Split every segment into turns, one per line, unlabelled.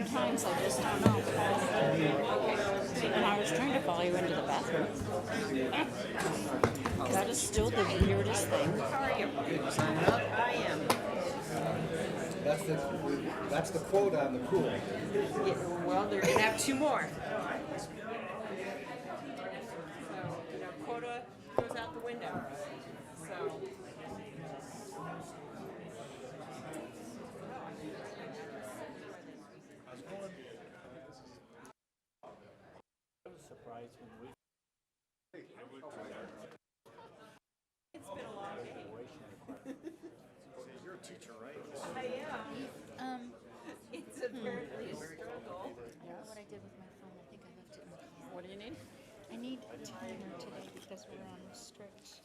Sometimes I just don't know. And I was trying to follow you into the bathroom. That is still the weirdest thing.
How are you?
Sign up.
I am.
That's the quota on the pool.
Yeah, well, they're going to have two more. So, quota goes out the window. So.
I was surprised when we
It's been a long day.
You're a teacher, right?
I am. It's apparently a struggle.
I don't know what I did with my phone. I think I left it in the car.
What do you need?
I need a timer today because we're on strict.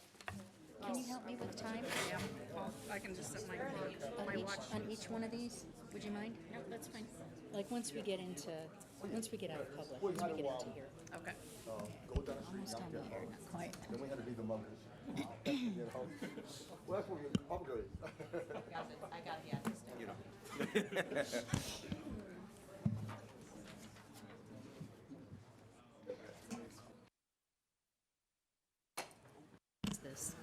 Can you help me with time?
Yeah. Well, I can just set my watch.
On each one of these? Would you mind?
No, that's fine.
Like once we get out of public, once we get into here.
Okay.
Go down the street.
Almost done
down
here,
here.
not quite.
Then we had to leave the muggers. You know? Well, that's what we upgrade.
I got the address now.
What's this?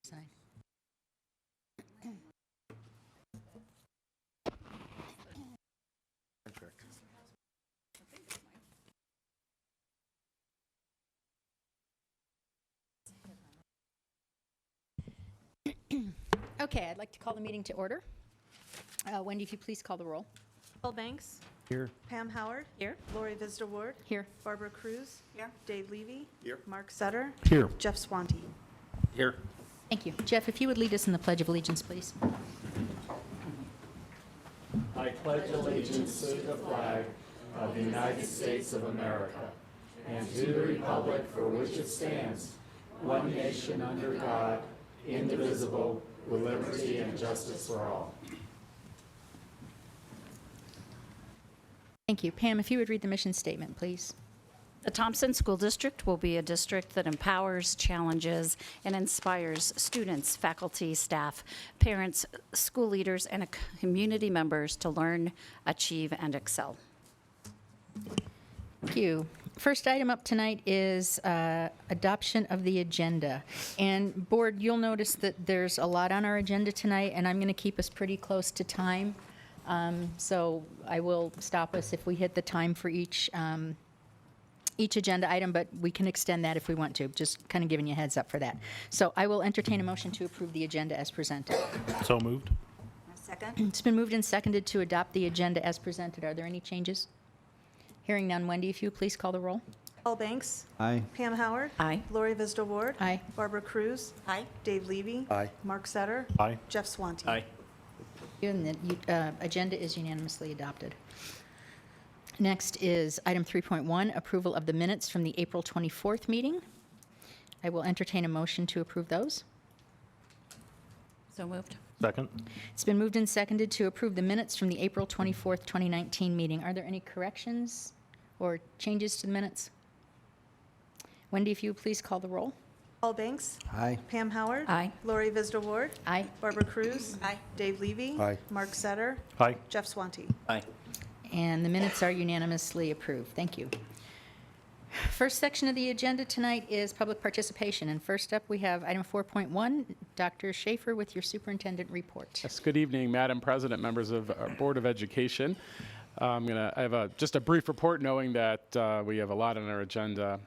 Sign. Okay, I'd like to call the meeting to order. Wendy, if you please call the roll.
Paul Banks.
here.
Pam Howard.
Here.
Lori Vistor Ward.
Here.
Barbara Cruz.
Here.
Dave Levy.
Here.
Mark Sutter.
Here.
Jeff Swanty.
Here.
Thank you. Jeff, if you would lead us in the Pledge of Allegiance, please.
I pledge allegiance to the flag of the United States of America and to the republic for which it stands, one nation under God, indivisible, with liberty and justice for all.
Thank you. Pam, if you would read the mission statement, please.
The Thompson School District will be a district that empowers, challenges, and inspires students, faculty, staff, parents, school leaders, and community members to learn, achieve, and excel.
Thank you. First item up tonight is adoption of the agenda. And Board, you'll notice that there's a lot on our agenda tonight, and I'm going to keep us pretty close to time. So I will stop us if we hit the time for each agenda item, but we can extend that if we want to, just kind of giving you a heads up for that. So I will entertain a motion to approve the agenda as presented.
So moved.
Second.
It's been moved and seconded to adopt the agenda as presented. Are there any changes? Hearing none, Wendy, if you please call the roll.
Paul Banks.
Aye.
Pam Howard.
Aye.
Lori Vistor Ward.
Aye.
Barbara Cruz.
Hi.
Dave Levy.
Aye.
Mark Sutter.
Aye.
Jeff Swanty.
Aye.
And the agenda is unanimously adopted. Next is item 3.1, approval of the minutes from the April 24th meeting. I will entertain a motion to approve those.
So moved.
Second.
It's been moved and seconded to approve the minutes from the April 24th, 2019 meeting. Are there any corrections or changes to the minutes? Wendy, if you would please call the roll.
Paul Banks.
Aye.
Pam Howard.
Aye.
Lori Vistor Ward.
Aye.
Barbara Cruz.
Aye.
Dave Levy.
Aye.
Mark Sutter.
Aye.
Jeff Swanty.
Aye.
And the minutes are unanimously approved. Thank you. First section of the agenda tonight is public participation. And first up, we have item 4.1. Dr. Schaefer with your superintendent report.
Yes, good evening, Madam President, members of our Board of Education. I have just a brief report, knowing that we have a lot on our agenda.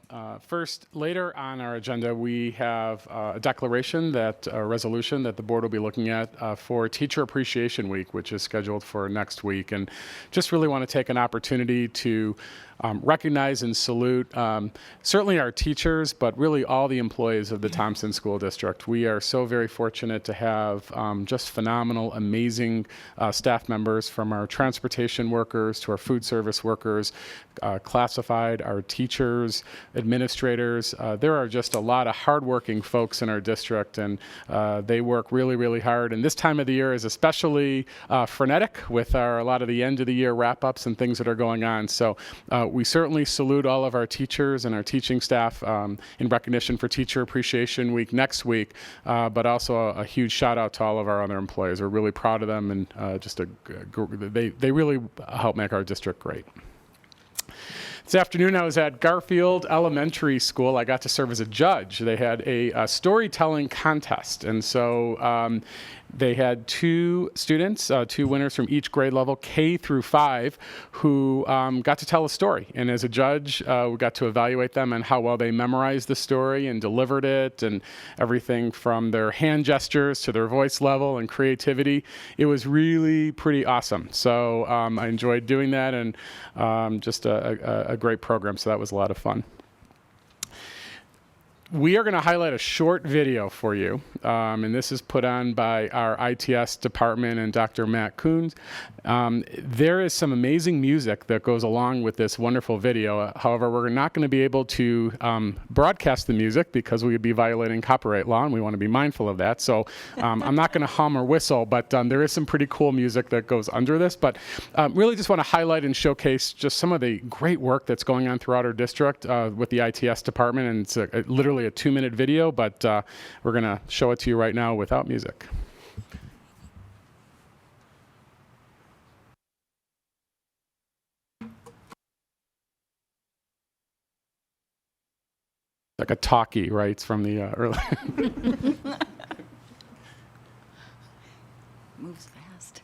First, later on our agenda, we have a declaration, a resolution that the board will be looking at for Teacher Appreciation Week, which is scheduled for next week. And just really want to take an opportunity to recognize and salute certainly our teachers, but really all the employees of the Thompson School District. We are so very fortunate to have just phenomenal, amazing staff members, from our transportation workers to our food service workers, classified, our teachers, administrators. There are just a lot of hardworking folks in our district, and they work really, really hard. And this time of the year is especially frenetic with a lot of the end of the year wrap-ups and things that are going on. So we certainly salute all of our teachers and our teaching staff in recognition for Teacher Appreciation Week next week, but also a huge shout out to all of our other employees. We're really proud of them, and they really help make our district great. This afternoon, I was at Garfield Elementary School. I got to serve as a judge. They had a storytelling contest, and so they had two students, two winners from each grade level, K through 5, who got to tell a story. And as a judge, we got to evaluate them and how well they memorized the story and delivered it, and everything from their hand gestures to their voice level and creativity. It was really pretty awesome. So I enjoyed doing that, and just a great program. So that was a lot of fun. We are going to highlight a short video for you, and this is put on by our ITS department and Dr. Matt Coons. There is some amazing music that goes along with this wonderful video. However, we're not going to be able to broadcast the music because we would be violating copyright law, and we want to be mindful of that. So I'm not going to hum or whistle, but there is some pretty cool music that goes under this. But really just want to highlight and showcase just some of the great work that's going on throughout our district with the ITS department. And it's literally a 2-minute video, but we're going to show it to you right now without music. Like a talkie, right? It's from the early.
Moves fast.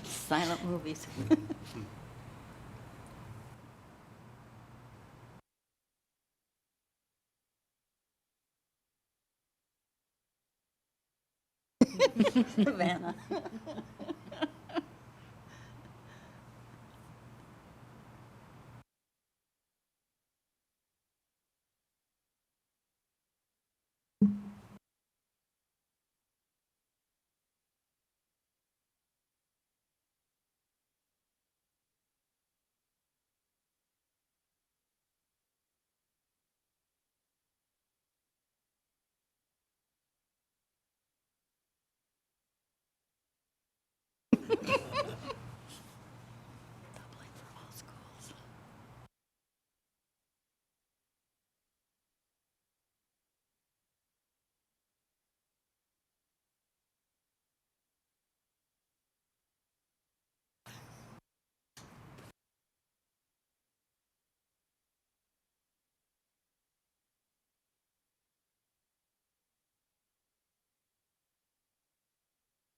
Silent movies. Savannah. Doubling for all schools.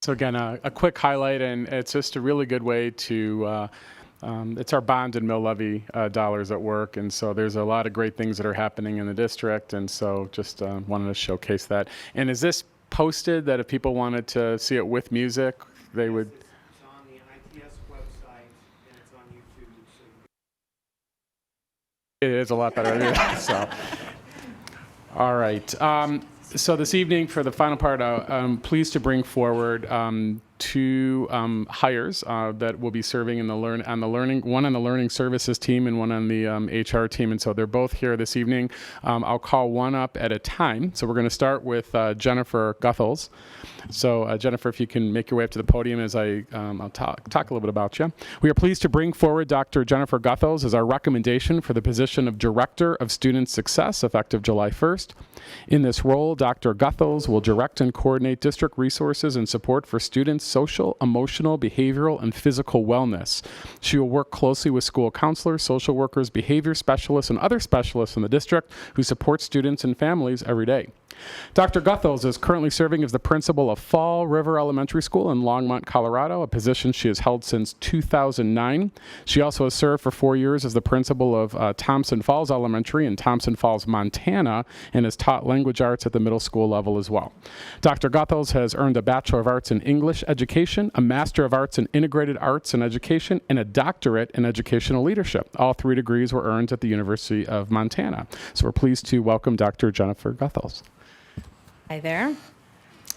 So again, a quick highlight, and it's just a really good way to, it's our bond and mill levy dollars at work, and so there's a lot of great things that are happening in the district, and so just wanted to showcase that. And is this posted that if people wanted to see it with music, they would?
It's on the ITS website, and it's on YouTube.
It is a lot better. So, all right. So this evening, for the final part, I'm pleased to bring forward two hires that will be serving in the one on the learning services team and one on the HR team, and so they're both here this evening. I'll call one up at a time. So we're going to start with Jennifer Guthels. So Jennifer, if you can make your way up to the podium as I'll talk a little bit about you. We are pleased to bring forward Dr. Jennifer Guthels as our recommendation for the position of Director of Student Success effective July 1st. In this role, Dr. Guthels will direct and coordinate district resources and support for students' social, emotional, behavioral, and physical wellness. She will work closely with school counselors, social workers, behavior specialists, and other specialists in the district who support students and families every day. Dr. Guthels is currently serving as the principal of Fall River Elementary School in Longmont, Colorado, a position she has held since 2009. She also has served for 4 years as the principal of Thompson Falls Elementary in Thompson Falls, Montana, and has taught language arts at the middle school level as well. Dr. Guthels has earned a Bachelor of Arts in English Education, a Master of Arts in Integrated Arts and Education, and a doctorate in Educational Leadership. All 3 degrees were earned at the University of Montana. So we're pleased to welcome Dr. Jennifer Guthels.
Hi there.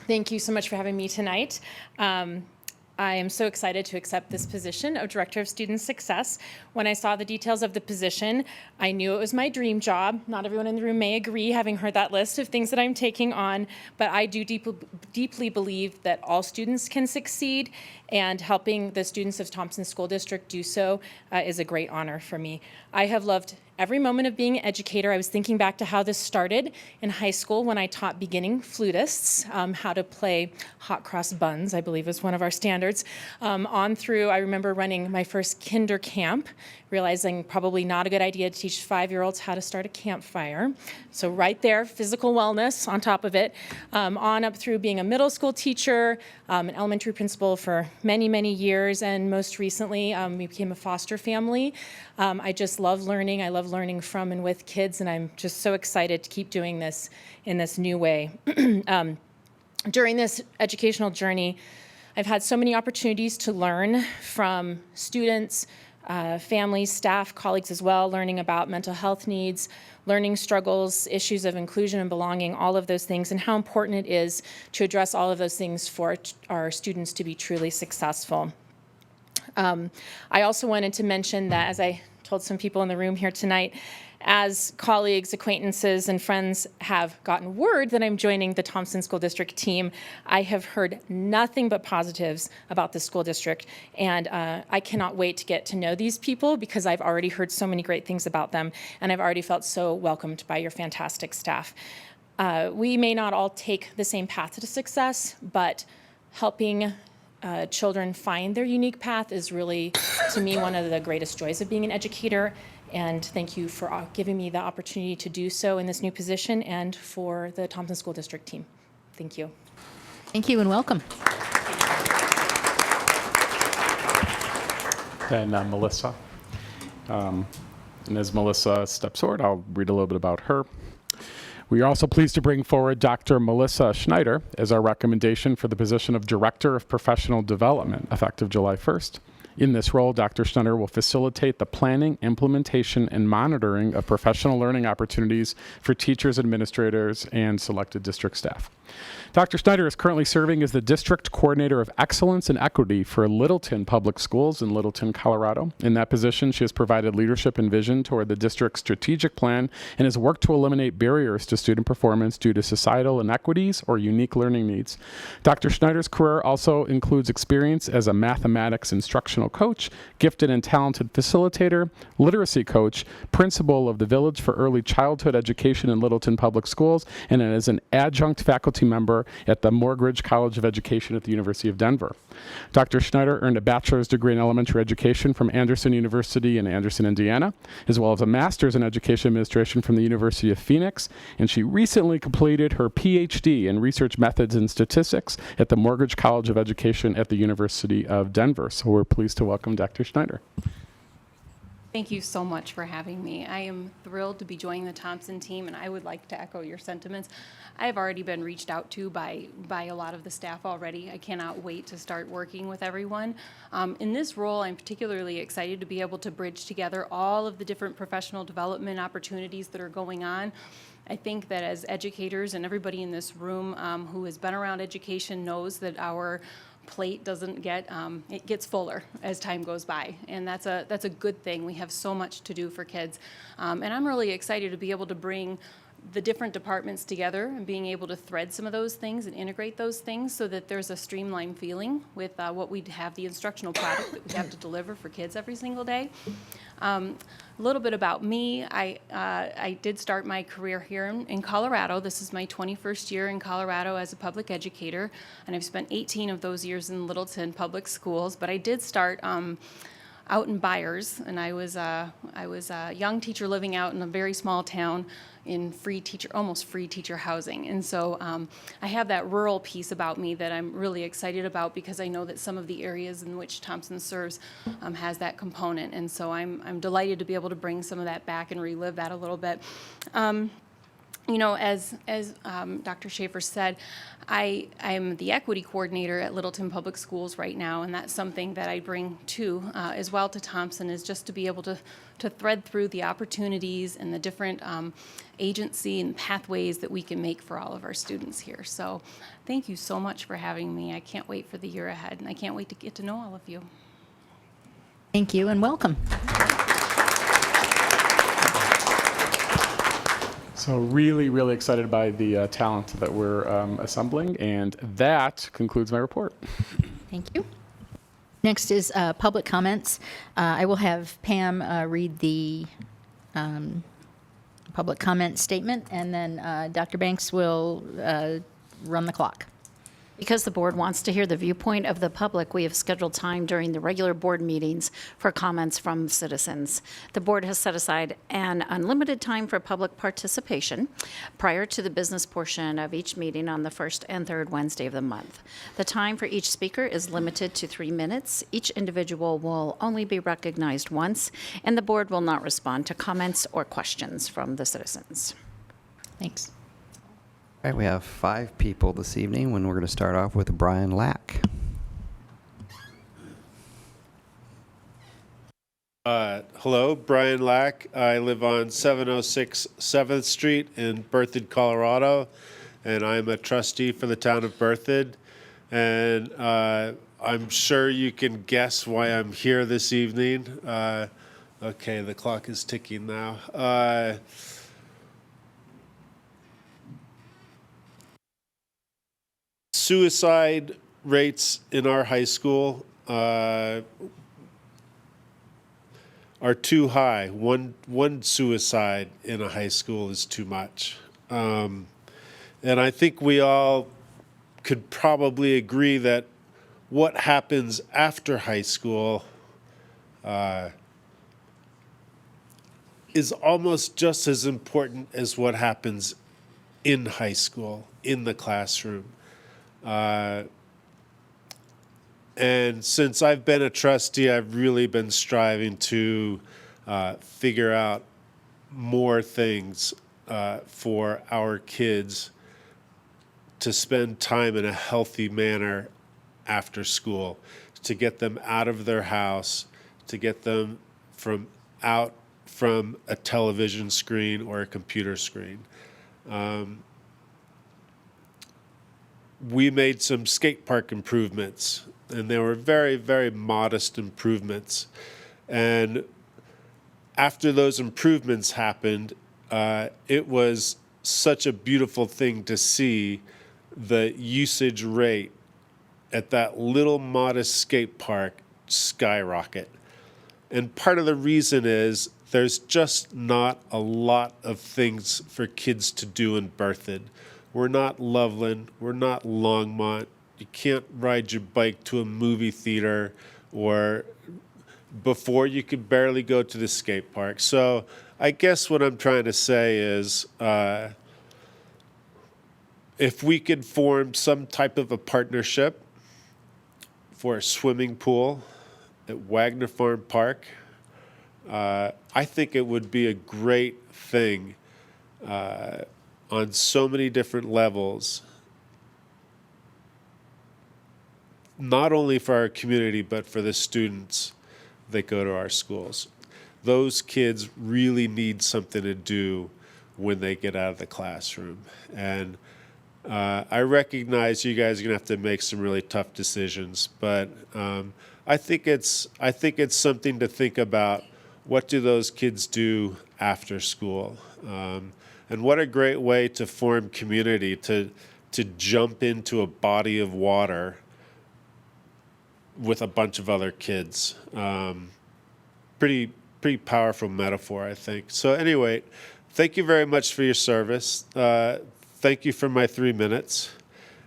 Thank you so much for having me tonight. I am so excited to accept this position of Director of Student Success. When I saw the details of the position, I knew it was my dream job. Not everyone in the room may agree, having heard that list of things that I'm taking on, but I do deeply believe that all students can succeed, and helping the students of Thompson School District do so is a great honor for me. I have loved every moment of being an educator. I was thinking back to how this started in high school when I taught beginning flutists how to play hot cross buns, I believe was one of our standards. On through, I remember running my first kinder camp, realizing probably not a good idea to teach 5-year-olds how to start a campfire. So right there, physical wellness on top of it. On up through being a middle school teacher, an elementary principal for many, many years, and most recently we became a foster family. I just love learning. I love learning from and with kids, and I'm just so excited to keep doing this in this new way. During this educational journey, I've had so many opportunities to learn from students, families, staff, colleagues as well, learning about mental health needs, learning struggles, issues of inclusion and belonging, all of those things, and how important it is to address all of those things for our students to be truly successful. I also wanted to mention that, as I told some people in the room here tonight, as colleagues, acquaintances, and friends have gotten word that I'm joining the Thompson School District team, I have heard nothing but positives about the school district, and I cannot wait to get to know these people because I've already heard so many great things about them, and I've already felt so welcomed by your fantastic staff. We may not all take the same path to success, but helping children find their unique path is really, to me, one of the greatest joys of being an educator. And thank you for giving me the opportunity to do so in this new position and for the Thompson School District team. Thank you.
Thank you and welcome.
And Melissa. And as Melissa steps forward, I'll read a little bit about her. We are also pleased to bring forward Dr. Melissa Schneider as our recommendation for the position of Director of Professional Development, effective July 1st. In this role, Dr. Schneider will facilitate the planning, implementation, and monitoring of professional learning opportunities for teachers, administrators, and selected district staff. Dr. Schneider is currently serving as the District Coordinator of Excellence and Equity for Littleton Public Schools in Littleton, Colorado. In that position, she has provided leadership and vision toward the district's strategic plan and has worked to eliminate barriers to student performance due to societal inequities or unique learning needs. Dr. Schneider's career also includes experience as a mathematics instructional coach, gifted and talented facilitator, literacy coach, principal of the Village for Early Childhood Education in Littleton Public Schools, and as an adjunct faculty member at the Morgridge College of Education at the University of Denver. Dr. Schneider earned a bachelor's degree in elementary education from Anderson University in Anderson, Indiana, as well as a master's in education administration from the University of Phoenix, and she recently completed her PhD in research methods and statistics at the Morgridge College of Education at the University of Denver. So we're pleased to welcome Dr. Schneider.
Thank you so much for having me. I am thrilled to be joining the Thompson team, and I would like to echo your sentiments. I have already been reached out to by a lot of the staff already. I cannot wait to start working with everyone. In this role, I'm particularly excited to be able to bridge together all of the different professional development opportunities that are going on. I think that as educators and everybody in this room who has been around education knows that our plate doesn't get, it gets fuller as time goes by. And that's a good thing. We have so much to do for kids. And I'm really excited to be able to bring the different departments together and being able to thread some of those things and integrate those things so that there's a streamlined feeling with what we have, the instructional product that we have to deliver for kids every single day. A little bit about me. I did start my career here in Colorado. This is my 21st year in Colorado as a public educator, and I've spent 18 of those years in Littleton Public Schools. But I did start out in Byers, and I was a young teacher living out in a very small town in almost free teacher housing. And so I have that rural piece about me that I'm really excited about because I know that some of the areas in which Thompson serves has that component. And so I'm delighted to be able to bring some of that back and relive that a little bit. You know, as Dr. Schaefer said, I'm the equity coordinator at Littleton Public Schools right now, and that's something that I bring to as well to Thompson, is just to be able to thread through the opportunities and the different agency and pathways that we can make for all of our students here. So thank you so much for having me. I can't wait for the year ahead, and I can't wait to get to know all of you.
Thank you and welcome.
So really, really excited by the talent that we're assembling, and that concludes my report.
Thank you. Next is public comments. I will have Pam read the public comment statement, and then Dr. Banks will run the clock.
Because the board wants to hear the viewpoint of the public, we have scheduled time during the regular board meetings for comments from citizens. The board has set aside an unlimited time for public participation prior to the business portion of each meeting on the first and third Wednesday of the month. The time for each speaker is limited to 3 minutes. Each individual will only be recognized once, and the board will not respond to comments or questions from the citizens.
Thanks.
All right, we have 5 people this evening, when we're going to start off with Brian Lack.
Hello, Brian Lack. I live on 706 7th Street in Berthoud, Colorado, and I'm a trustee for the town of Berthoud. And I'm sure you can guess why I'm here this evening. Okay, the clock is ticking now. Suicide rates in our high school are too high. One suicide in a high school is too much. And I think we all could probably agree that what happens after high school is almost just as important as what happens in high school, in the classroom. And since I've been a trustee, I've really been striving to figure out more things for our kids to spend time in a healthy manner after school, to get them out of their house, to get them out from a television screen or a computer screen. We made some skate park improvements, and they were very, very modest improvements. And after those improvements happened, it was such a beautiful thing to see the usage rate at that little modest skate park skyrocket. And part of the reason is there's just not a lot of things for kids to do in Berthoud. We're not Loveland, we're not Longmont. You can't ride your bike to a movie theater, or before you could barely go to the skate park. So I guess what I'm trying to say is if we could form some type of a partnership for a swimming pool at Wagner Farm Park, I think it would be a great thing on so many different levels, not only for our community, but for the students that go to our schools. Those kids really need something to do when they get out of the classroom. And I recognize you guys are gonna have to make some really tough decisions, but I think it's something to think about. What do those kids do after school? And what a great way to form community, to jump into a body of water with a bunch of other kids. Pretty powerful metaphor, I think. So anyway, thank you very much for your service. Thank you for my 3 minutes.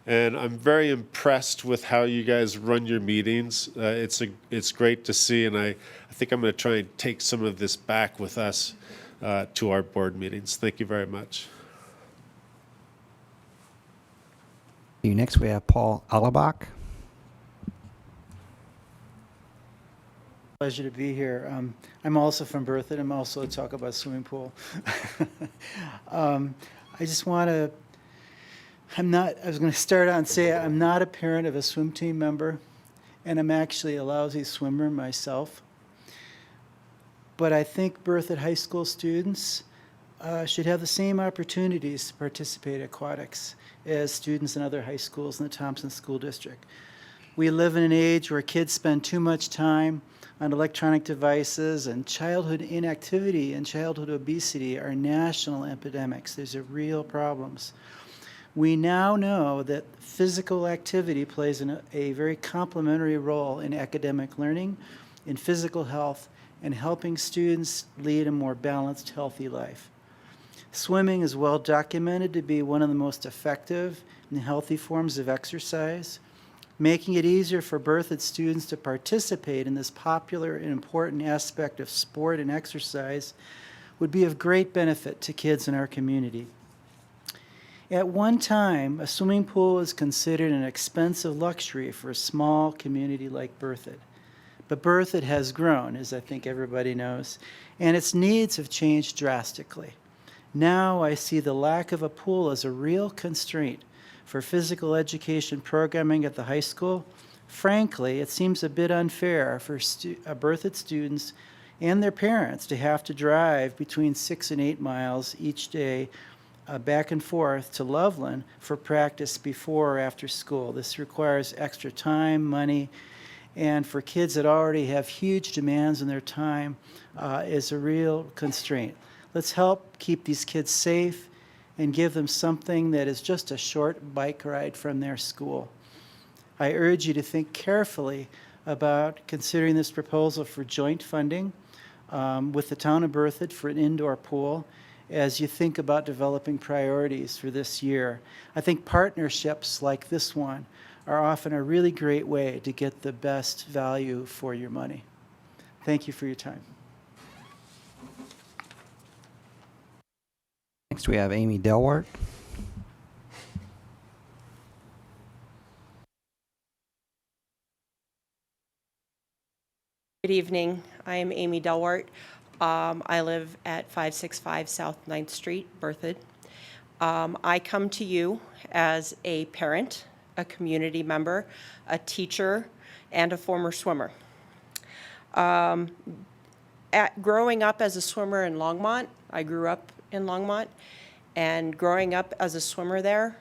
And I'm very impressed with how you guys run your meetings. It's great to see, and I think I'm going to try and take some of this back with us to our board meetings. Thank you very much.
Next, we have Paul Alabak.
Pleasure to be here. I'm also from Berthoud. I'm also to talk about swimming pool. I just want to, I was going to start out and say I'm not a parent of a swim team member, and I'm actually a lousy swimmer myself. But I think Berthoud High School students should have the same opportunities to participate in aquatics as students in other high schools in the Thompson School District. We live in an age where kids spend too much time on electronic devices, and childhood inactivity and childhood obesity are national epidemics. These are real problems. We now know that physical activity plays a very complementary role in academic learning, in physical health, and helping students lead a more balanced, healthy life. Swimming is well documented to be one of the most effective and healthy forms of exercise. Making it easier for Berthoud students to participate in this popular and important aspect of sport and exercise would be of great benefit to kids in our community. At one time, a swimming pool was considered an expensive luxury for a small community like Berthoud. But Berthoud has grown, as I think everybody knows, and its needs have changed drastically. Now I see the lack of a pool as a real constraint for physical education programming at the high school. Frankly, it seems a bit unfair for Berthoud students and their parents to have to drive between 6 and 8 miles each day back and forth to Loveland for practice before or after school. This requires extra time, money, and for kids that already have huge demands on their time is a real constraint. Let's help keep these kids safe and give them something that is just a short bike ride from their school. I urge you to think carefully about considering this proposal for joint funding with the town of Berthoud for an indoor pool as you think about developing priorities for this year. I think partnerships like this one are often a really great way to get the best value for your money. Thank you for your time.
Next, we have Amy Delwart.
Good evening. I am Amy Delwart. I live at 565 South 9th Street, Berthoud. I come to you as a parent, a community member, a teacher, and a former swimmer. Growing up as a swimmer in Longmont, I grew up in Longmont, and growing up as a swimmer there,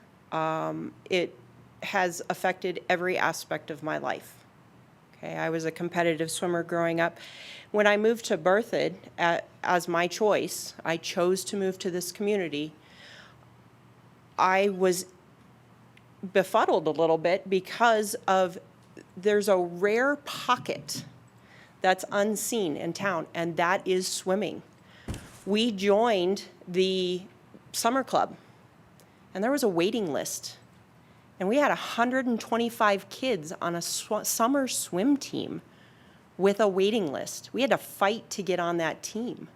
it has affected every aspect of my life. Okay, I was a competitive swimmer growing up. When I moved to Berthoud as my choice, I chose to move to this community. I was befuddled a little bit because there's a rare pocket that's unseen in town, and that is swimming. We joined the summer club, and there was a waiting list. And we had 125 kids on a summer swim team with a waiting list. We had to fight to get on that team.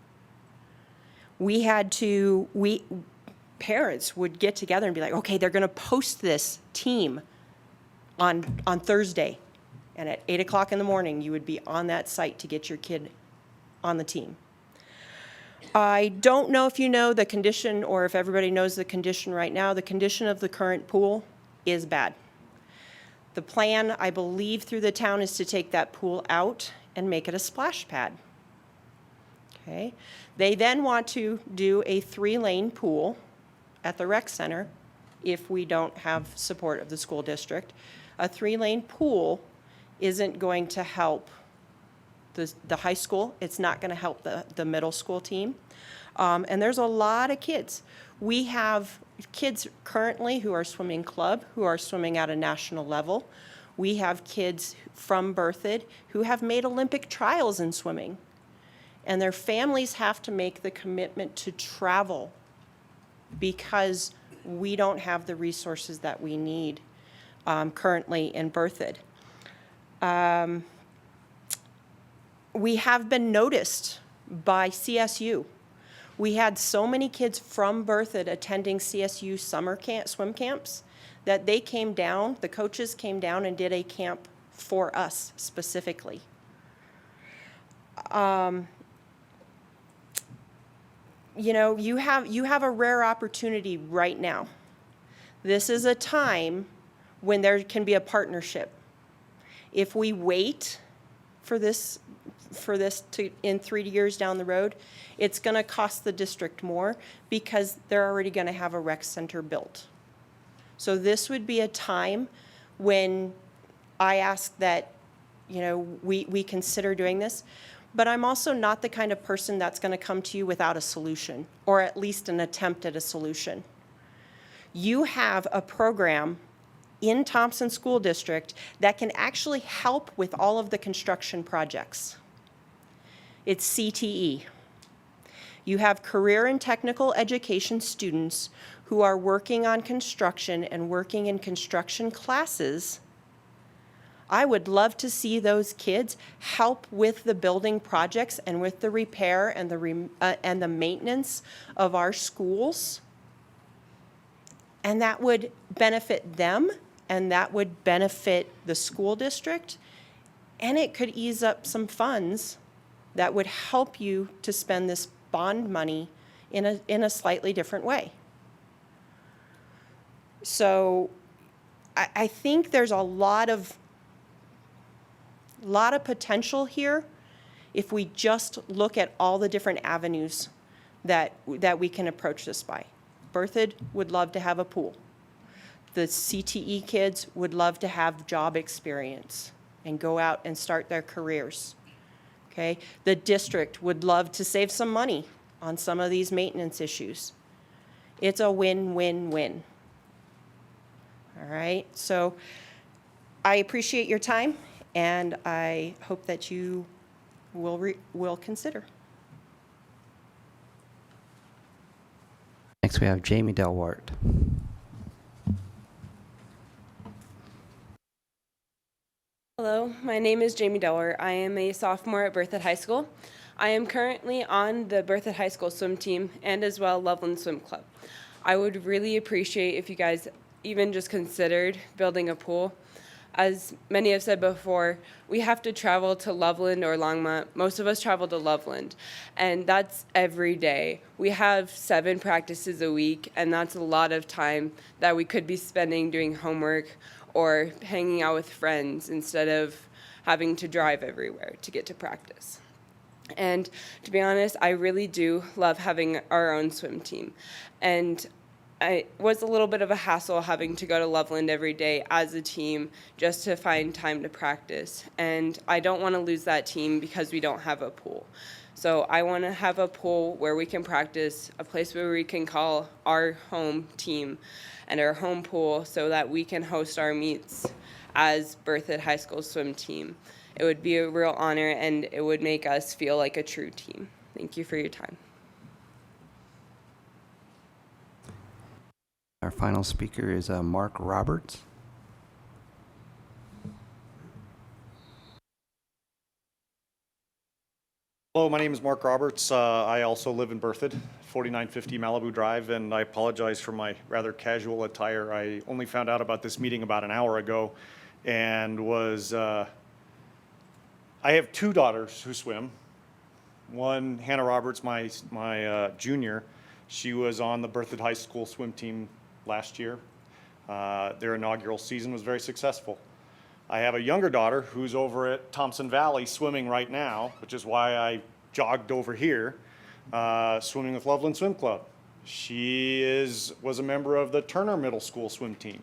Parents would get together and be like, okay, they're gonna post this team on Thursday. And at 8 o'clock in the morning, you would be on that site to get your kid on the team. I don't know if you know the condition or if everybody knows the condition right now. The condition of the current pool is bad. The plan, I believe, through the town is to take that pool out and make it a splash pad. Okay. They then want to do a 3-lane pool at the rec center if we don't have support of the school district. A 3-lane pool isn't going to help the high school. It's not going to help the middle school team. And there's a lot of kids. We have kids currently who are swimming club, who are swimming at a national level. We have kids from Berthoud who have made Olympic trials in swimming. And their families have to make the commitment to travel because we don't have the resources that we need currently in Berthoud. We have been noticed by CSU. We had so many kids from Berthoud attending CSU swim camps that they came down, the coaches came down and did a camp for us specifically. You know, you have a rare opportunity right now. This is a time when there can be a partnership. If we wait for this to in 3 years down the road, it's going to cost the district more because they're already going to have a rec center built. So this would be a time when I ask that, you know, we consider doing this. But I'm also not the kind of person that's going to come to you without a solution, or at least an attempt at a solution. You have a program in Thompson School District that can actually help with all of the construction projects. It's CTE. You have career and technical education students who are working on construction and working in construction classes. I would love to see those kids help with the building projects and with the repair and the maintenance of our schools. And that would benefit them, and that would benefit the school district, and it could ease up some funds that would help you to spend this bond money in a slightly different way. So I think there's a lot of potential here if we just look at all the different avenues that we can approach this by. Berthoud would love to have a pool. The CTE kids would love to have job experience and go out and start their careers. Okay? The district would love to save some money on some of these maintenance issues. It's a win-win-win. All right? So I appreciate your time, and I hope that you will consider.
Next, we have Jamie Delwart.
Hello, my name is Jamie Delwart. I am a sophomore at Berthoud High School. I am currently on the Berthoud High School swim team and as well Loveland Swim Club. I would really appreciate if you guys even just considered building a pool. As many have said before, we have to travel to Loveland or Longmont. Most of us travel to Loveland, and that's every day. We have 7 practices a week, and that's a lot of time that we could be spending doing homework or hanging out with friends instead of having to drive everywhere to get to practice. And to be honest, I really do love having our own swim team. And it was a little bit of a hassle having to go to Loveland every day as a team just to find time to practice. And I don't want to lose that team because we don't have a pool. So I want to have a pool where we can practice, a place where we can call our home team and our home pool so that we can host our meets as Berthoud High School swim team. It would be a real honor, and it would make us feel like a true team. Thank you for your time.
Our final speaker is Mark Roberts.
Hello, my name is Mark Roberts. I also live in Berthoud, 4950 Malibu Drive, and I apologize for my rather casual attire. I only found out about this meeting about an hour ago, and I have 2 daughters who swim. One, Hannah Roberts, my junior, she was on the Berthoud High School swim team last year. Their inaugural season was very successful. I have a younger daughter who's over at Thompson Valley swimming right now, which is why I jogged over here, swimming with Loveland Swim Club. She was a member of the Turner Middle School swim team,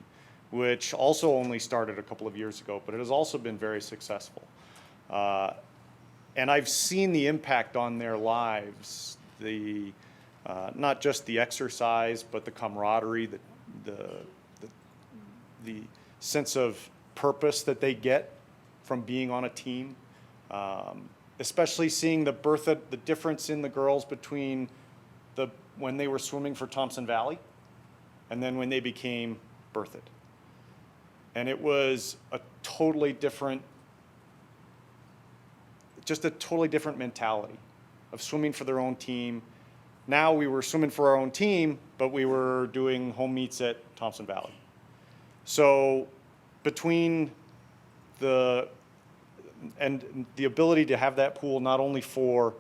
which also only started a couple of years ago, but it has also been very successful. And I've seen the impact on their lives, not just the exercise, but the camaraderie, the sense of purpose that they get from being on a team. Especially seeing the difference in the girls between when they were swimming for Thompson Valley and then when they became Berthoud. And it was a totally different mentality of swimming for their own team. Now we were swimming for our own team, but we were doing home meets at Thompson Valley. So between the ability to have that pool not only for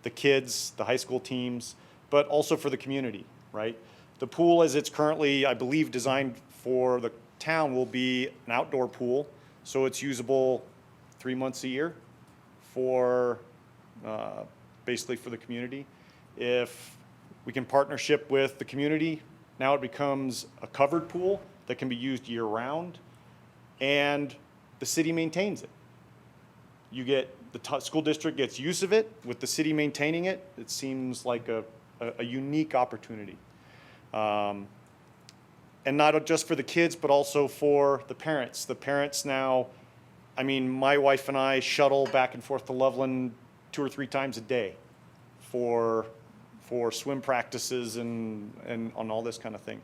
the kids, the high school teams, but also for the community, right? The pool as it's currently, I believe, designed for the town will be an outdoor pool, so it's usable 3 months a year for basically for the community. If we can partnership with the community, now it becomes a covered pool that can be used year round, and the city maintains it. You get, the school district gets use of it, with the city maintaining it. It seems like a unique opportunity. And not just for the kids, but also for the parents. The parents now, I mean, my wife and I shuttle back and forth to Loveland 2 or 3 times a day for swim practices and on all this kind of thing.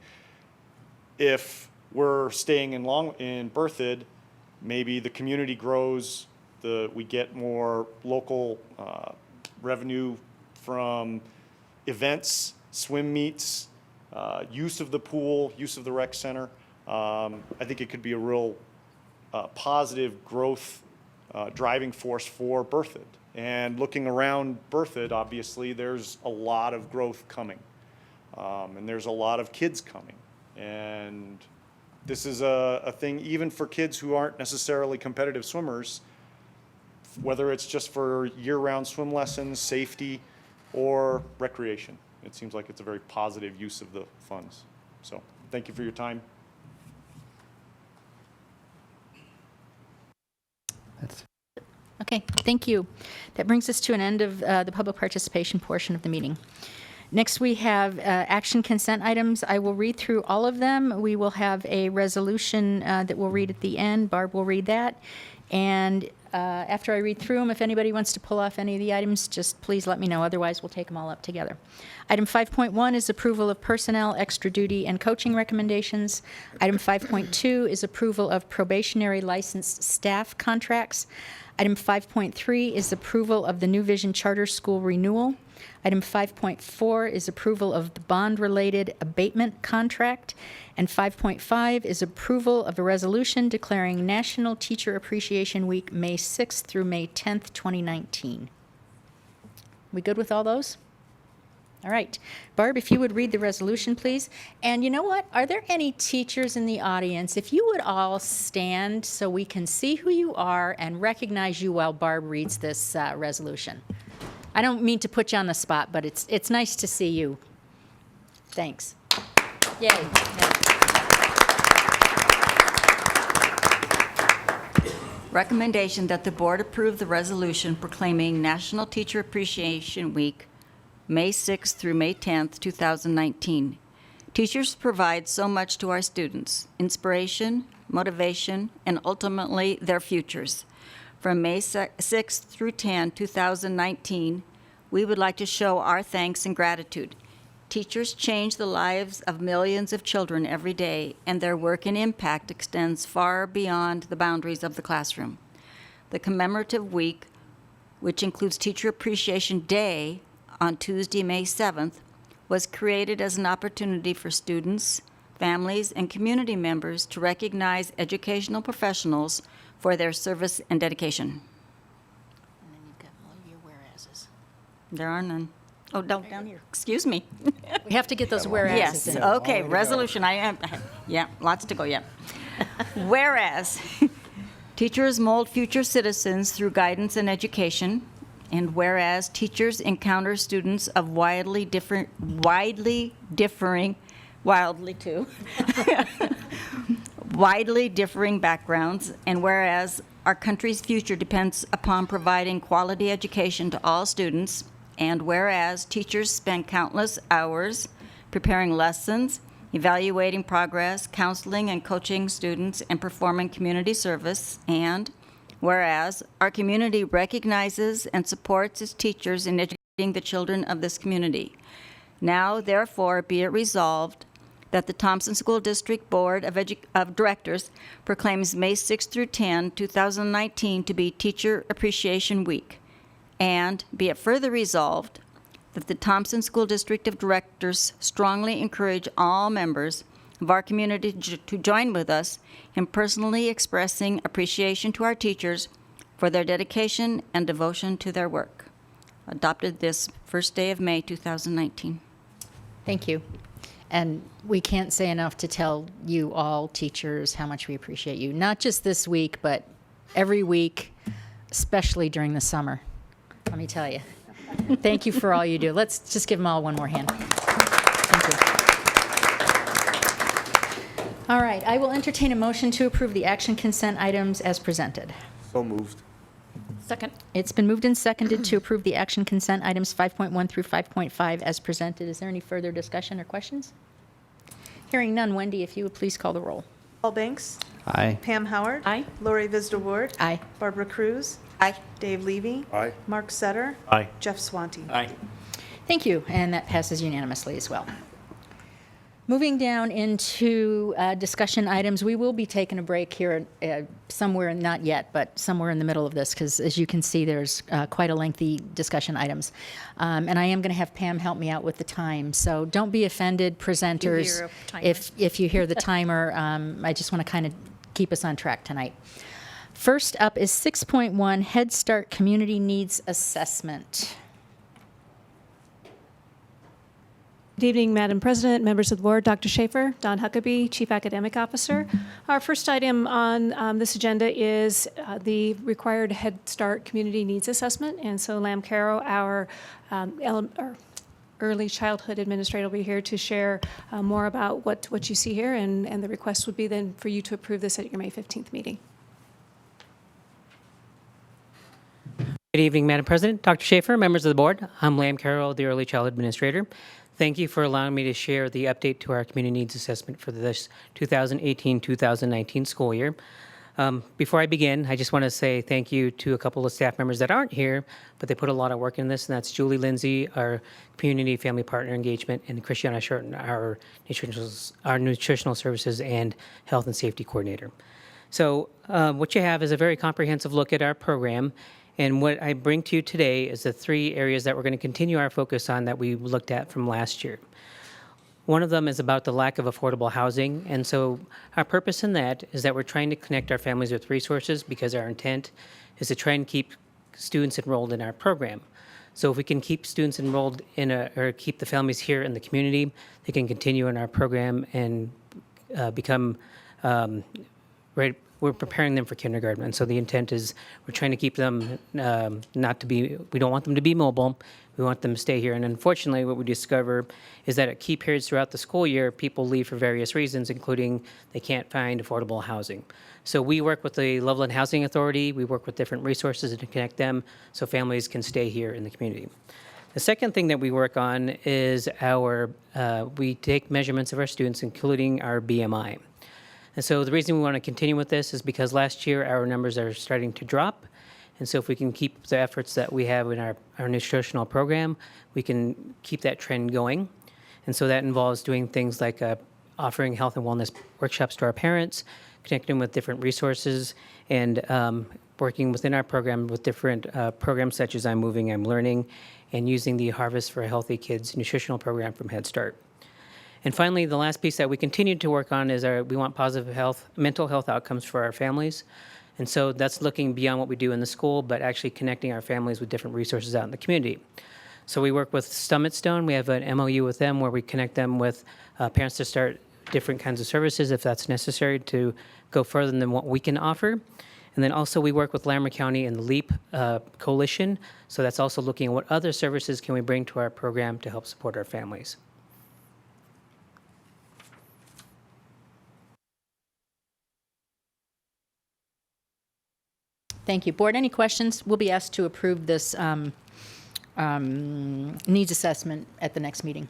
If we're staying in Berthoud, maybe the community grows, we get more local revenue from events, swim meets, use of the pool, use of the rec center. I think it could be a real positive growth driving force for Berthoud. And looking around Berthoud, obviously, there's a lot of growth coming. And there's a lot of kids coming. And this is a thing even for kids who aren't necessarily competitive swimmers, whether it's just for year-round swim lessons, safety, or recreation. It seems like it's a very positive use of the funds. So thank you for your time.
Okay, thank you. That brings us to an end of the public participation portion of the meeting. Next, we have action consent items. I will read through all of them. We will have a resolution that we'll read at the end. Barb will read that. And after I read through them, if anybody wants to pull off any of the items, just please let me know. Otherwise, we'll take them all up together. Item 5.1 is approval of personnel, extra duty, and coaching recommendations. Item 5.2 is approval of probationary licensed staff contracts. Item 5.3 is approval of the New Vision Charter School renewal. Item 5.4 is approval of the bond-related abatement contract. And 5.5 is approval of a resolution declaring National Teacher Appreciation Week, May 6th through May 10th, 2019. We good with all those? All right. Barb, if you would read the resolution, please. And you know what? Are there any teachers in the audience? If you would all stand so we can see who you are and recognize you while Barb reads this resolution. I don't mean to put you on the spot, but it's nice to see you. Thanks. Yay.
Recommendation that the board approve the resolution proclaiming National Teacher Appreciation Week, May 6th through May 10th, 2019. Teachers provide so much to our students: inspiration, motivation, and ultimately their futures. From May 6th through 10, 2019, we would like to show our thanks and gratitude. Teachers change the lives of millions of children every day, and their work and impact extends far beyond the boundaries of the classroom. The commemorative week, which includes Teacher Appreciation Day on Tuesday, May 7th, was created as an opportunity for students, families, and community members to recognize educational professionals for their service and dedication.
And then you've got all your whereases.
There are none. Oh, down here. Excuse me.
We have to get those whereases
Yes,
in.
okay, resolution, yeah, lots to go yet. Whereas, teachers mold future citizens through guidance and education. and whereas teachers encounter students of wildly differing backgrounds, and whereas our country's future depends upon providing quality education to all students, and whereas teachers spend countless hours preparing lessons, evaluating progress, counseling and coaching students, and performing community service, and whereas our community recognizes and supports its teachers in educating the children of this community. Now, therefore, be it resolved that the Thompson School District Board of Directors proclaims May 6 through 10, 2019 to be Teacher Appreciation Week. And be it further resolved that the Thompson School District of Directors strongly encourage all members of our community to join with us in personally expressing appreciation to our teachers for their dedication and devotion to their work. Adopted this first day of May 2019.
Thank you. And we can't say enough to tell you all teachers how much we appreciate you, not just this week, but every week, especially during the summer. Let me tell you. Thank you for all you do. Let's just give them all one more hand. Thank you. All right, I will entertain a motion to approve the action consent items as presented.
So moved.
Second.
It's been moved and seconded to approve the action consent items 5.1 through 5.5 as presented. Is there any further discussion or questions? Hearing none, Wendy, if you would please call the roll.
Paul Banks.
Aye.
Pam Howard.
Aye.
Lori Visda Ward.
Aye.
Barbara Cruz.
Aye.
Dave Levy.
Aye.
Mark Setter.
Aye.
Jeff Swanty.
Aye.
Thank you, and that passes unanimously as well. Moving down into discussion items, we will be taking a break here somewhere, not yet, but somewhere in the middle of this, because as you can see, there's quite a lengthy discussion items. And I am going to have Pam help me out with the time, so don't be offended, presenters,
hear a timer.
if you hear the timer. I just want to kind of keep us on track tonight. First up is 6.1, Head Start Community Needs Assessment.
Good evening, Madam President, members of the board, Dr. Schaefer, Don Huckabee, Chief Academic Officer. Our first item on this agenda is the required Head Start Community Needs Assessment. And so Lam Caro, our early childhood administrator, will be here to share more about what you see here. And the request would be then for you to approve this at your May 15th meeting.
Good evening, Madam President, Dr. Schaefer, members of the board. I'm Lam Carroll, the Early Childhood Administrator. Thank you for allowing me to share the update to our community needs assessment for this 2018-2019 school year. Before I begin, I just want to say thank you to a couple of staff members that aren't here, but they put a lot of work in this, and that's Julie Lindsay, our Community Family Partner Engagement, and Christiana Shorten, our Nutritional Services and Health and Safety Coordinator. So what you have is a very comprehensive look at our program. And what I bring to you today is the three areas that we're going to continue our focus on that we looked at from last year. One of them is about the lack of affordable housing. And so our purpose in that is that we're trying to connect our families with resources because our intent is to try and keep students enrolled in our program. So if we can keep students enrolled or keep the families here in the community, they can continue in our program and become we're preparing them for kindergarten. And so the intent is we're trying to keep them we don't want them to be mobile. We want them to stay here. And unfortunately, what we discover is that at key periods throughout the school year, people leave for various reasons, including they can't find affordable housing. So we work with the Loveland Housing Authority. We work with different resources to connect them so families can stay here in the community. The second thing that we work on is we take measurements of our students, including our BMI. And so the reason we want to continue with this is because last year our numbers are starting to drop. And so if we can keep the efforts that we have in our nutritional program, we can keep that trend going. And so that involves doing things like offering health and wellness workshops to our parents, connecting with different resources, and working within our program with different programs such as I'm Moving, I'm Learning, and using the Harvest for Healthy Kids nutritional program from Head Start. And finally, the last piece that we continue to work on is we want positive mental health outcomes for our families. And so that's looking beyond what we do in the school, but actually connecting our families with different resources out in the community. So we work with Summit Stone. We have an MOU with them where we connect them with parents to start different kinds of services if that's necessary to go further than what we can offer. And then also we work with Larimer County and the LEAP Coalition. So that's also looking at what other services can we bring to our program to help support our families.
Thank you. Board, any questions? We'll be asked to approve this needs assessment at the next meeting.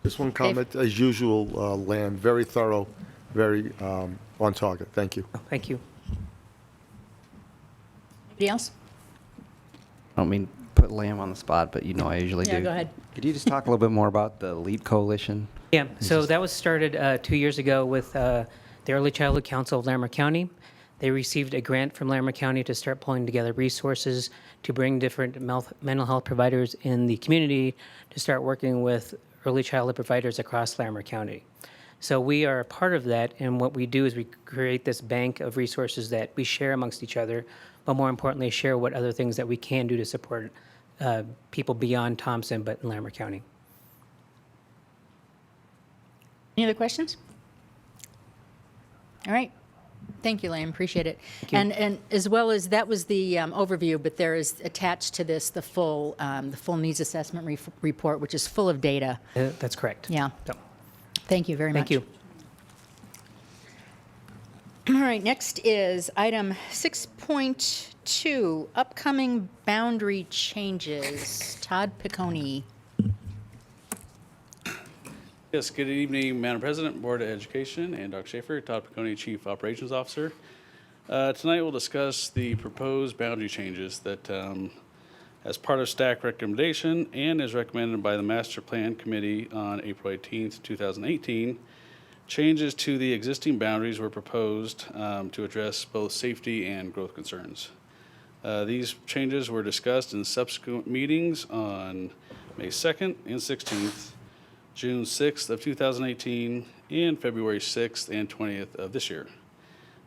Just one comment, as usual, Lamb, very thorough, very on target. Thank you.
Thank you.
Anybody else?
I don't mean to put Lamb on the spot, but you know I usually do.
Yeah, go ahead.
Could you just talk a little bit more about the LEAP Coalition?
Yeah, so that was started 2 years ago with the Early Childhood Council of Larimer County. They received a grant from Larimer County to start pulling together resources to bring different mental health providers in the community to start working with early childhood providers across Larimer County. So we are a part of that, and what we do is we create this bank of resources that we share amongst each other, but more importantly, share what other things that we can do to support people beyond Thompson, but in Larimer County.
Any other questions? All right. Thank you, Lamb. Appreciate it. And as well as that was the overview, but there is attached to this the full needs assessment report, which is full of data.
That's correct.
Yeah.
So,
thank you very much.
thank you.
All right. Next is item 6.2, upcoming boundary changes. Todd Piccone.
Yes, good evening, Madam President, Board of Education, and Dr. Schaefer, Todd Piccone, Chief Operations Officer. Tonight we'll discuss the proposed boundary changes that, as part of STAC recommendation and as recommended by the Master Plan Committee on April 18th, 2018, changes to the existing boundaries were proposed to address both safety and growth concerns. These changes were discussed in subsequent meetings on May 2nd and 16th, June 6th of 2018, and February 6th and 20th of this year.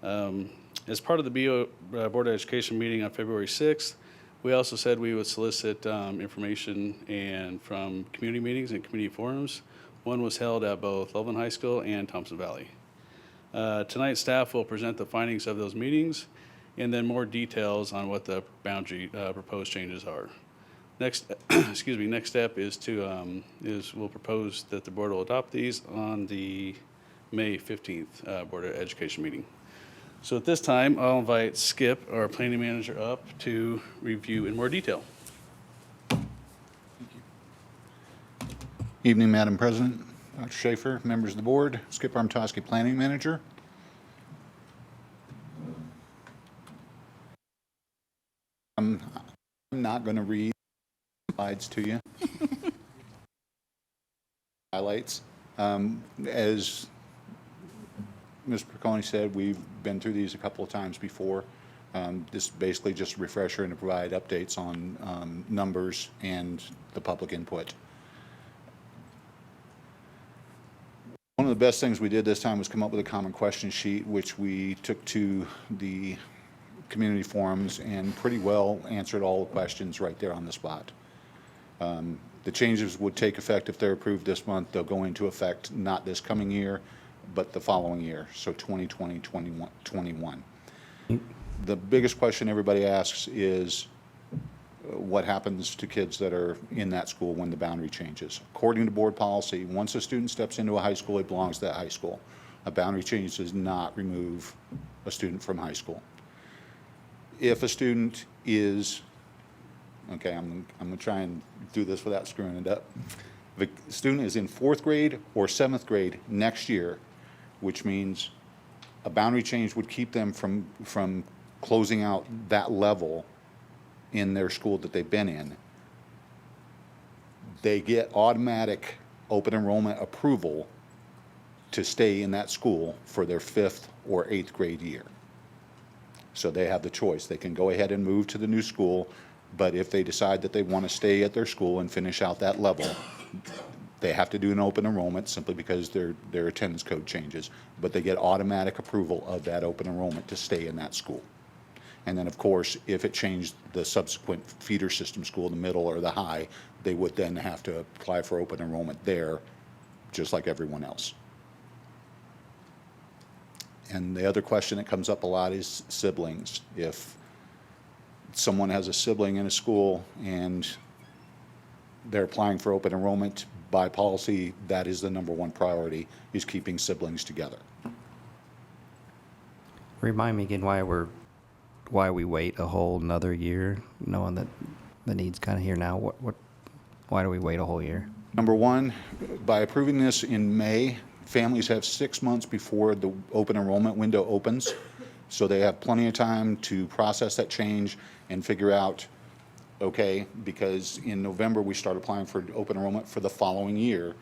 As part of the BO Board of Education meeting on February 6th, we also said we would solicit information and from community meetings and community forums. One was held at both Loveland High School and Thompson Valley. Tonight, staff will present the findings of those meetings and then more details on what the boundary proposed changes are. Next, next step is we'll propose that the board will adopt these on the May 15th Board of Education meeting. So at this time, I'll invite Skip, our planning manager, up to review in more detail.
Evening, Madam President, Dr. Schaefer, members of the board, Skip Armtoski, planning manager. I'm not going to read slides to you. Highlights. As Mr. Piccone said, we've been through these a couple of times before. This is basically just a refresher and to provide updates on numbers and the public input. One of the best things we did this time was come up with a common question sheet, which we took to the community forums and pretty well answered all the questions right there on the spot. The changes would take effect if they're approved this month. They'll go into effect not this coming year, but the following year, so 2020, 21. The biggest question everybody asks is what happens to kids that are in that school when the boundary changes. According to board policy, once a student steps into a high school, it belongs to that high school. A boundary change does not remove a student from high school. If a student is, okay, I'm going to try and do this without screwing it up. If a student is in 4th grade or 7th grade next year, which means a boundary change would keep them from closing out that level in their school that they've been in, they get automatic open enrollment approval to stay in that school for their 5th or 8th grade year. So they have the choice. They can go ahead and move to the new school, but if they decide that they want to stay at their school and finish out that level, they have to do an open enrollment simply because their attendance code changes, but they get automatic approval of that open enrollment to stay in that school. And then, of course, if it changed the subsequent feeder system school, the middle or the high, they would then have to apply for open enrollment there, just like everyone else. And the other question that comes up a lot is siblings. If someone has a sibling in a school and they're applying for open enrollment, by policy, that is the number one priority, is keeping siblings together.
Remind me again why we wait a whole another year, knowing that the need's kind of here now. Why do we wait a whole year?
Number one, by approving this in May, families have 6 months before the open enrollment window opens. So they have plenty of time to process that change and figure out, okay, because in November we start applying for open enrollment for the following year.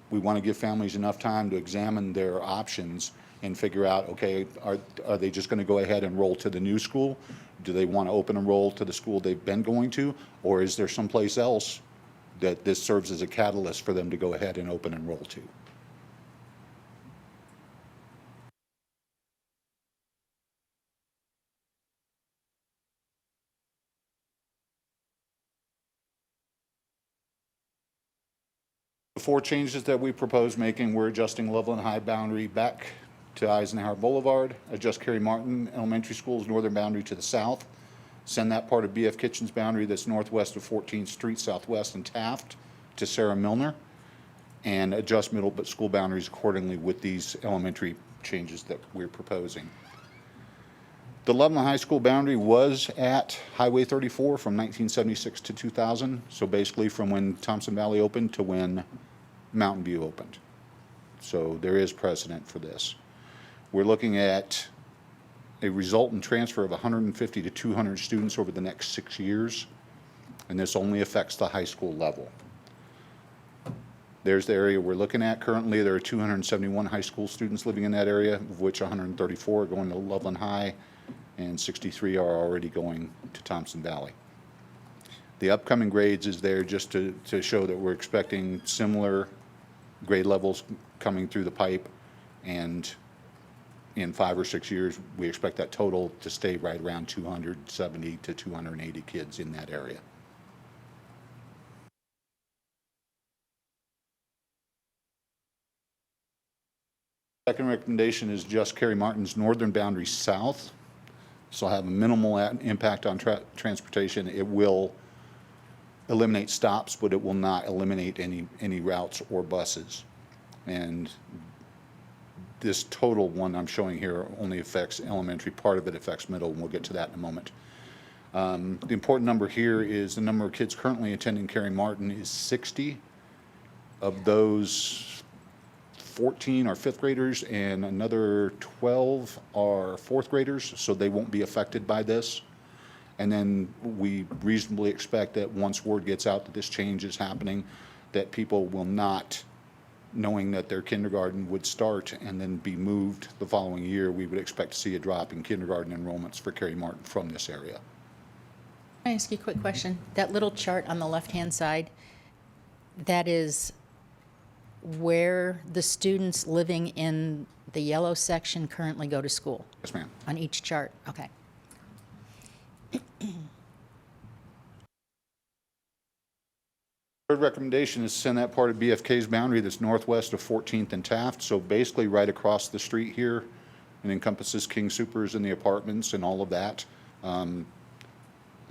We want to give families enough time to examine their options and figure out, okay, are they just going to go ahead and roll to the new school? Do they want to open enroll to the school they've been going to? Or is there someplace else that this serves as a catalyst for them to go ahead and open enroll to? The 4 changes that we propose making, we're adjusting Loveland High boundary back to Eisenhower Boulevard, adjust Carey Martin Elementary School's northern boundary to the south, send that part of B.F. Kitchen's boundary that's northwest of 14th Street Southwest and Taft to Sarah Milner, and adjust middle school boundaries accordingly with these elementary changes that we're proposing. The Loveland High School boundary was at Highway 34 from 1976 to 2000, so basically from when Thompson Valley opened to when Mountain View opened. So there is precedent for this. We're looking at a resultant transfer of 150 to 200 students over the next 6 years, and this only affects the high school level. There's the area we're looking at. Currently, there are 271 high school students living in that area, of which 134 are going to Loveland High, and 63 are already going to Thompson Valley. The upcoming grades is there just to show that we're expecting similar grade levels coming through the pipe, and in 5 or 6 years, we expect that total to stay right around 270 to 280 kids in that area. Second recommendation is just Carey Martin's northern boundary south. So have a minimal impact on transportation. It will eliminate stops, but it will not eliminate any routes or buses. And this total one I'm showing here only affects elementary. Part of it affects middle, and we'll get to that in a moment. The important number here is the number of kids currently attending Carey Martin is 60. Of those, 14 are 5th graders and another 12 are 4th graders, so they won't be affected by this. And then we reasonably expect that once word gets out that this change is happening, that people will not, knowing that their kindergarten would start and then be moved the following year, we would expect to see a drop in kindergarten enrollments for Carey Martin from this area.
Can I ask you a quick question? That little chart on the left-hand side, that is where the students living in the yellow section currently go to school?
Yes, ma'am.
On each chart, okay.
Third recommendation is send that part of BFK's boundary that's northwest of 14th and Taft, so basically right across the street here, and encompasses King Supers and the apartments and all of that. I'm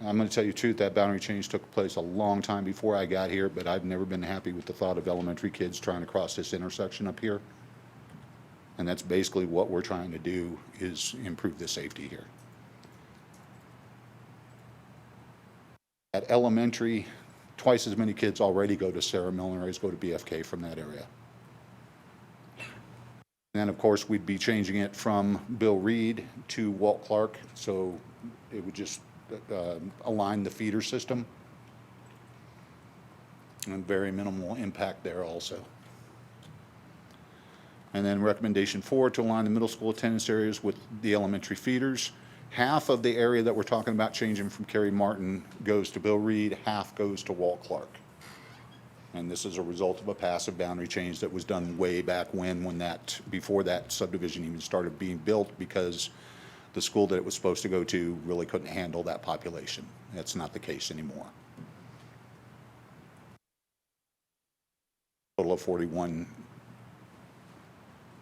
going to tell you the truth, that boundary change took place a long time before I got here, but I've never been happy with the thought of elementary kids trying to cross this intersection up here. And that's basically what we're trying to do, is improve the safety here. At elementary, twice as many kids already go to Sarah Milner as go to BFK from that area. And then, of course, we'd be changing it from Bill Reed to Walt Clark, so it would just align the feeder system, and very minimal impact there also. And then recommendation 4, to align the middle school attendance areas with the elementary feeders. Half of the area that we're talking about changing from Carey Martin goes to Bill Reed, half goes to Walt Clark. And this is a result of a passive boundary change that was done way back when that, before that subdivision even started being built, because the school that it was supposed to go to really couldn't handle that population. That's not the case anymore. Total of 41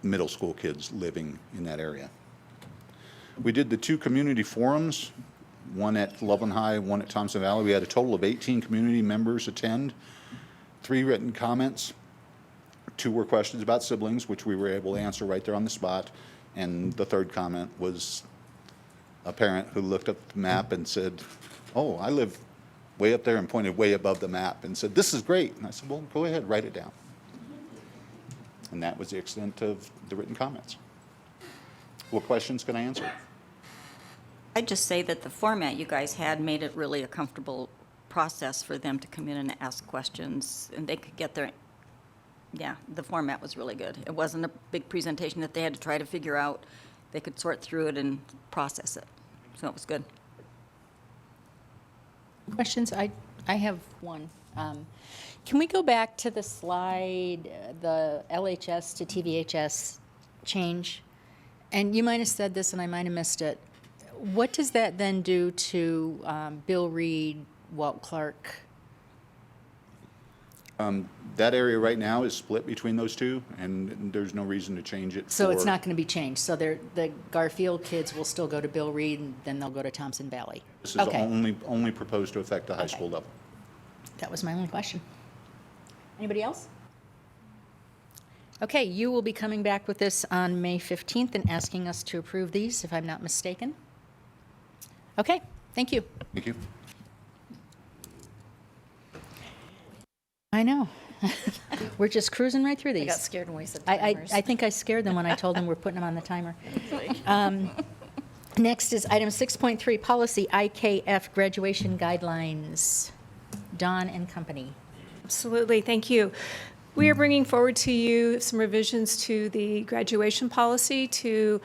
middle school kids living in that area. We did the 2 community forums, one at Loveland High, one at Thompson Valley. We had a total of 18 community members attend, 3 written comments. 2 were questions about siblings, which we were able to answer right there on the spot. And the 3rd comment was a parent who looked up the map and said, "Oh, I live way up there," and pointed way above the map and said, "This is great." And I said, "Well, go ahead, write it down." And that was the extent of the written comments. What questions can I answer?
I'd just say that the format you guys had made it really a comfortable process for them to come in and ask questions, and they could get their, yeah, the format was really good. It wasn't a big presentation that they had to try to figure out. They could sort through it and process it, so it was good.
Questions? I have one. Can we go back to the slide, the LHS to TVHS change? And you might have said this and I might have missed it. What does that then do to Bill Reed, Walt Clark?
That area right now is split between those 2, and there's no reason to change it.
So it's not going to be changed. So the Garfield kids will still go to Bill Reed, and then they'll go to Thompson Valley.
This is only proposed to affect the high school level.
That was my only question. Anybody else? Okay, you will be coming back with this on May 15th and asking us to approve these, if I'm not mistaken. Okay, thank you.
Thank you.
I know. We're just cruising right through these.
I got scared when we said
I
timers.
think I scared them when I told them we're putting them on the timer. Next is item 6.3, policy IKF graduation guidelines. Dawn and Company.
Absolutely, thank you. We are bringing forward to you some revisions to the graduation policy to,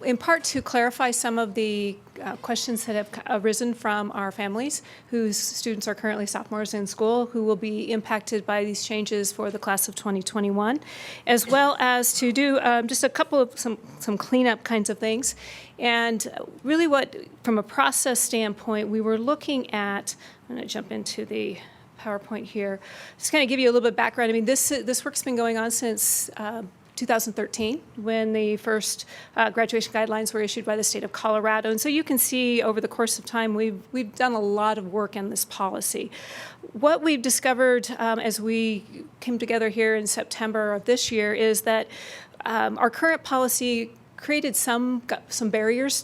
in part, to clarify some of the questions that have arisen from our families whose students are currently sophomores in school who will be impacted by these changes for the class of 2021, as well as to do just a couple of some cleanup kinds of things. And really what, from a process standpoint, we were looking at, I'm going to jump into the PowerPoint here. Just kind of give you a little bit of background. I mean, this work's been going on since 2013, when the first graduation guidelines were issued by the state of Colorado. And so you can see over the course of time, we've done a lot of work in this policy. What we've discovered as we came together here in September of this year is that our current policy created some barriers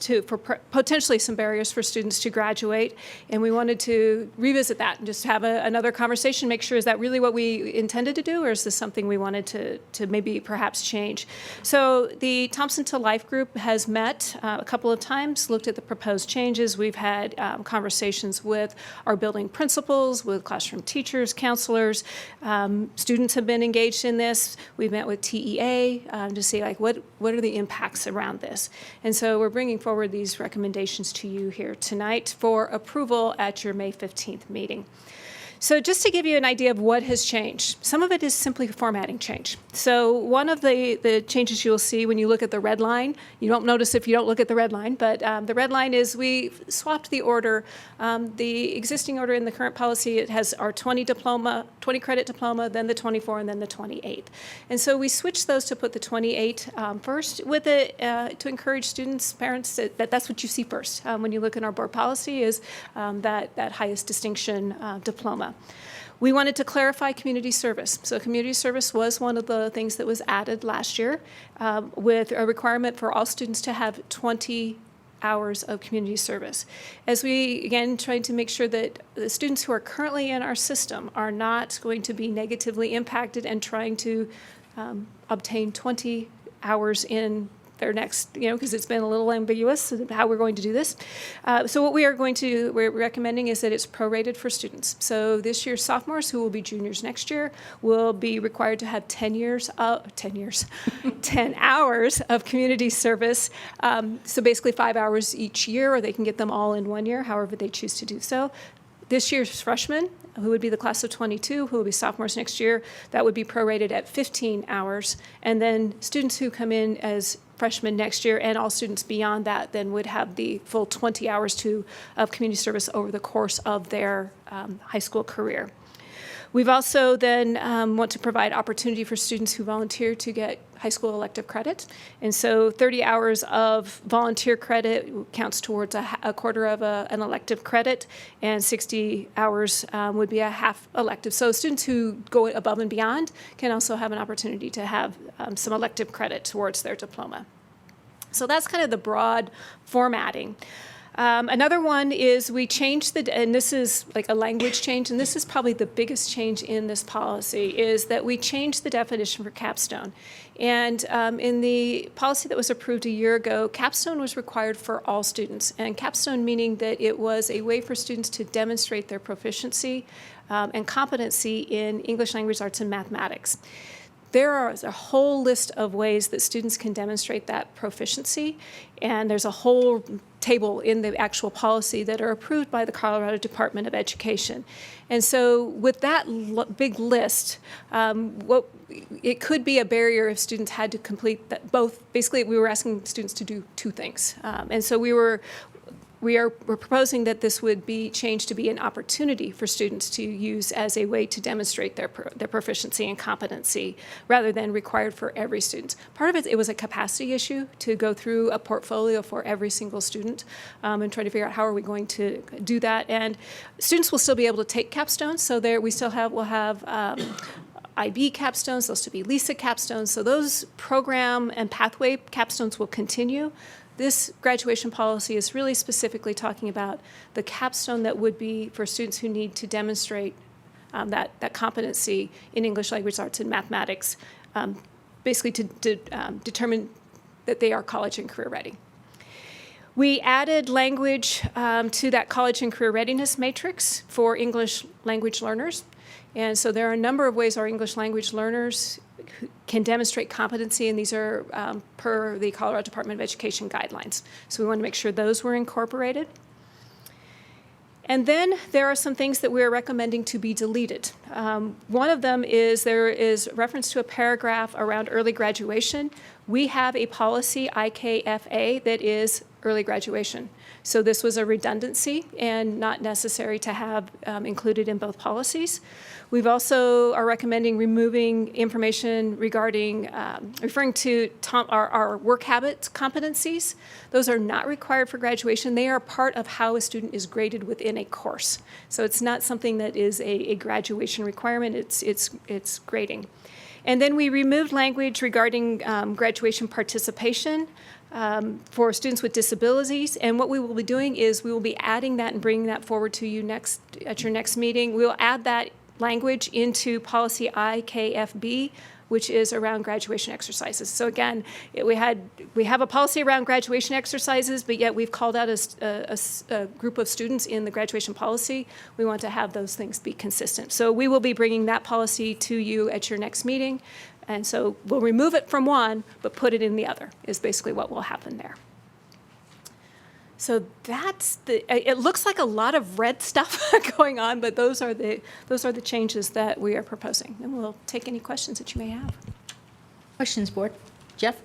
potentially some barriers for students to graduate, and we wanted to revisit that and just have another conversation, make sure, is that really what we intended to do, or is this something we wanted to maybe perhaps change? So the Thompson to Life group has met a couple of times, looked at the proposed changes. We've had conversations with our building principals, with classroom teachers, counselors. Students have been engaged in this. We've met with TEA to see what are the impacts around this. And so we're bringing forward these recommendations to you here tonight for approval at your May 15th meeting. So just to give you an idea of what has changed, some of it is simply formatting change. So one of the changes you'll see when you look at the red line, you don't notice if you don't look at the red line, but the red line is we swapped the order. The existing order in the current policy, it has our 20 credit diploma, then the 24, and then the 28. And so we switched those to put the 28 first with it to encourage students, parents, that's what you see first when you look in our board policy is that highest distinction diploma. We wanted to clarify community service. So community service was one of the things that was added last year with a requirement for all students to have 20 hours of community service. As we, again, tried to make sure that the students who are currently in our system are not going to be negatively impacted and trying to obtain 20 hours in their next, because it's been a little ambiguous how we're going to do this. So what we're recommending is that it's prorated for students. So this year's sophomores, who will be juniors next year, will be required to have 10 hours of community service. So basically 5 hours each year, or they can get them all in 1 year, however they choose to do so. This year's freshmen, who would be the class of 22, who will be sophomores next year, that would be prorated at 15 hours. And then students who come in as freshmen next year, and all students beyond that, then would have the full 20 hours of community service over the course of their high school career. We've also then want to provide opportunity for students who volunteer to get high school elective credit. And so 30 hours of volunteer credit counts towards a quarter of an elective credit, and 60 hours would be a half elective. So students who go above and beyond can also have an opportunity to have some elective credit towards their diploma. So that's kind of the broad formatting. Another one is we changed and this is like a language change, and this is probably the biggest change in this policy, is that we changed the definition for capstone. And in the policy that was approved a year ago, capstone was required for all students, and capstone meaning that it was a way for students to demonstrate their proficiency and competency in English language arts and mathematics. There is a whole list of ways that students can demonstrate that proficiency, and there's a whole table in the actual policy that are approved by the Colorado Department of Education. And so with that big list, it could be a barrier if students had to complete that both. Basically, we were asking students to do two things. And so we're proposing that this would be changed to be an opportunity for students to use as a way to demonstrate their proficiency and competency, rather than required for every student. Part of it was a capacity issue to go through a portfolio for every single student and try to figure out how are we going to do that. And students will still be able to take capstones, so we'll have IB capstones, there'll still be LISA capstones, so those program and pathway capstones will continue. This graduation policy is really specifically talking about the capstone that would be for students who need to demonstrate that competency in English language arts and mathematics, basically to determine that they are college and career ready. We added language to that college and career readiness matrix for English language learners. And so there are a number of ways our English language learners can demonstrate competency, and these are per the Colorado Department of Education guidelines. So we want to make sure those were incorporated. And then there are some things that we're recommending to be deleted. One of them is there is reference to a paragraph around early graduation. We have a policy, IKFA, that is early graduation. So this was a redundancy and not necessary to have included in both policies. We've also are recommending removing information regarding, referring to our work habits competencies. Those are not required for graduation. They are part of how a student is graded within a course. So it's not something that is a graduation requirement, it's grading. And then we removed language regarding graduation participation for students with disabilities. And what we will be doing is we will be adding that and bringing that forward to you at your next meeting. We will add that language into policy IKFB, which is around graduation exercises. So again, we have a policy around graduation exercises, but yet we've called out a group of students in the graduation policy. We want to have those things be consistent. So we will be bringing that policy to you at your next meeting. And so we'll remove it from one, but put it in the other, is basically what will happen there. So it looks like a lot of red stuff going on, but those are the changes that we are proposing. And we'll take any questions that you may have.
Questions, board? Jeff?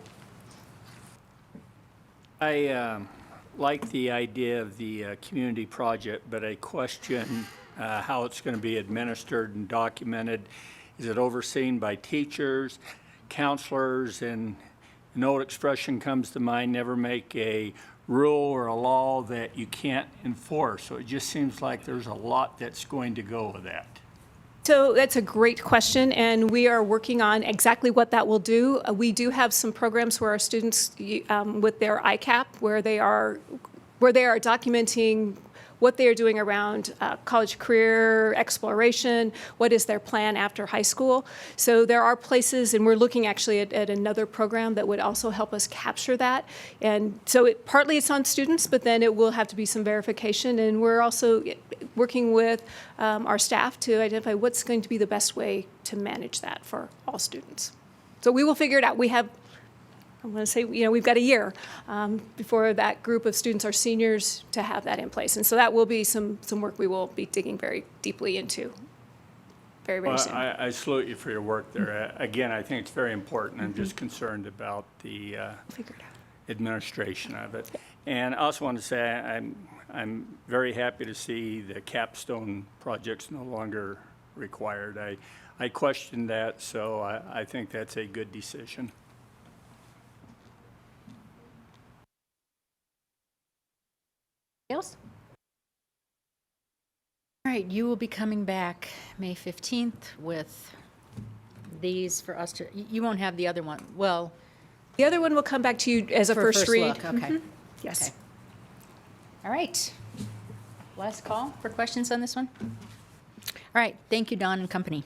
I like the idea of the community project, but I question how it's going to be administered and documented. Is it overseen by teachers, counselors, and an old expression comes to mind, never make a rule or a law that you can't enforce. So it just seems like there's a lot that's going to go with that.
So that's a great question, and we are working on exactly what that will do. We do have some programs where our students, with their ICAP, where they are documenting what they are doing around college career exploration, what is their plan after high school. So there are places, and we're looking actually at another program that would also help us capture that. And so partly it's on students, but then it will have to be some verification. And we're also working with our staff to identify what's going to be the best way to manage that for all students. So we will figure it out. I'm going to say, we've got a year before that group of students are seniors to have that in place. And so that will be some work we will be digging very deeply into very soon.
I salute you for your work there. Again, I think it's very important. I'm just concerned about the administration of it. And I also want to say I'm very happy to see the capstone projects no longer required. I questioned that, so I think that's a good decision.
Else? All right, you will be coming back May 15th with these for us to, you won't have the other one. Well,
The other one will come back to you as a
for
first read.
look, okay.
Yes.
Okay. All right. Last call for questions on this one? All right, thank you, Don and company.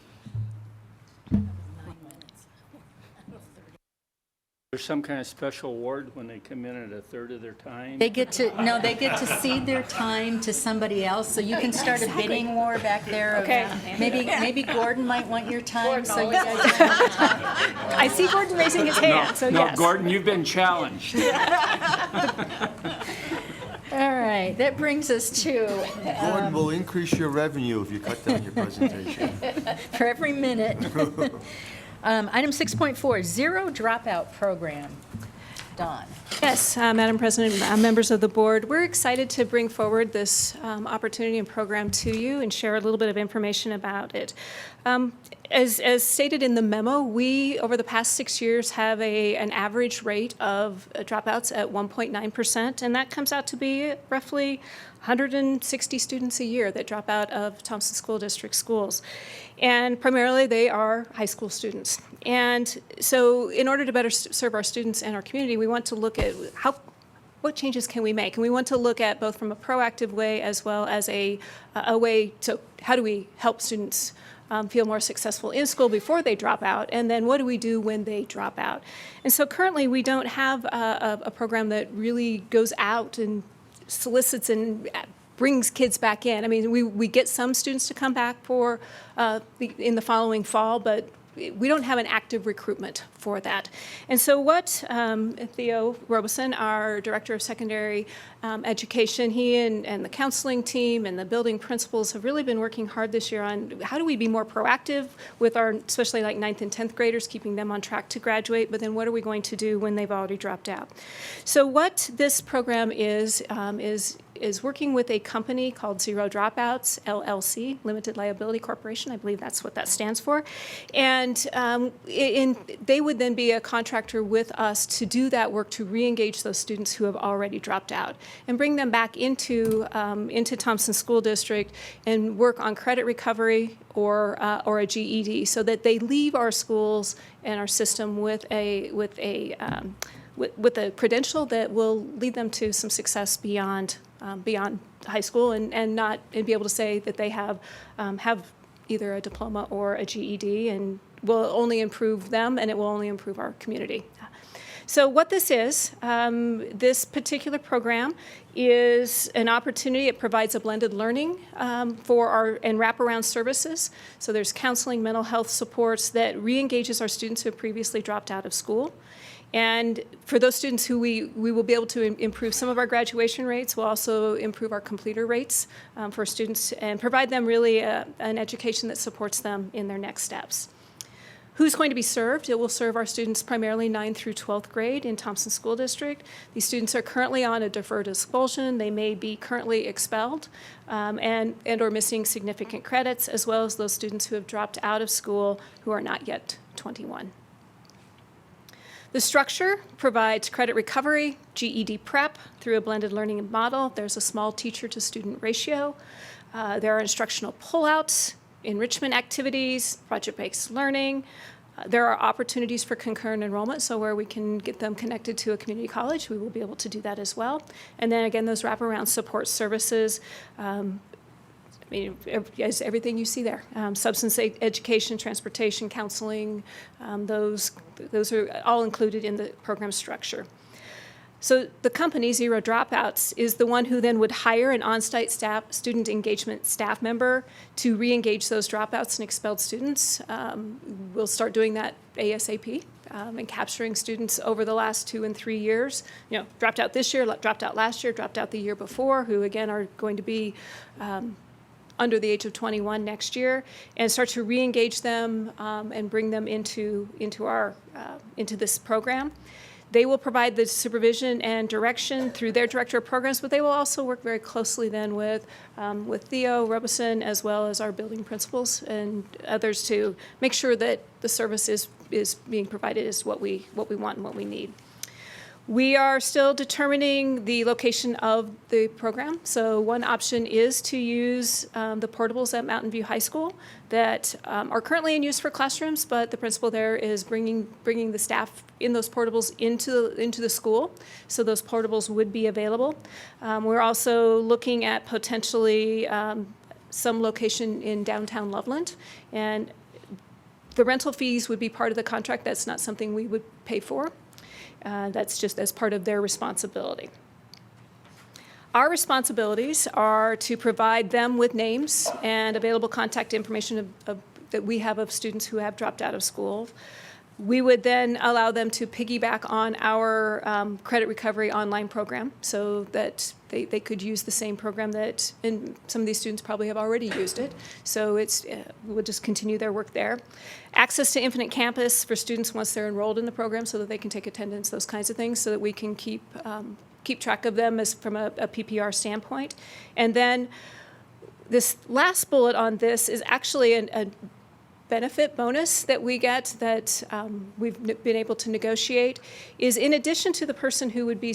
There's some kind of special award when they come in at a third of their time?
They get to, no, they get to cede their time to somebody else, so you can start a bidding war back there.
Okay.
Maybe Gordon might want your time, so you guys.
I see Gordon raising his hand, so
No,
yes.
Gordon, you've been challenged.
All right, that brings us to,
Gordon will increase your revenue if you cut down your presentation.
for every minute. Item 6.4, Zero Dropout Program. Don.
Yes, Madam President, members of the board, we're excited to bring forward this opportunity and program to you and share a little bit of information about it. As stated in the memo, we, over the past 6 years, have an average rate of dropouts at 1.9%, and that comes out to be roughly 160 students a year that drop out of Thompson School District schools. And primarily, they are high school students. And so in order to better serve our students and our community, we want to look at what changes can we make? And we want to look at both from a proactive way as well as a way to how do we help students feel more successful in school before they drop out, and then what do we do when they drop out? And so currently, we don't have a program that really goes out and solicits and brings kids back in. I mean, we get some students to come back for in the following fall, but we don't have an active recruitment for that. And so what Theo Robeson, our Director of Secondary Education, he and the counseling team and the building principals have really been working hard this year on how do we be more proactive with our, especially like 9th and 10th graders, keeping them on track to graduate, but then what are we going to do when they've already dropped out? So what this program is working with a company called Zero Dropouts, LLC, Limited Liability Corporation. I believe that's what that stands for. And they would then be a contractor with us to do that work to re-engage those students who have already dropped out and bring them back into Thompson School District and work on credit recovery or a GED so that they leave our schools and our system with a credential that will lead them to some success beyond high school and be able to say that they have either a diploma or a GED, and will only improve them and it will only improve our community. So what this is, this particular program is an opportunity. It provides a blended learning for our and wraparound services. So there's counseling, mental health supports that re-engages our students who have previously dropped out of school. And for those students who we will be able to improve some of our graduation rates, we'll also improve our completer rates for students and provide them really an education that supports them in their next steps. Who's going to be served? It will serve our students primarily 9th through 12th grade in Thompson School District. These students are currently on a deferred expulsion. They may be currently expelled and or missing significant credits, as well as those students who have dropped out of school who are not yet 21. The structure provides credit recovery, GED prep through a blended learning model. There's a small teacher-to-student ratio. There are instructional pullouts, enrichment activities, project-based learning. There are opportunities for concurrent enrollment, so where we can get them connected to a community college, we will be able to do that as well. And then again, those wraparound support services, as everything you see there, substance education, transportation, counseling, those are all included in the program structure. So the company, Zero Dropouts, is the one who then would hire an on-site student engagement staff member to re-engage those dropouts and expelled students. We'll start doing that ASAP and capturing students over the last 2 and 3 years. You know, dropped out this year, dropped out last year, dropped out the year before, who again are going to be under the age of 21 next year, and start to re-engage them and bring them into this program. They will provide the supervision and direction through their director of programs, but they will also work very closely then with Theo Robeson, as well as our building principals and others, to make sure that the service is being provided as what we want and what we need. We are still determining the location of the program. So one option is to use the portables at Mountain View High School that are currently in use for classrooms, but the principal there is bringing the staff in those portables into the school. So those portables would be available. We're also looking at potentially some location in downtown Loveland, and the rental fees would be part of the contract. That's not something we would pay for. That's just as part of their responsibility. Our responsibilities are to provide them with names and available contact information that we have of students who have dropped out of school. We would then allow them to piggyback on our credit recovery online program so that they could use the same program that, and some of these students probably have already used it. So we'll just continue their work there. Access to Infinite Campus for students once they're enrolled in the program so that they can take attendance, those kinds of things, so that we can keep track of them from a PPR standpoint. And then this last bullet on this is actually a benefit bonus that we get that we've been able to negotiate, is in addition to the person who would be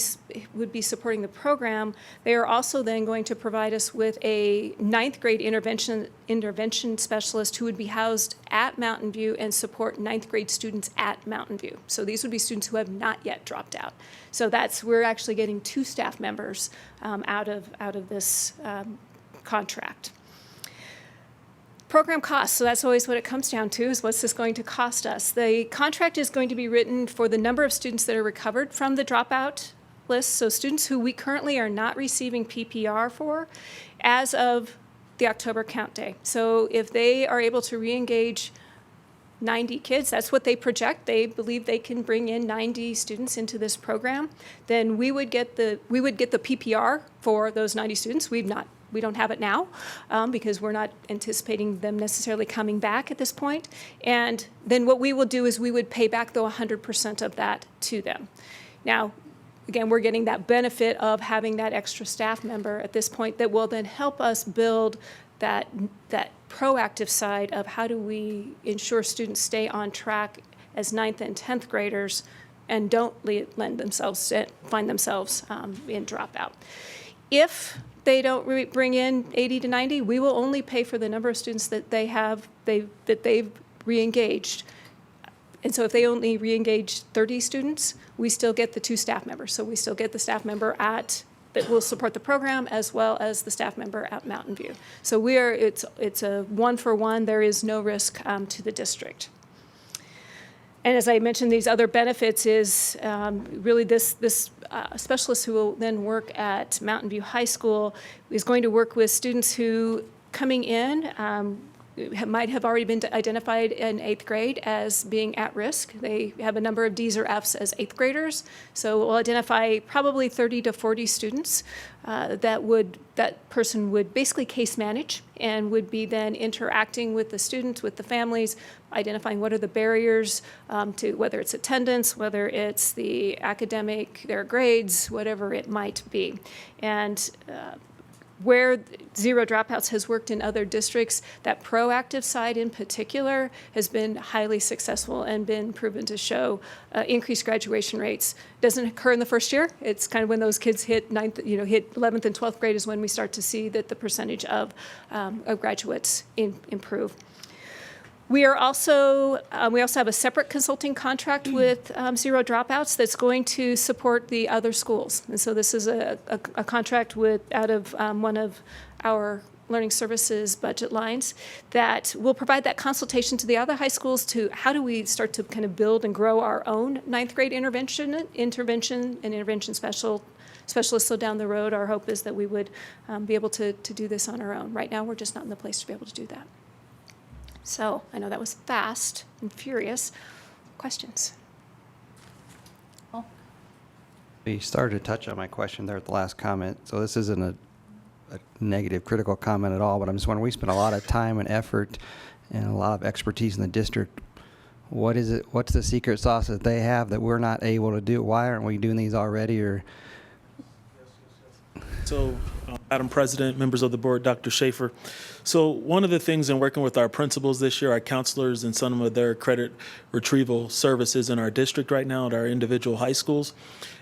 supporting the program, they are also then going to provide us with a 9th grade intervention specialist who would be housed at Mountain View and support 9th grade students at Mountain View. So these would be students who have not yet dropped out. So we're actually getting 2 staff members out of this contract. Program costs, so that's always what it comes down to, is what's this going to cost us? The contract is going to be written for the number of students that are recovered from the dropout list, so students who we currently are not receiving PPR for as of the October count day. So if they are able to re-engage 90 kids, that's what they project, they believe they can bring in 90 students into this program, then we would get the PPR for those 90 students. We don't have it now because we're not anticipating them necessarily coming back at this point. And then what we will do is we would pay back the 100% of that to them. Now, again, we're getting that benefit of having that extra staff member at this point that will then help us build that proactive side of how do we ensure students stay on track as 9th and 10th graders and don't find themselves in dropout. If they don't bring in 80 to 90, we will only pay for the number of students that they've re-engaged. And so if they only re-engage 30 students, we still get the 2 staff members. So we still get the staff member that will support the program as well as the staff member at Mountain View. So it's a 1-for-1. There is no risk to the district. And as I mentioned, these other benefits is really this specialist who will then work at Mountain View High School is going to work with students who coming in might have already been identified in 8th grade as being at risk. They have a number of D's or F's as 8th graders. So we'll identify probably 30 to 40 students that person would basically case manage and would be then interacting with the students, with the families, identifying what are the barriers to whether it's attendance, whether it's the academic, their grades, whatever it might be. And where Zero Dropouts has worked in other districts, that proactive side in particular has been highly successful and been proven to show increased graduation rates. Doesn't occur in the first year. It's kind of when those kids hit 11th and 12th grade is when we start to see that the percentage of graduates improve. We also have a separate consulting contract with Zero Dropouts that's going to support the other schools. And so this is a contract out of one of our learning services budget lines that will provide that consultation to the other high schools to how do we start to kind of build and grow our own 9th grade intervention specialists. So down the road, our hope is that we would be able to do this on our own. Right now, we're just not in the place to be able to do that. So I know that was fast and furious. Questions?
You started to touch on my question there at the last comment. So this isn't a negative, critical comment at all, but I'm just wondering, we spent a lot of time and effort and a lot of expertise in the district What is it? What's the secret sauce that they have that we're not able to do? Why aren't we doing these already? Or
So, Madam President, members of the board, Dr. Schaefer. So one of the things in working with our principals this year, our counselors, and some of their credit retrieval services in our district right now at our individual high schools,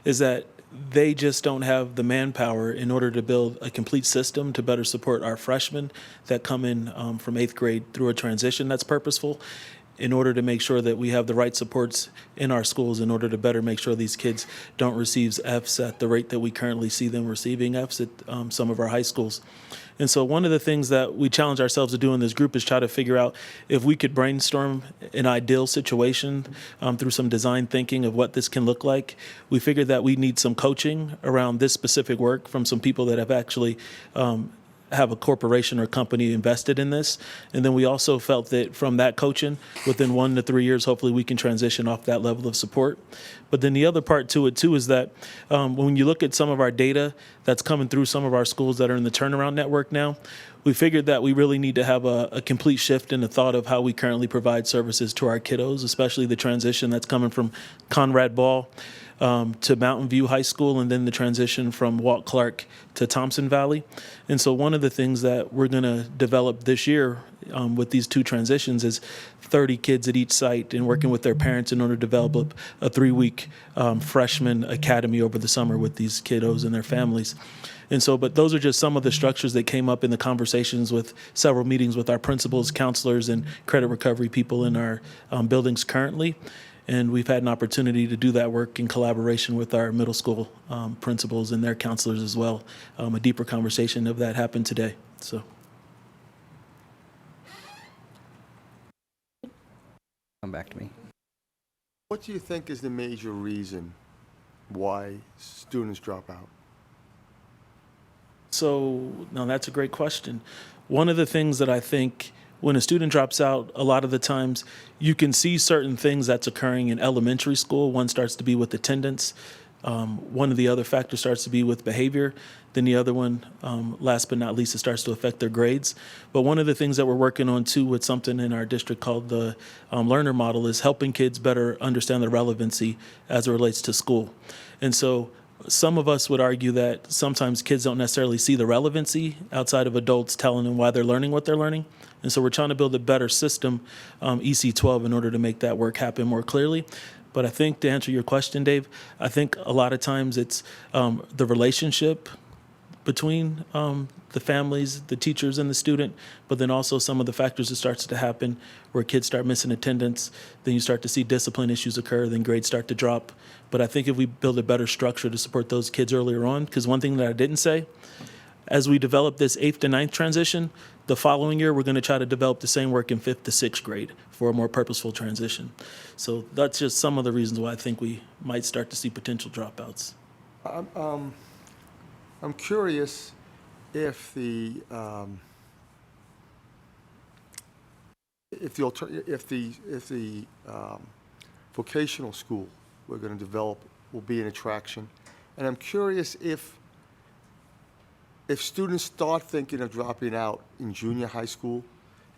is that they just don't have the manpower in order to build a complete system to better support our freshmen that come in from 8th grade through a transition that's purposeful, in order to make sure that we have the right supports in our schools in order to better make sure these kids don't receive Fs at the rate that we currently see them receiving Fs at some of our high schools. And so one of the things that we challenge ourselves to do in this group is try to figure out if we could brainstorm an ideal situation through some design thinking of what this can look like. We figured that we need some coaching around this specific work from some people that have actually have a corporation or company invested in this. And then we also felt that from that coaching, within 1 to 3 years, hopefully we can transition off that level of support. But then the other part to it too is that when you look at some of our data that's coming through some of our schools that are in the turnaround network now, we figured that we really need to have a complete shift in the thought of how we currently provide services to our kiddos, especially the transition that's coming from Conrad Ball to Mountain View High School, and then the transition from Walt Clark to Thompson Valley. And so one of the things that we're going to develop this year with these two transitions is 30 kids at each site and working with their parents in order to develop a 3-week freshman academy over the summer with these kiddos and their families. And so, but those are just some of the structures that came up in the conversations with several meetings with our principals, counselors, and credit recovery people in our buildings currently. And we've had an opportunity to do that work in collaboration with our middle school principals and their counselors as well. A deeper conversation of that happened today. So.
come back to me.
What do you think is the major reason why students drop out?
So, no, that's a great question. One of the things that I think when a student drops out, a lot of the times you can see certain things that's occurring in elementary school. One starts to be with attendance. One of the other factors starts to be with behavior. Then the other one, last but not least, it starts to affect their grades. But one of the things that we're working on too with something in our district called the learner model is helping kids better understand the relevancy as it relates to school. And so some of us would argue that sometimes kids don't necessarily see the relevancy outside of adults telling them why they're learning what they're learning. And so we're trying to build a better system, EC12, in order to make that work happen more clearly. But I think to answer your question, Dave, I think a lot of times it's the relationship between the families, the teachers, and the student, but then also some of the factors that starts to happen where kids start missing attendance, then you start to see discipline issues occur, then grades start to drop. But I think if we build a better structure to support those kids earlier on, because one thing that I didn't say, as we develop this 8th to 9th transition, the following year we're going to try to develop the same work in 5th to 6th grade for a more purposeful transition. So that's just some of the reasons why I think we might start to see potential dropouts.
I'm curious if the vocational school we're going to develop will be an attraction, and I'm curious if students start thinking of dropping out in junior high school,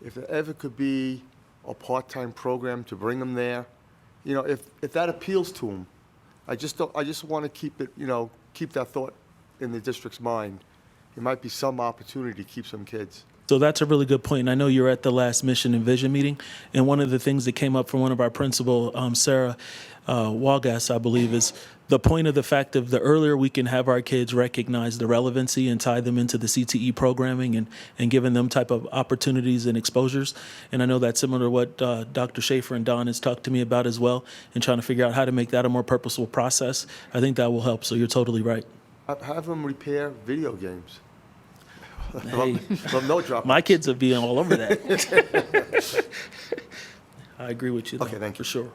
if there ever could be a part-time program to bring them there, you know, if that appeals to them. I just want to keep it, keep that thought in the district's mind. It might be some opportunity to keep some kids.
So that's a really good point. And I know you were at the last Mission and Vision meeting, and one of the things that came up from one of our principal, Sarah Walgas, I believe, is the point of the fact of the earlier we can have our kids recognize the relevancy and tie them into the CTE programming and giving them type of opportunities and exposures. And I know that's similar to what Dr. Schaefer and Don has talked to me about as well, and trying to figure out how to make that a more purposeful process. I think that will help. So you're totally right.
Have them repair video games. Well, no drop.
My kids would be all over that. I agree with you, though,
okay, thank you.
for sure.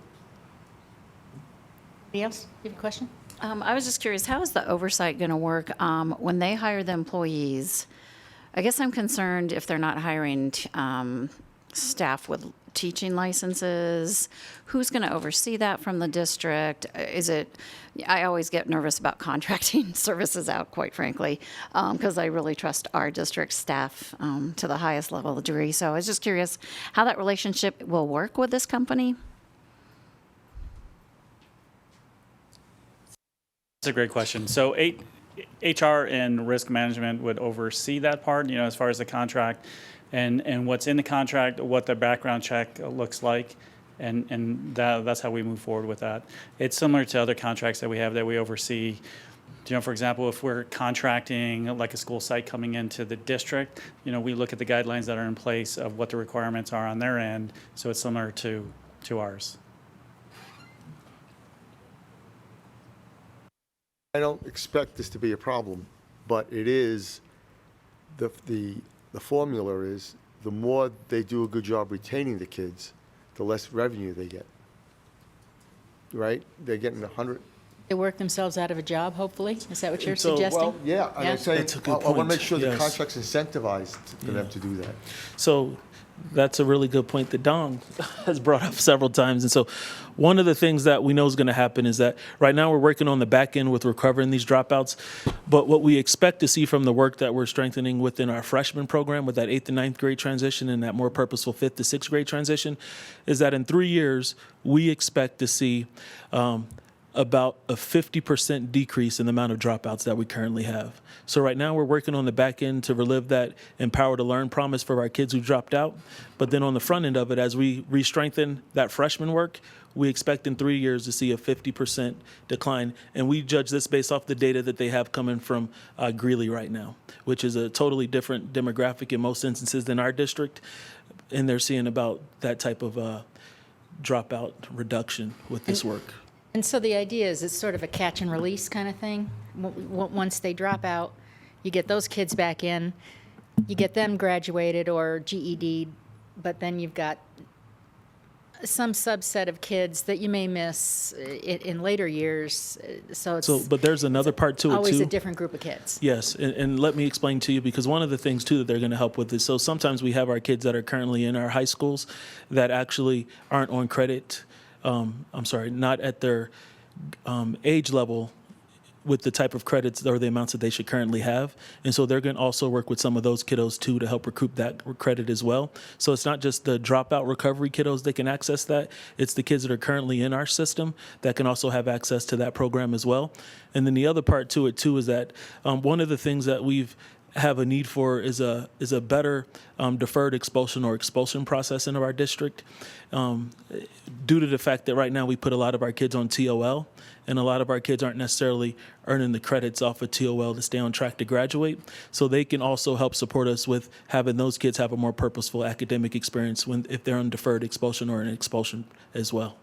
Anybody else? You have a question?
I was just curious, how is the oversight going to work when they hire the employees? I guess I'm concerned if they're not hiring staff with teaching licenses. Who's going to oversee that from the district? I always get nervous about contracting services out, quite frankly, because I really trust our district staff to the highest level of degree. So I was just curious how that relationship will work with this company.
That's a great question. So HR and risk management would oversee that part, as far as the contract and what's in the contract, what the background check looks like, and that's how we move forward with that. It's similar to other contracts that we have that we oversee. For example, if we're contracting like a school site coming into the district, we look at the guidelines that are in place of what the requirements are on their end, so it's similar to ours.
I don't expect this to be a problem, but it is, the formula is, the more they do a good job retaining the kids, the less revenue they get. Right? They're getting 100.
They work themselves out of a job, hopefully? Is that what you're
So,
suggesting?
well, yeah, and I'm saying,
That's a good
I want
point.
to make sure the
Yes.
contract's incentivized for them to do that.
So that's a really good point that Don has brought up several times. And so one of the things that we know is going to happen is that right now we're working on the back end with recovering these dropouts. But what we expect to see from the work that we're strengthening within our freshman program with that 8th and 9th grade transition and that more purposeful 5th to 6th grade transition is that in 3 years, we expect to see about a 50% decrease in the amount of dropouts that we currently have. So right now we're working on the back end to relive that Empower to Learn promise for our kids who dropped out. But then on the front end of it, as we re-strengthen that freshman work, we expect in 3 years to see a 50% decline. And we judge this based off the data that they have coming from Greeley right now, which is a totally different demographic in most instances than our district. And they're seeing about that type of dropout reduction with this work.
And so the idea is it's sort of a catch and release kind of thing. Once they drop out, you get those kids back in, you get them graduated or GED, but then you've got some subset of kids that you may miss in later years. So it's
But there's another part to it too.
always a different group of kids.
Yes, and let me explain to you, because one of the things too that they're going to help with is, so sometimes we have our kids that are currently in our high schools that actually aren't on credit, not at their age level with the type of credits or the amounts that they should currently have. And so they're going to also work with some of those kiddos too to help recoup that credit as well. So it's not just the dropout recovery kiddos that can access that, it's the kids that are currently in our system that can also have access to that program as well. And then the other part to it too is that one of the things that we've have a need for is a better deferred expulsion or expulsion process in our district, due to the fact that right now we put a lot of our kids on TOL, and a lot of our kids aren't necessarily earning the credits off of TOL to stay on track to graduate. So they can also help support us with having those kids have a more purposeful academic experience if they're on deferred expulsion or an expulsion as well.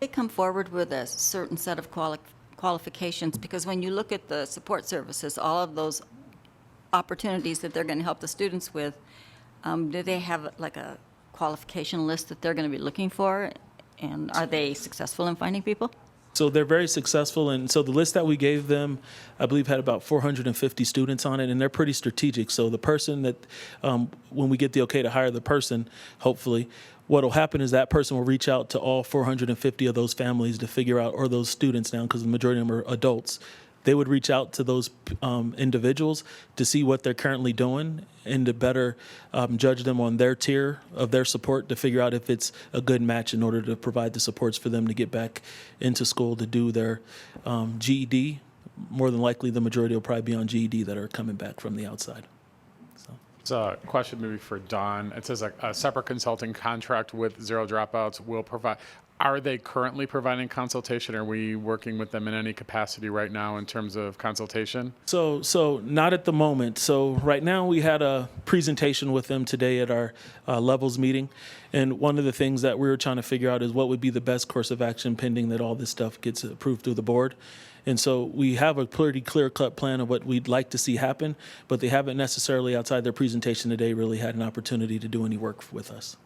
They come forward with a certain set of qualifications, because when you look at the support services, all of those opportunities that they're going to help the students with, do they have like a qualification list that they're going to be looking for? And are they successful in finding people?
So they're very successful, and so the list that we gave them, I believe, had about 450 students on it, and they're pretty strategic. So the person that, when we get the okay to hire the person, hopefully, what will happen is that person will reach out to all 450 of those families to figure out, or those students now, because the majority of them are adults. They would reach out to those individuals to see what they're currently doing and to better judge them on their tier of their support to figure out if it's a good match in order to provide the supports for them to get back into school to do their GED. More than likely, the majority will probably be on GED that are coming back from the outside.
It's a question maybe for Don. It says a separate consulting contract with Zero Dropouts will provide. Are they currently providing consultation? Are we working with them in any capacity right now in terms of consultation?
So not at the moment. So right now we had a presentation with them today at our levels meeting. And one of the things that we were trying to figure out is what would be the best course of action pending that all this stuff gets approved through the board. And so we have a pretty clear-cut plan of what we'd like to see happen, but they haven't necessarily, outside their presentation today, really had an opportunity to do any work with us.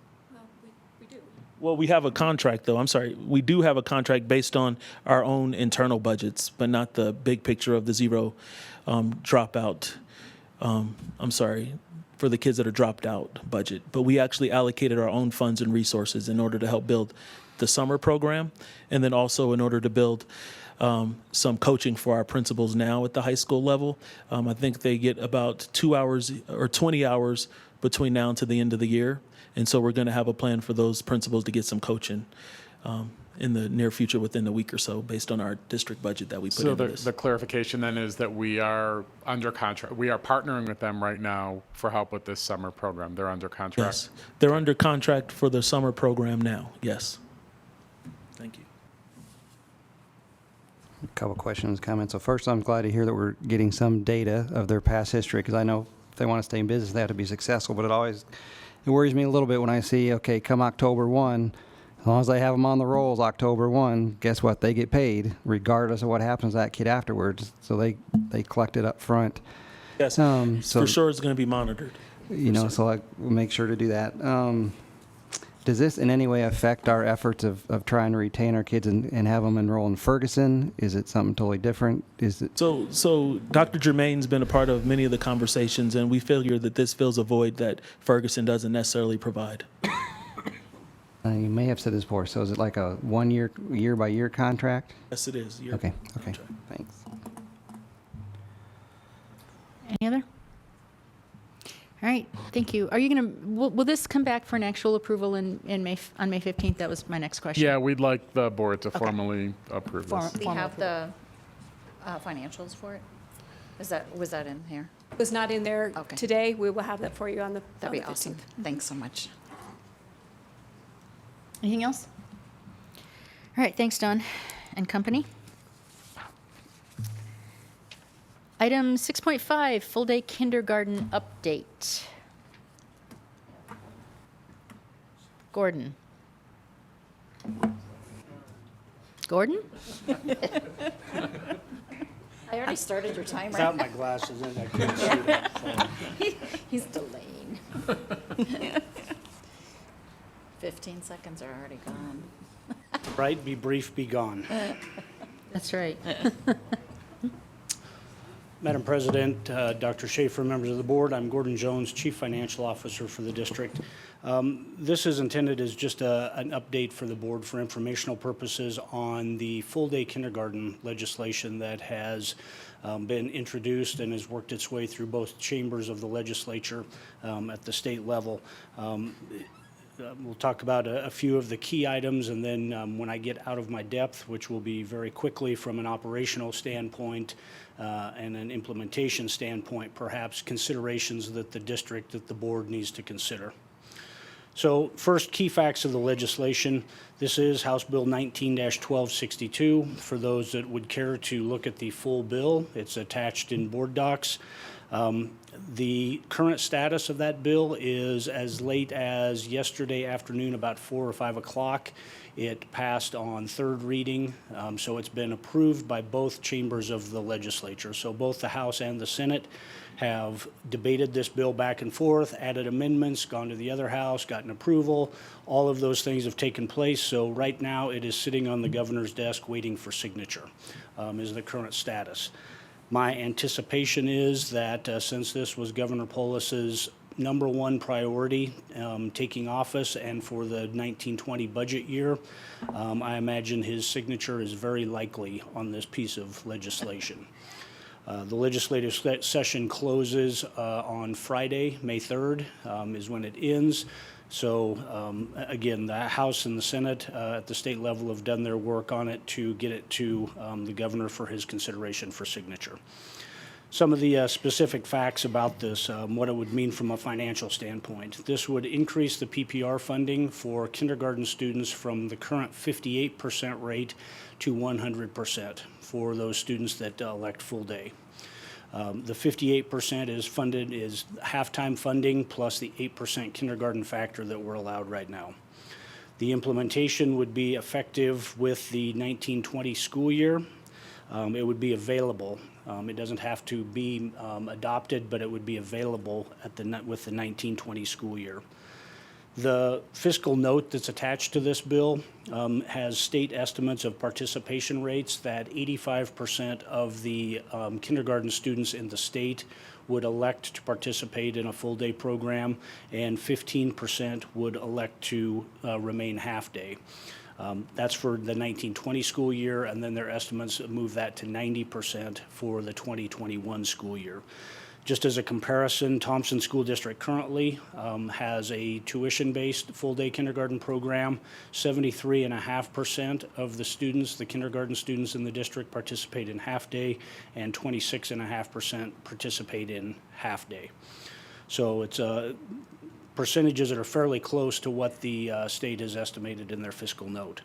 Well, we have a contract, though. I'm sorry. We do have a contract based on our own internal budgets, but not the big picture of the zero dropout. For the kids that are dropped out budget. But we actually allocated our own funds and resources in order to help build the summer program, and then also in order to build some coaching for our principals now at the high school level. I think they get about 2 hours or 20 hours between now and to the end of the year. And so we're going to have a plan for those principals to get some coaching in the near future, within a week or so, based on our district budget that we put
So
into this.
the clarification then is that we are under contract, we are partnering with them right now for help with this summer program. They're under contract?
Yes, they're under contract for the summer program now, yes. Thank you.
A couple questions, comments. So first, I'm glad to hear that we're getting some data of their past history, because I know if they want to stay in business, they have to be successful. But it worries me a little bit when I see, okay, come October 1, as long as they have them on the rolls October 1, guess what? They get paid regardless of what happens to that kid afterwards. So they collect it up front.
Yes,
So,
for sure it's going to be monitored.
So we'll make sure to do that. Does this in any way affect our efforts of trying to retain our kids and have them enroll in Ferguson? Is it something totally different? Is it?
So Dr. Germain's been a part of many of the conversations, and we figure that this fills a void that Ferguson doesn't necessarily provide.
You may have said this before. So is it like a 1 year, year by year contract?
Yes, it is.
Okay. Thanks.
Any other? All right, thank you. Are you going to, will this come back for an actual approval on May 15th? That was my next question.
Yeah, we'd like the board to formally approve this.
Do you have the financials for it? Was that in here?
Was not in there
Okay.
today. We will have that for you on the
That'd be
15th.
awesome. Thanks so much.
Anything else? All right, thanks, Don and company. Item 6.5, full-day kindergarten update. Gordon?
I already started your timer.
Without my glasses in, I couldn't see that. So.
He's delaying. 15 seconds are already gone.
Right, be brief, be gone.
That's right.
Madam President, Dr. Schaefer, members of the board, I'm Gordon Jones, Chief Financial Officer for the district. This is intended as just an update for the board for informational purposes on the full-day kindergarten legislation that has been introduced and has worked its way through both chambers of the legislature at the state level. We'll talk about a few of the key items, and then when I get out of my depth, which will be very quickly from an operational standpoint and an implementation standpoint, perhaps considerations that the board needs to consider. So first, key facts of the legislation. This is House Bill 19-1262. For those that would care to look at the full bill, it's attached in board docs. The current status of that bill is as late as yesterday afternoon, about 4 or 5 o'clock. It passed on third reading, so it's been approved by both chambers of the legislature. So both the House and the Senate have debated this bill back and forth, added amendments, gone to the other house, gotten approval. All of those things have taken place. So right now it is sitting on the governor's desk waiting for signature, is the current status. My anticipation is that since this was Governor Polis's #1 priority taking office and for the 1920 budget year, I imagine his signature is very likely on this piece of legislation. The legislative session closes on Friday, May 3rd, is when it ends. So again, the House and the Senate at the state level have done their work on it to get it to the governor for his consideration for signature. Some of the specific facts about this, what it would mean from a financial standpoint. This would increase the PPR funding for kindergarten students from the current 58% rate to 100% for those students that elect full day. The 58% is half-time funding plus the 8% kindergarten factor that we're allowed right now. The implementation would be effective with the 1920 school year. It would be available. It doesn't have to be adopted, but it would be available with the 1920 school year. The fiscal note that's attached to this bill has state estimates of participation rates that 85% of the kindergarten students in the state would elect to participate in a full-day program, and 15% would elect to remain half-day. That's for the 1920 school year, and then their estimates move that to 90% for the 2021 school year. Just as a comparison, Thompson School District currently has a tuition-based full-day kindergarten program. 73.5% of the students, the kindergarten students in the district, participate in half-day, and 26.5% participate in half-day. So it's percentages that are fairly close to what the state has estimated in their fiscal note.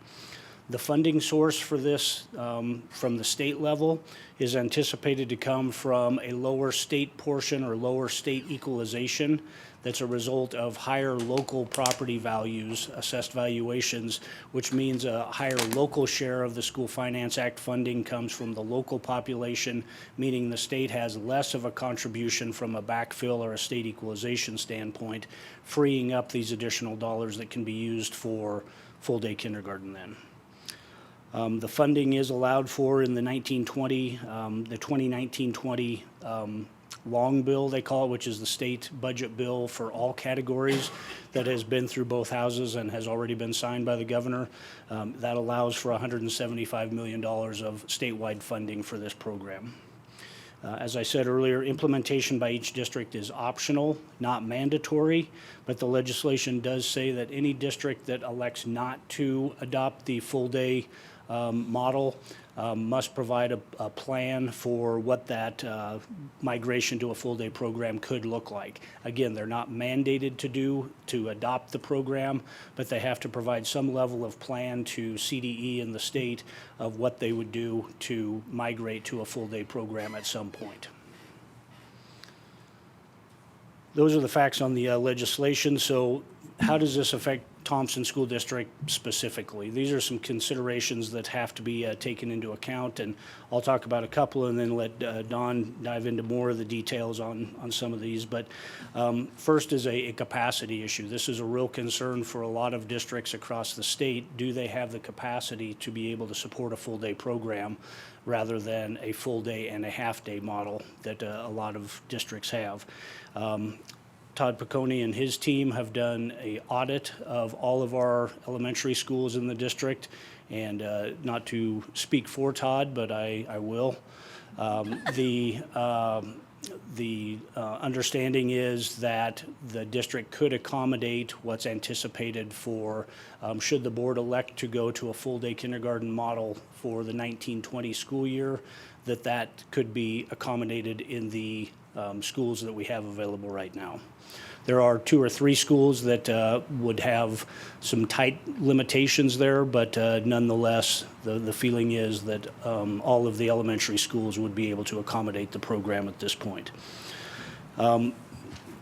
The funding source for this from the state level is anticipated to come from a lower state portion or lower state equalization that's a result of higher local property values, assessed valuations, which means a higher local share of the School Finance Act funding comes from the local population, meaning the state has less of a contribution from a backfill or a state equalization standpoint, freeing up these additional dollars that can be used for full-day kindergarten then. The funding is allowed for in the 2019-20 long bill, they call it, which is the state budget bill for all categories that has been through both houses and has already been signed by the governor. That allows for $175 million of statewide funding for this program. As I said earlier, implementation by each district is optional, not mandatory, but the legislation does say that any district that elects not to adopt the full-day model must provide a plan for what that migration to a full-day program could look like. Again, they're not mandated to adopt the program, but they have to provide some level of plan to CDE and the state of what they would do to migrate to a full-day program at some point. Those are the facts on the legislation. So how does this affect Thompson School District specifically? These are some considerations that have to be taken into account, and I'll talk about a couple and then let Don dive into more of the details on some of these. But first is a capacity issue. This is a real concern for a lot of districts across the state. Do they have the capacity to be able to support a full-day program rather than a full-day and a half-day model that a lot of districts have? Todd Piccone and his team have done an audit of all of our elementary schools in the district, and not to speak for Todd, but I will. The understanding is that the district could accommodate what's anticipated for, should the board elect to go to a full-day kindergarten model for the 1920 school year, that could be accommodated in the schools that we have available right now. There are 2 or 3 schools that would have some tight limitations there, but nonetheless, the feeling is that all of the elementary schools would be able to accommodate the program at this point.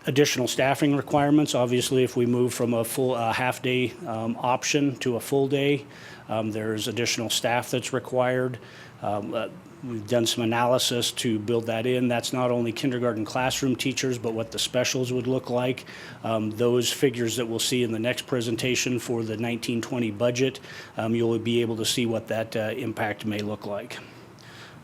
Additional staffing requirements, obviously, if we move from a full half-day option to a full day, there's additional staff that's required. We've done some analysis to build that in. That's not only kindergarten classroom teachers, but what the specials would look like. Those figures that we'll see in the next presentation for the 1920 budget, you'll be able to see what that impact may look like.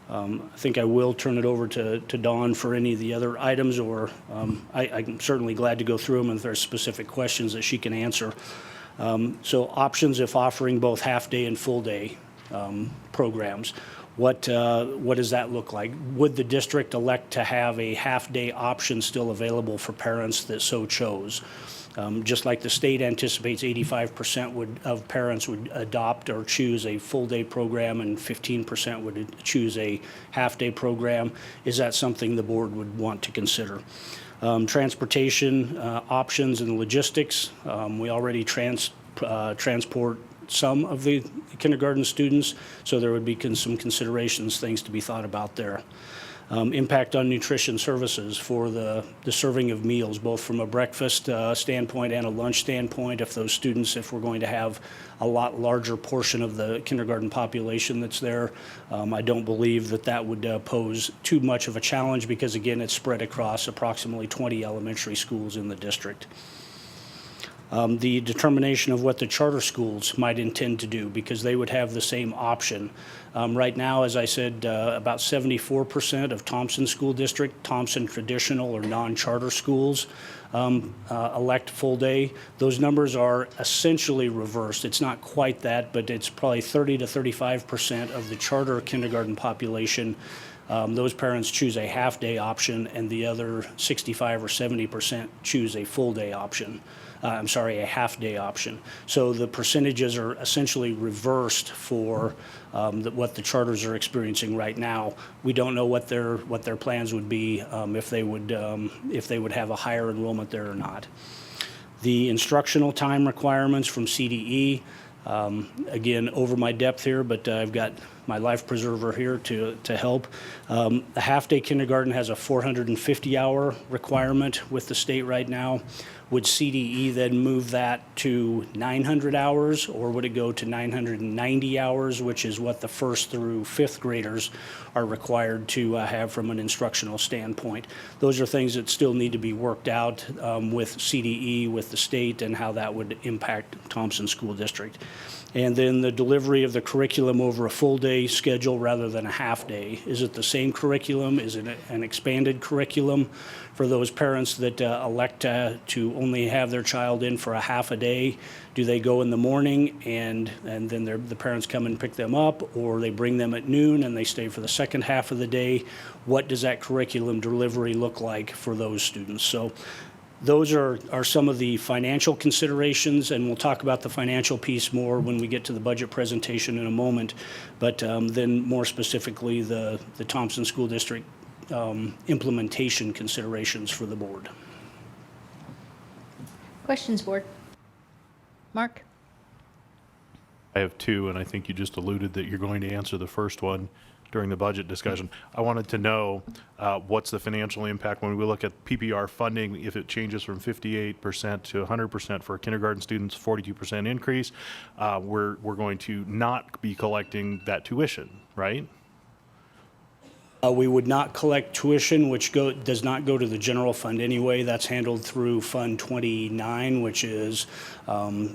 I think I will turn it over to Dawn for any of the other items, or I'm certainly glad to go through them if there's specific questions that she can answer. So options if offering both half-day and full-day programs. What does that look like? Would the district elect to have a half-day option still available for parents that so chose? Just like the state anticipates 85% of parents would adopt or choose a full-day program and 15% would choose a half-day program, is that something the board would want to consider? Transportation options and logistics. We already transport some of the kindergarten students, so there would be some considerations, things to be thought about there. Impact on nutrition services for the serving of meals, both from a breakfast standpoint and a lunch standpoint. If those students, if we're going to have a lot larger portion of the kindergarten population that's there, I don't believe that would pose too much of a challenge because, again, it's spread across approximately 20 elementary schools in the district. The determination of what the charter schools might intend to do, because they would have the same option. Right now, as I said, about 74% of Thompson School District, Thompson traditional or non-charter schools elect full day. Those numbers are essentially reversed. It's not quite that, but it's probably 30 to 35% of the charter kindergarten population Those parents choose a half-day option, and the other 65 or 70% choose a full-day option. A half-day option. So the percentages are essentially reversed for what the charters are experiencing right now. We don't know what their plans would be if they would have a higher enrollment there or not. The instructional time requirements from CDE, again, over my depth here, but I've got my life preserver here to help. The half-day kindergarten has a 450-hour requirement with the state right now. Would CDE then move that to 900 hours, or would it go to 990 hours, which is what the first through fifth graders are required to have from an instructional standpoint? Those are things that still need to be worked out with CDE, with the state, and how that would impact Thompson School District. And then the delivery of the curriculum over a full-day schedule rather than a half-day. Is it the same curriculum? Is it an expanded curriculum for those parents that elect to only have their child in for a half a day? Do they go in the morning and then the parents come and pick them up, or they bring them at noon and they stay for the second half of the day? What does that curriculum delivery look like for those students? So those are some of the financial considerations, and we'll talk about the financial piece more when we get to the budget presentation in a moment. But then more specifically, the Thompson School District implementation considerations for the board.
Questions, board? Mark?
I have two, and I think you just alluded that you're going to answer the first one during the budget discussion. I wanted to know what's the financial impact when we look at PPR funding, if it changes from 58% to 100% for kindergarten students, 42% increase, we're going to not be collecting that tuition, right?
We would not collect tuition, which does not go to the general fund anyway. That's handled through Fund 29, which is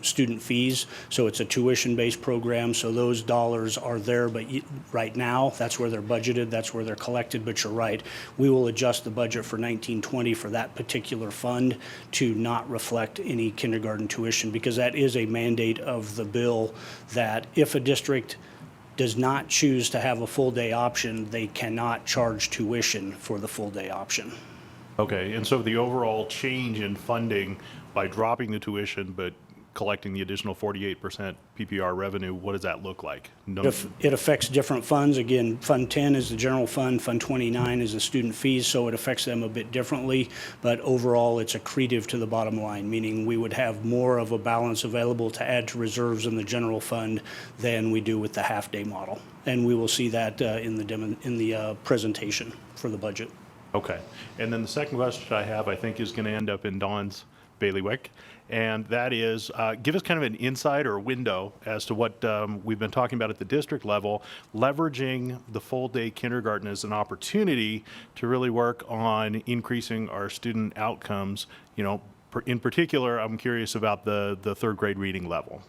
student fees. So it's a tuition-based program, so those dollars are there, but right now, that's where they're budgeted, that's where they're collected, but you're right. We will adjust the budget for 1920 for that particular fund to not reflect any kindergarten tuition, because that is a mandate of the bill that if a district does not choose to have a full-day option, they cannot charge tuition for the full-day option.
Okay, and so the overall change in funding by dropping the tuition but collecting the additional 48% PPR revenue, what does that look like?
It affects different funds. Again, Fund 10 is the general fund, Fund 29 is the student fees, so it affects them a bit differently, but overall it's accretive to the bottom line, meaning we would have more of a balance available to add to reserves in the general fund than we do with the half-day model. And we will see that in the presentation for the budget.
Okay, and then the second question I have, I think, is going to end up in Dawn's bailiwick, and that is give us kind of an insight or a window as to what we've been talking about at the district level, leveraging the full-day kindergarten as an opportunity to really work on increasing our student outcomes. You know, in particular, I'm curious about the third grade reading level.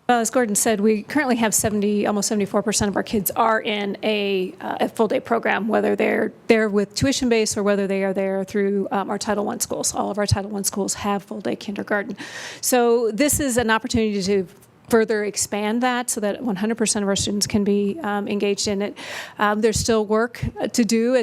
Well, as Gordon said, we currently have almost 74% of our kids are in a full-day program, whether they're there with tuition-based or whether they are there through our Title I schools. All of our Title I schools have full-day kindergarten. So this is an opportunity to further expand that so that 100% of our students can be engaged in it. There's still work to do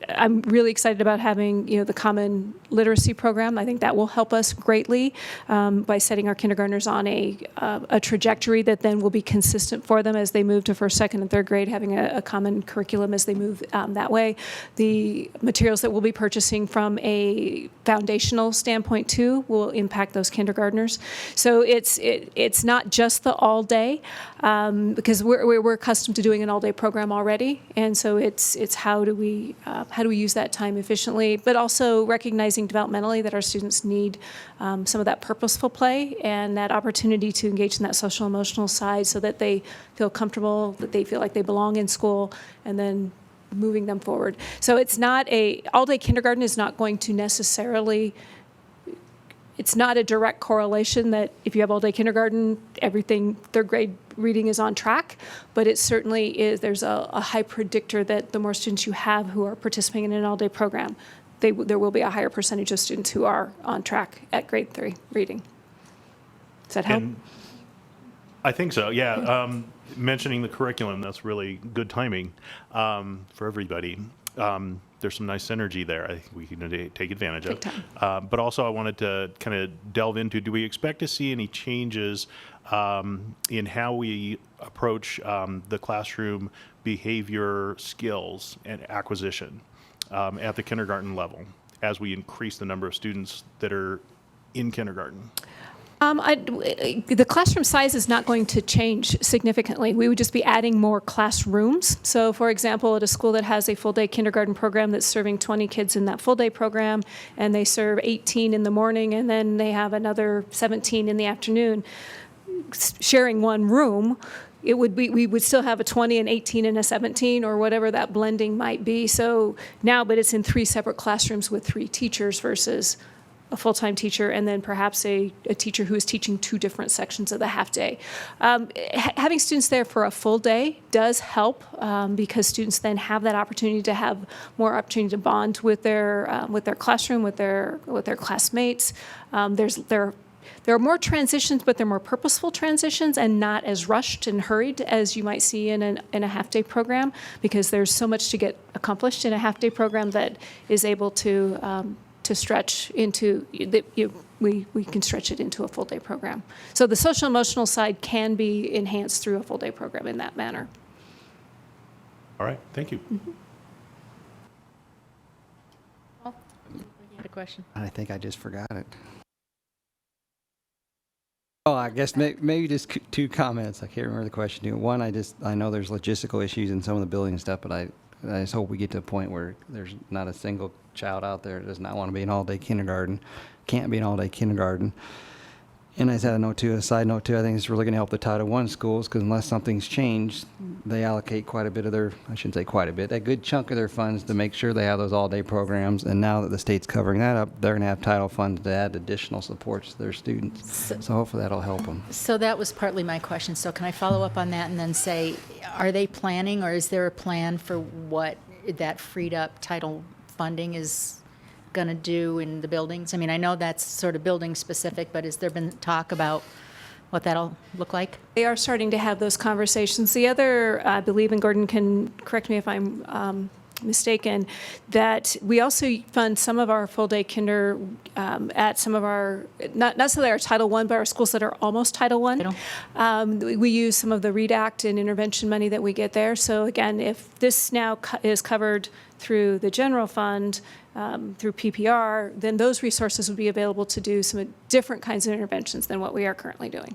I'm really excited about having, the Common Literacy program. I think that will help us greatly by setting our kindergartners on a trajectory that then will be consistent for them as they move to first, second, and third grade, having a common curriculum as they move that way. The materials that we'll be purchasing from a foundational standpoint too will impact those kindergartners. So it's not just the all day, because we're accustomed to doing an all day program already, and so it's how do we use that time efficiently, but also recognizing developmentally that our students need some of that purposeful play and that opportunity to engage in that social emotional side, so that they feel comfortable, that they feel like they belong in school, and then moving them forward. So it's not all day kindergarten is not going to necessarily. It's not a direct correlation that if you have all-day kindergarten, everything third grade reading is on track, but it certainly is. There's a high predictor that the more students you have who are participating in an all-day program, there will be a higher percentage of students who are on track at grade 3 reading. Does that help?
I think so, yeah. Mentioning the curriculum, that's really good timing for everybody. There's some nice synergy there. I think we can take advantage of. But also I wanted to kind of delve into, do we expect to see any changes in how we approach the classroom behavior skills and acquisition at the kindergarten level as we increase the number of students that are in kindergarten?
The classroom size is not going to change significantly. We would just be adding more classrooms. So, for example, at a school that has a full-day kindergarten program that's serving 20 kids in that full-day program, and they serve 18 in the morning, and then they have another 17 in the afternoon, sharing one room, it would be, we would still have a 20, an 18, and a 17, or whatever that blending might be. So now, but it's in 3 separate classrooms with 3 teachers versus a full-time teacher, and then perhaps a teacher who is teaching 2 different sections of the half-day. Having students there for a full day does help because students then have that opportunity to have more opportunity to bond with their classroom, with their classmates. There are more transitions, but they're more purposeful transitions and not as rushed and hurried as you might see in a half-day program, because there's so much to get accomplished in a half-day program that is able to stretch into, we can stretch it into a full-day program. So the social emotional side can be enhanced through a full-day program in that manner.
All right, thank you.
You had a question?
I think I just forgot it. Oh, I guess maybe just 2 comments. I can't remember the question. One, I know there's logistical issues in some of the building stuff, but I just hope we get to a point where there's not a single child out there that does not want to be in all-day kindergarten, can't be in all-day kindergarten. And I said a side note too, I think it's really going to help the Title I schools, because unless something's changed, they allocate quite a bit of their, I shouldn't say quite a bit, a good chunk of their funds to make sure they have those all-day programs. And now that the state's covering that up, they're going to have title funds to add additional supports to their students. So hopefully that'll help them.
So that was partly my question. So can I follow up on that and then say, are they planning, or is there a plan for what that freed up title funding is going to do in the buildings? I mean, I know that's sort of building specific, but has there been talk about what that'll look like?
They are starting to have those conversations. The other, I believe, and Gordon can correct me if I'm mistaken, that we also fund some of our full-day kinder at some of our, not necessarily our Title I, but our schools that are almost Title I. We use some of the READ Act and intervention money that we get there. So again, if this now is covered through the general fund, through PPR, then those resources would be available to do some different kinds of interventions than what we are currently doing.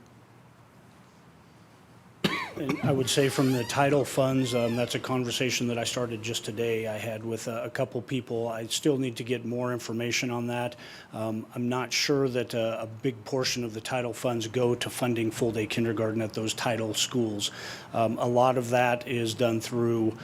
And I would say from the title funds, that's a conversation that I started just today. I had with a couple people. I still need to get more information on that. I'm not sure that a big portion of the title funds go to funding full-day kindergarten at those title schools. A lot of that is done through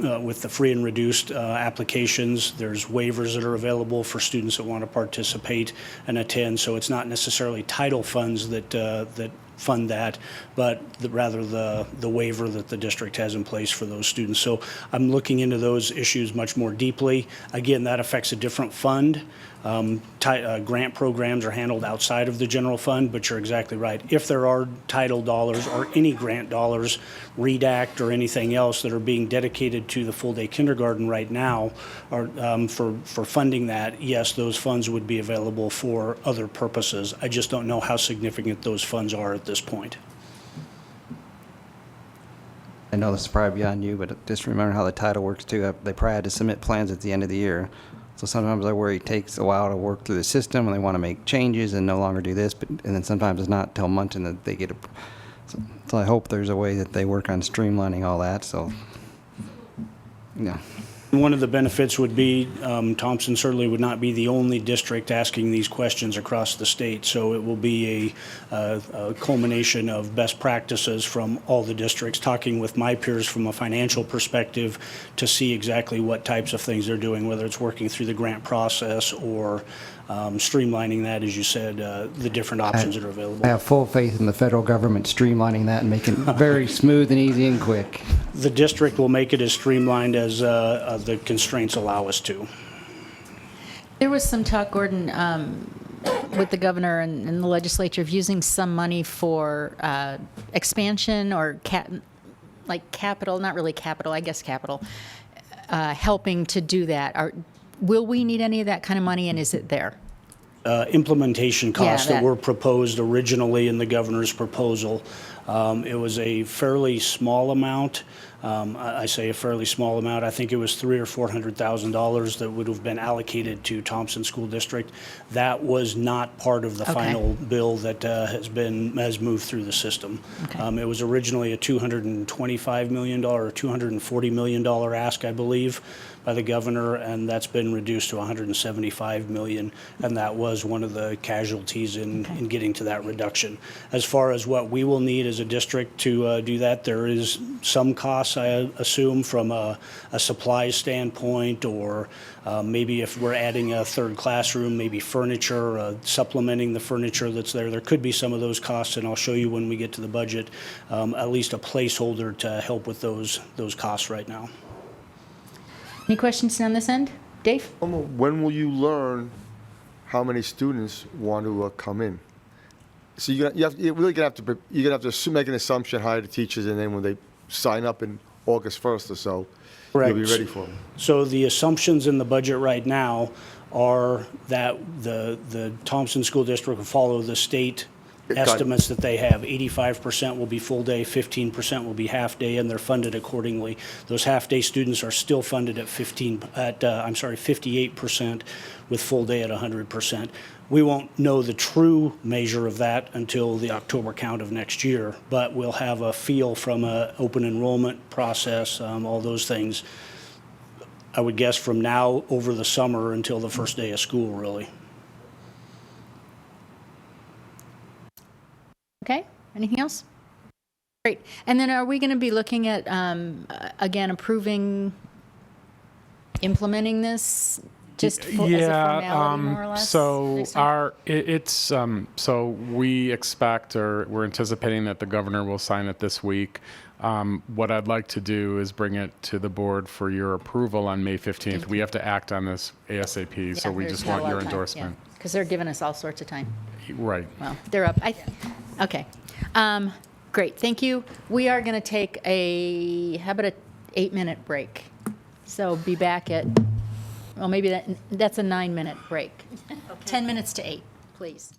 with the free and reduced applications. There's waivers that are available for students that want to participate and attend. So it's not necessarily title funds that fund that, but rather the waiver that the district has in place for those students. So I'm looking into those issues much more deeply. Again, that affects a different fund. Grant programs are handled outside of the general fund, but you're exactly right. If there are title dollars or any grant dollars, READ Act or anything else that are being dedicated to the full-day kindergarten right now, or for funding that, yes, those funds would be available for other purposes. I just don't know how significant those funds are at this point.
I know this is probably beyond you, but just remember how the title works too. They probably had to submit plans at the end of the year. So sometimes I worry it takes a while to work through the system and they want to make changes and no longer do this, and then sometimes it's not till months and that they get so I hope there's a way that they work on streamlining all that, so, yeah.
One of the benefits would be Thompson certainly would not be the only district asking these questions across the state, so it will be a culmination of best practices from all the districts, talking with my peers from a financial perspective to see exactly what types of things they're doing, whether it's working through the grant process or streamlining that, as you said, the different options that are available.
I have full faith in the federal government streamlining that and making it very smooth and easy and quick.
The district will make it as streamlined as the constraints allow us to.
There was some talk, Gordon, with the governor and the legislature of using some money for expansion or like capital, not really capital, I guess capital, helping to do that. Will we need any of that kind of money, and is it there?
Implementation costs
Yeah,
that
that-
were proposed originally in the governor's proposal. It was a fairly small amount. I say a fairly small amount. I think it was $300,000 or $400,000 that would have been allocated to Thompson School District. That was not part of the
Okay.
final bill that has moved through the system.
Okay.
It was originally a $225 million or $240 million ask, I believe, by the governor, and that's been reduced to $175 million, and that was one of the casualties in getting to that reduction. As far as what we will need as a district to do that, there is some costs, I assume, from a supplies standpoint, or maybe if we're adding a third classroom, maybe furniture, supplementing the furniture that's there. There could be some of those costs, and I'll show you when we get to the budget, at least a placeholder to help with those costs right now.
Any questions on this end? Dave?
When will you learn how many students want to come in? So you're really gonna have to make an assumption, hire the teachers, and then when they sign up in August 1st or so, you'll be ready for them.
So the assumptions in the budget right now are that the Thompson School District will follow the state estimates that they have. 85% will be full day, 15% will be half day, and they're funded accordingly. Those half day students are still funded at 58% with full day at 100%. We won't know the true measure of that until the October count of next year, but we'll have a feel from an open enrollment process, all those things. I would guess from now over the summer until the first day of school, really.
Okay, anything else? Great. And then are we going to be looking at, again, implementing this just as a formality, more or less?
So
next time?
so we expect, or we're anticipating, that the governor will sign it this week. What I'd like to do is bring it to the board for your approval on May 15th. We have to act on this ASAP, so we just want your endorsement.
Because they're giving us all sorts of time.
Right.
Well, they're up. Okay. Great, thank you. We are going to take how about a 8-minute break? So be back at, well, maybe that's a 9-minute break. 10 minutes to 8, please.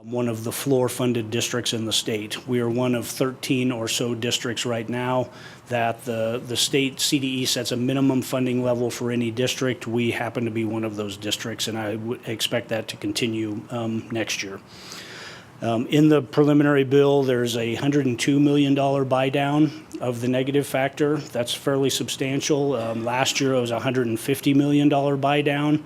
one of the floor-funded districts in the state. We are one of 13 or so districts right now that the state CDE sets a minimum funding level for any district. We happen to be one of those districts, and I would expect that to continue next year. In the preliminary bill, there's a $102 million buy-down of the negative factor. That's fairly substantial. Last year, it was a $150 million buy-down.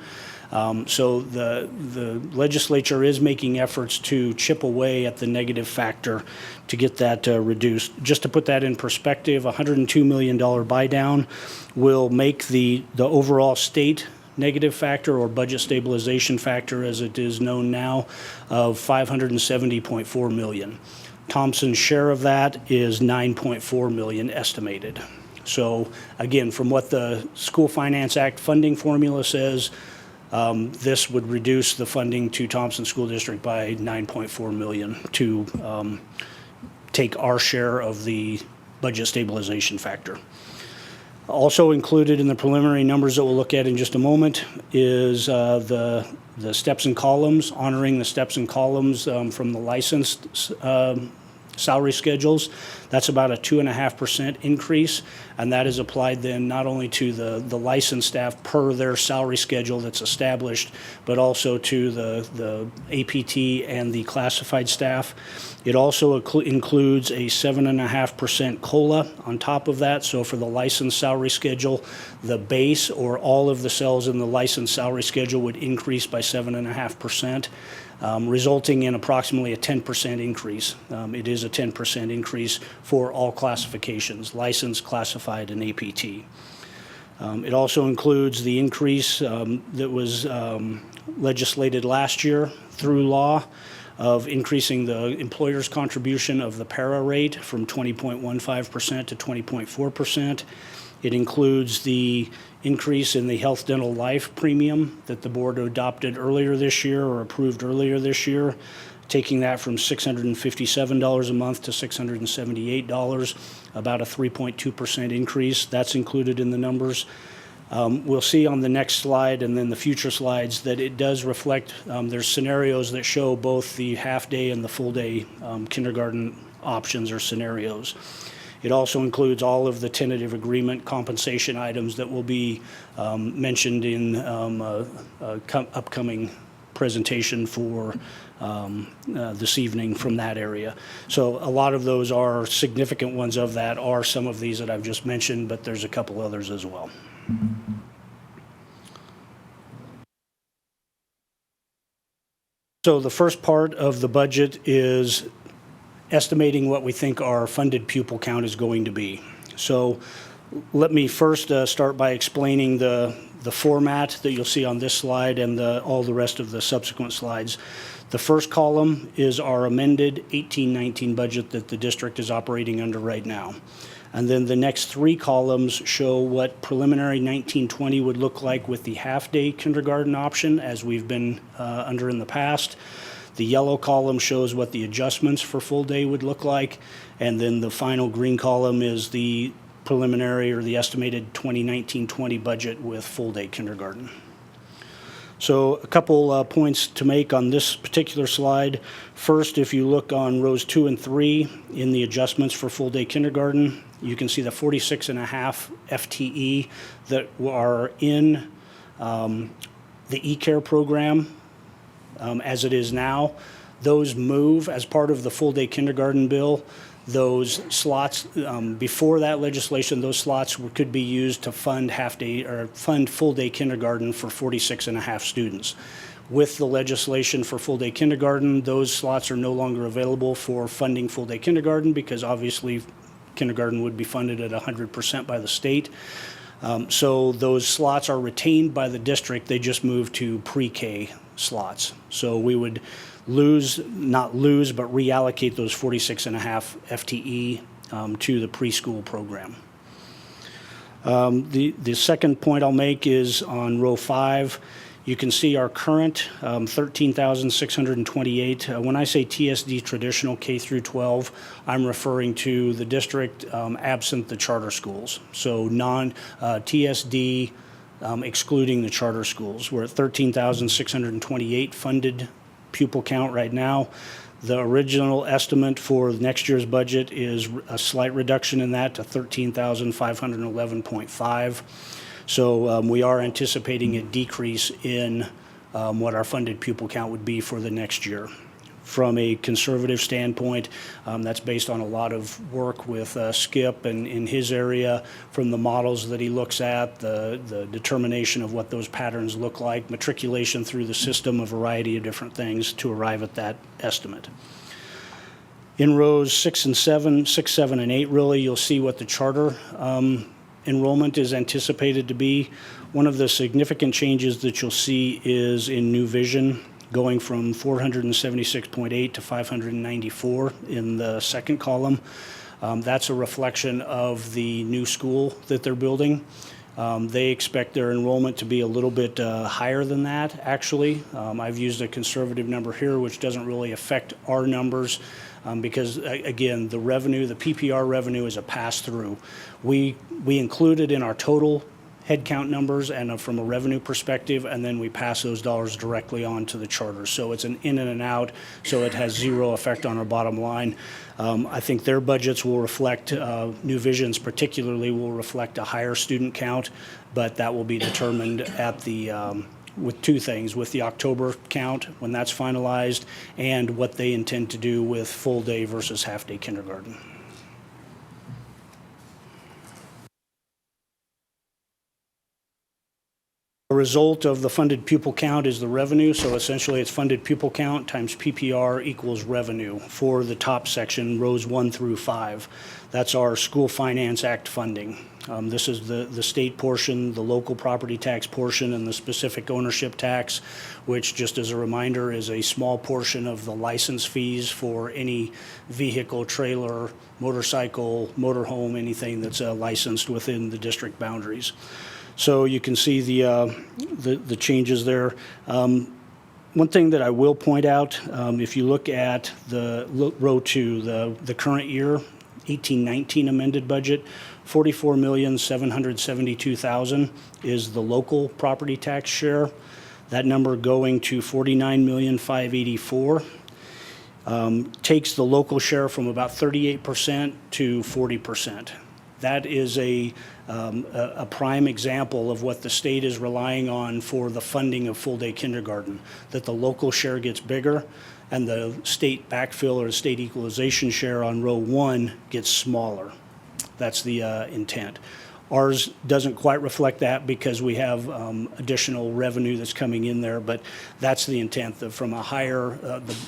So the legislature is making efforts to chip away at the negative factor to get that reduced. Just to put that in perspective, a $102 million buy-down will make the overall state negative factor, or budget stabilization factor as it is known now, of $570.4 million. Thompson's share of that is $9.4 million estimated. So again, from what the School Finance Act funding formula says, this would reduce the funding to Thompson School District by $9.4 million to take our share of the budget stabilization factor. Also included in the preliminary numbers that we'll look at in just a moment is the steps and columns, honoring the steps and columns from the licensed salary schedules. That's about a 2.5% increase, and that is applied then not only to the licensed staff per their salary schedule that's established, but also to the APT and the classified staff. It also includes a 7.5% COLA on top of that. So for the licensed salary schedule, the base or all of the cells in the licensed salary schedule would increase by 7.5%. Resulting in approximately a 10% increase. It is a 10% increase for all classifications, licensed, classified, and APT. It also includes the increase that was legislated last year through law of increasing the employer's contribution of the para rate from 20.15% to 20.4%. It includes the increase in the health, dental, life premium that the board adopted earlier this year or approved earlier this year, taking that from $657 a month to $678, about a 3.2% increase. That's included in the numbers. We'll see on the next slide and then the future slides that it does reflect, there's scenarios that show both the half-day and the full-day kindergarten options or scenarios. It also includes all of the tentative agreement compensation items that will be mentioned in upcoming presentation for this evening from that area. So a lot of those are significant ones of that are some of these that I've just mentioned, but there's a couple others as well. So the first part of the budget is estimating what we think our funded pupil count is going to be. So let me first start by explaining the format that you'll see on this slide and all the rest of the subsequent slides. The first column is our amended 18-19 budget that the district is operating under right now. And then the next three columns show what preliminary 19-20 would look like with the half-day kindergarten option as we've been under in the past. The yellow column shows what the adjustments for full day would look like. And then the final green column is the preliminary or the estimated 2019-20 budget with full day kindergarten. So a couple points to make on this particular slide. First, if you look on rows 2 and 3 in the adjustments for full day kindergarten, you can see the 46.5 FTE that are in the eCare program as it is now. Those move as part of the full day kindergarten bill. Those slots, before that legislation, those slots could be used to fund half-day or fund full-day kindergarten for 46.5 students. With the legislation for full-day kindergarten, those slots are no longer available for funding full-day kindergarten because obviously kindergarten would be funded at 100% by the state. So those slots are retained by the district. They just move to pre-K slots. So we would not lose, but reallocate those 46.5 FTE to the preschool program. The second point I'll make is on row 5. You can see our current 13,628. When I say TSD traditional K through 12, I'm referring to the district absent the charter schools. So non-TSD excluding the charter schools. We're at 13,628 funded pupil count right now. The original estimate for next year's budget is a slight reduction in that to 13,511.5. So we are anticipating a decrease in what our funded pupil count would be for the next year. From a conservative standpoint, that's based on a lot of work with Skip and in his area, from the models that he looks at, the determination of what those patterns look like, matriculation through the system, a variety of different things to arrive at that estimate. In rows 6, 7, and 8, really, you'll see what the charter enrollment is anticipated to be. One of the significant changes that you'll see is in New Vision, going from 476.8 to 594 in the second column. That's a reflection of the new school that they're building. They expect their enrollment to be a little bit higher than that, actually. I've used a conservative number here, which doesn't really affect our numbers because, again, the revenue, the PPR revenue is a pass-through. We include it in our total headcount numbers and from a revenue perspective, and then we pass those dollars directly on to the charter. So it's an in and an out, so it has zero effect on our bottom line. I think their budgets will reflect, New Vision's particularly will reflect a higher student count, but that will be determined at the, with two things, with the October count, when that's finalized, and what they intend to do with full day versus half day kindergarten. The result of the funded pupil count is the revenue, so essentially it's funded pupil count times PPR equals revenue for the top section, rows 1 through 5. That's our School Finance Act funding. This is the state portion, the local property tax portion, and the specific ownership tax, which, just as a reminder, is a small portion of the license fees for any vehicle, trailer, motorcycle, motorhome, anything that's licensed within the district boundaries. So you can see the changes there. One thing that I will point out, if you look at the row 2, the current year, 18-19 amended budget, $44,772,000 is the local property tax share. That number going to $49,584,000 takes the local share from about 38% to 40%. That is a prime example of what the state is relying on for the funding of full-day kindergarten, that the local share gets bigger and the state backfill or state equalization share on row 1 gets smaller. That's the intent. Ours doesn't quite reflect that because we have additional revenue that's coming in there, but that's the intent. That from a higher,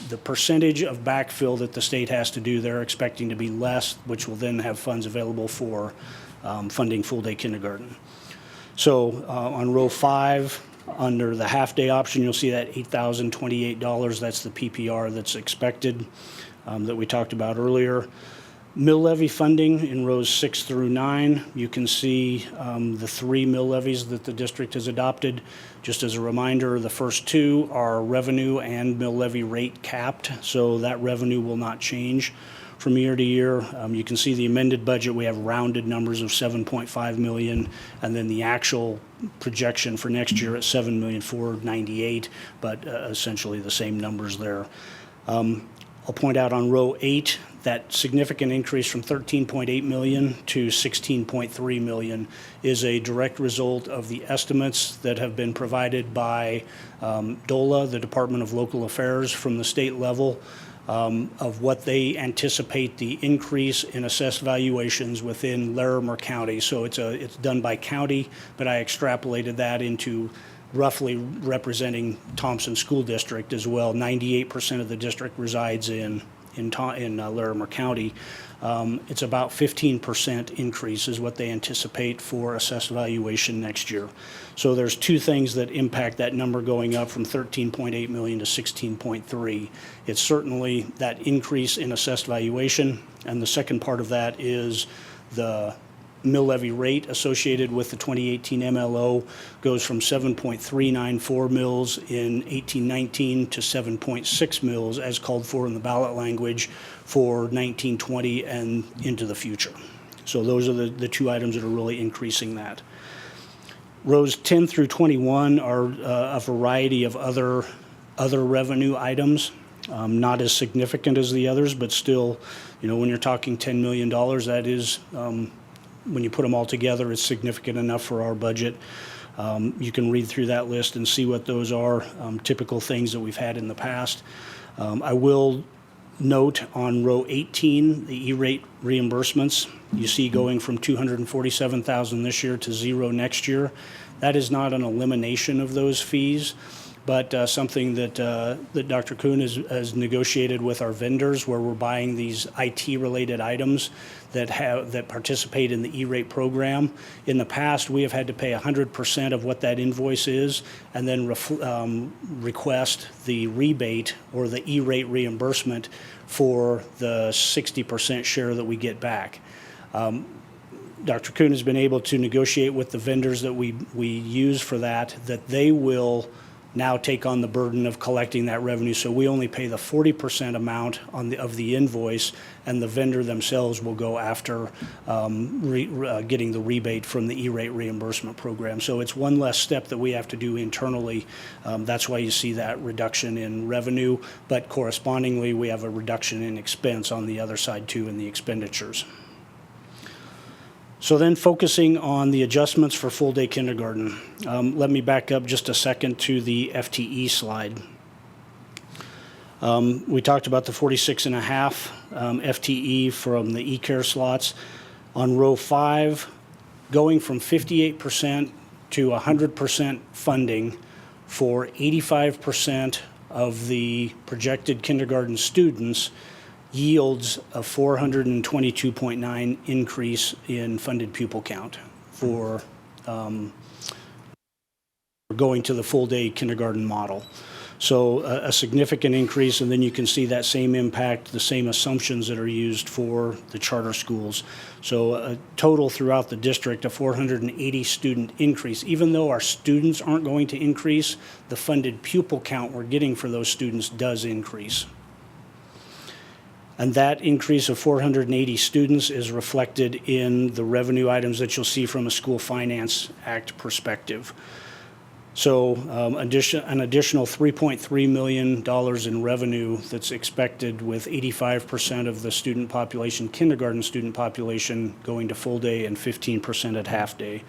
the percentage of backfill that the state has to do, they're expecting to be less, which will then have funds available for funding full-day kindergarten. So on row 5, under the half-day option, you'll see that $8,028. That's the PPR that's expected that we talked about earlier. Mill levy funding in rows 6 through 9, you can see the 3 mill levies that the district has adopted. Just as a reminder, the first 2 are revenue and mill levy rate capped, so that revenue will not change from year to year. You can see the amended budget, we have rounded numbers of $7.5 million, and then the actual projection for next year at $7,498,000, but essentially the same numbers there. I'll point out on row 8, that significant increase from $13.8 million to $16.3 million is a direct result of the estimates that have been provided by DOLA, the Department of Local Affairs, from the state level, of what they anticipate the increase in assessed valuations within Larimer County. So it's done by county, but I extrapolated that into roughly representing Thompson School District as well. 98% of the district resides in Larimer County. It's about 15% increase is what they anticipate for assessed valuation next year. So there's 2 things that impact that number going up from 13.8 million to 16.3. It's certainly that increase in assessed valuation, and the second part of that is the mill levy rate associated with the 2018 MLO goes from 7.394 mils in 18-19 to 7.6 mils as called for in the ballot language for 19-20 and into the future. So those are the 2 items that are really increasing that. Rows 10 through 21 are a variety of other other revenue items, not as significant as the others, but still, when you're talking $10 million, that is, when you put them all together, it's significant enough for our budget. You can read through that list and see what those are, typical things that we've had in the past. I will note on row 18, the E-rate reimbursements, you see going from $247,000 this year to 0 next year. That is not an elimination of those fees, but something that Dr. Kuhn has negotiated with our vendors, where we're buying these IT-related items that participate in the E-rate program. In the past, we have had to pay 100% of what that invoice is, and then request the rebate or the E-rate reimbursement for the 60% share that we get back. Dr. Kuhn has been able to negotiate with the vendors that we use for that they will now take on the burden of collecting that revenue. So we only pay the 40% amount of the invoice, and the vendor themselves will go after getting the rebate from the E-rate reimbursement program. So it's one less step that we have to do internally. That's why you see that reduction in revenue, but correspondingly, we have a reduction in expense on the other side too in the expenditures. So then focusing on the adjustments for full-day kindergarten. Let me back up just a second to the FTE slide. We talked about the 46.5 FTE from the e-care slots. On row 5, going from 58% to 100% funding for 85% of the projected kindergarten students yields a 422.9 increase in funded pupil count for going to the full-day kindergarten model. So a significant increase, and then you can see that same impact, the same assumptions that are used for the charter schools. So a total throughout the district, a 480 student increase. Even though our students aren't going to increase, the funded pupil count we're getting for those students does increase. And that increase of 480 students is reflected in the revenue items that you'll see from a School Finance Act perspective. So an additional $3.3 million in revenue that's expected, with 85% of the student population, kindergarten student population, going to full day and 15% at half day.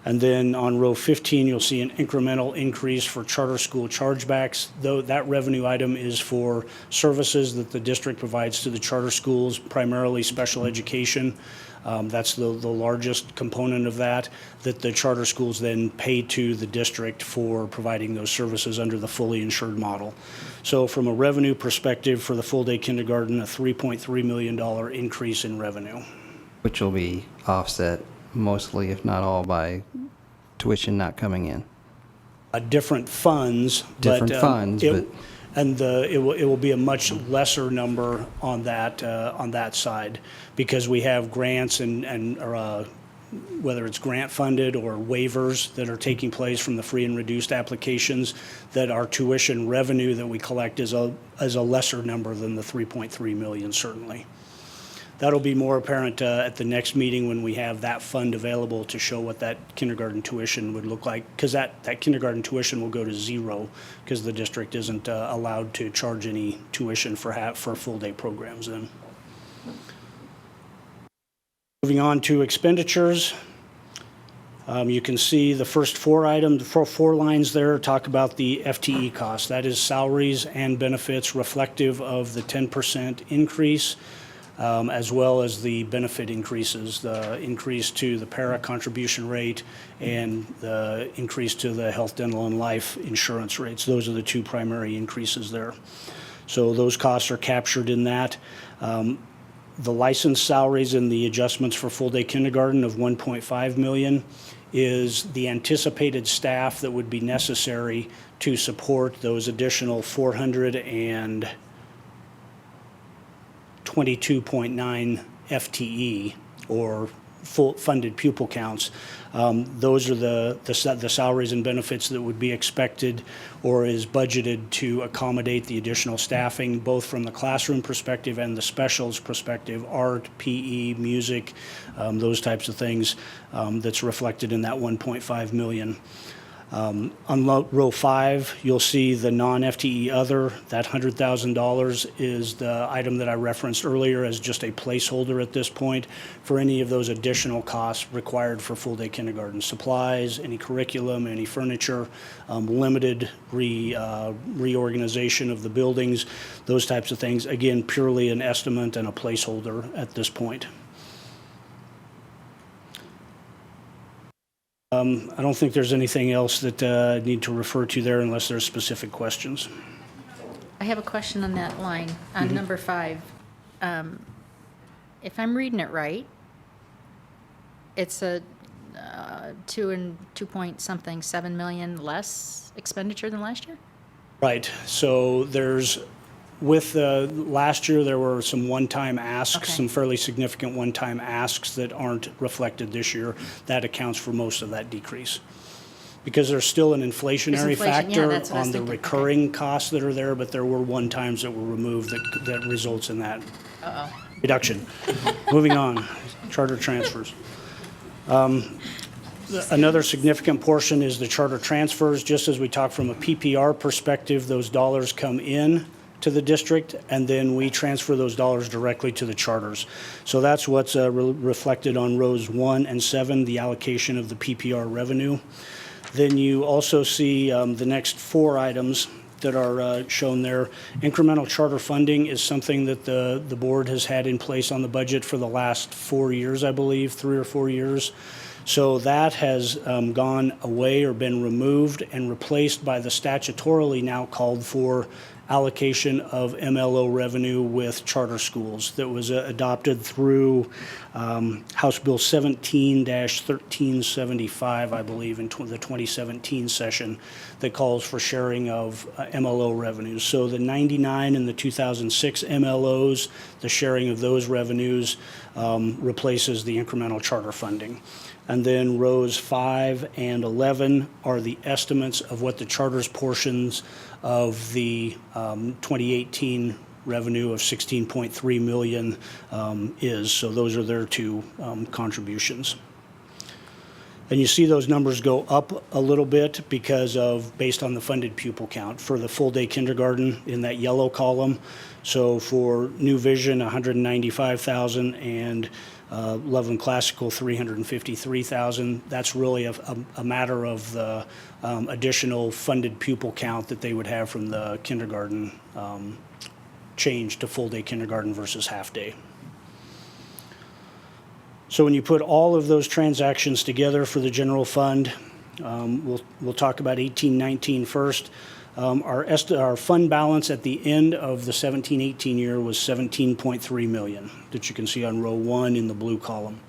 And then on row 15, you'll see an incremental increase for charter school chargebacks, though that revenue item is for services that the district provides to the charter schools, primarily special education. That's the largest component of that the charter schools then pay to the district for providing those services under the fully insured model. So from a revenue perspective for the full-day kindergarten, a $3.3 million increase in revenue.
Which will be offset mostly, if not all, by tuition not coming in.
Different funds.
Different funds, but
and it will be a much lesser number on that side, because we have grants and whether it's grant funded or waivers that are taking place from the free and reduced applications, that our tuition revenue that we collect is a lesser number than the 3.3 million, certainly. That'll be more apparent at the next meeting when we have that fund available to show what that kindergarten tuition would look like, because that kindergarten tuition will go to 0 because the district isn't allowed to charge any tuition for full-day programs then. Moving on to expenditures. You can see the first 4 items, 4 lines there talk about the FTE cost. That is salaries and benefits reflective of the 10% increase. As well as the benefit increases, the increase to the para contribution rate and the increase to the health, dental, and life insurance rates. Those are the 2 primary increases there. So those costs are captured in that. The licensed salaries and the adjustments for full-day kindergarten of $1.5 million is the anticipated staff that would be necessary to support those additional 422.9 FTE, or full funded pupil counts. Those are the salaries and benefits that would be expected or is budgeted to accommodate the additional staffing, both from the classroom perspective and the specials perspective, art, PE, music, those types of things, that's reflected in that $1.5 million. On row 5, you'll see the non-FTE other. That $100,000 is the item that I referenced earlier as just a placeholder at this point for any of those additional costs required for full-day kindergarten supplies, any curriculum, any furniture, limited reorganization of the buildings, those types of things. Again, purely an estimate and a placeholder at this point. I don't think there's anything else that I need to refer to there unless there's specific questions.
I have a question on that line, on number 5. If I'm reading it right, it's a 2 point something, 7 million less expenditure than last year?
Right, so there's, with last year, there were some one-time asks, some fairly significant one-time asks that aren't reflected this year. That accounts for most of that decrease. Because there's still an inflationary factor on the recurring costs that are there, but there were one-times that were removed that results in that reduction. Moving on, charter transfers. Another significant portion is the charter transfers. Just as we talked from a PPR perspective, those dollars come in to the district, and then we transfer those dollars directly to the charters. So that's what's reflected on rows 1 and 7, the allocation of the PPR revenue. Then you also see the next 4 items that are shown there. Incremental charter funding is something that the board has had in place on the budget for the last 4 years, I believe, 3 or 4 years. So that has gone away or been removed and replaced by the statutorily now called for allocation of MLO revenue with charter schools that was adopted through House Bill 17-1375, I believe, in the 2017 session that calls for sharing of MLO revenues. So the 99 and the 2006 MLOs, the sharing of those revenues replaces the incremental charter funding. And then rows 5 and 11 are the estimates of what the charters portions of the 2018 revenue of $16.3 million is. So those are their 2 contributions. And you see those numbers go up a little bit because of, based on the funded pupil count for the full day kindergarten in that yellow column. So for New Vision, 195,000 and Loveland Classical, 353,000. That's really a matter of the additional funded pupil count that they would have from the kindergarten change to full day kindergarten versus half day. So when you put all of those transactions together for the general fund, we'll talk about 18-19 first. Our fund balance at the end of the 17-18 year was $17.3 million that you can see on row 1 in the blue column.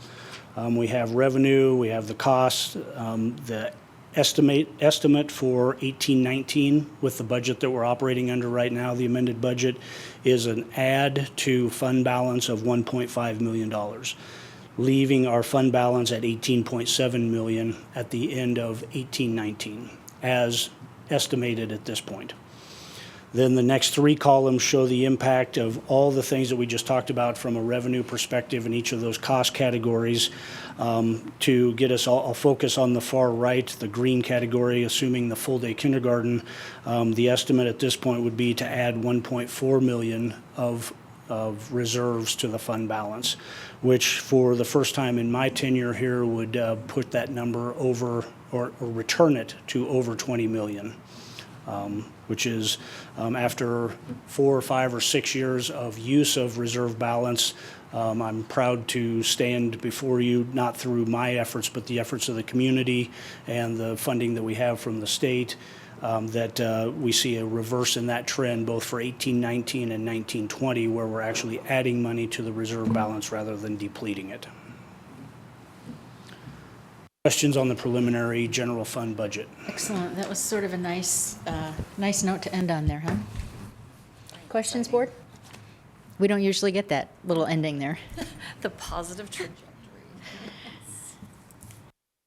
We have revenue, we have the costs, the estimate for 18-19 with the budget that we're operating under right now, the amended budget, is an add to fund balance of $1.5 million, leaving our fund balance at $18.7 million at the end of 18-19 as estimated at this point. Then the next 3 columns show the impact of all the things that we just talked about from a revenue perspective in each of those cost categories. To get us all, I'll focus on the far right, the green category, assuming the full day kindergarten. The estimate at this point would be to add $1.4 million of reserves to the fund balance, which for the first time in my tenure here would put that number over or return it to over $20 million, which is after 4 or 5 or 6 years of use of reserve balance. I'm proud to stand before you, not through my efforts, but the efforts of the community and the funding that we have from the state, that we see a reverse in that trend both for 18-19 and 19-20, where we're actually adding money to the reserve balance rather than depleting it. Questions on the preliminary general fund budget?
Excellent. That was sort of a nice note to end on there, huh? Questions, board? We don't usually get that little ending there.
The positive trajectory.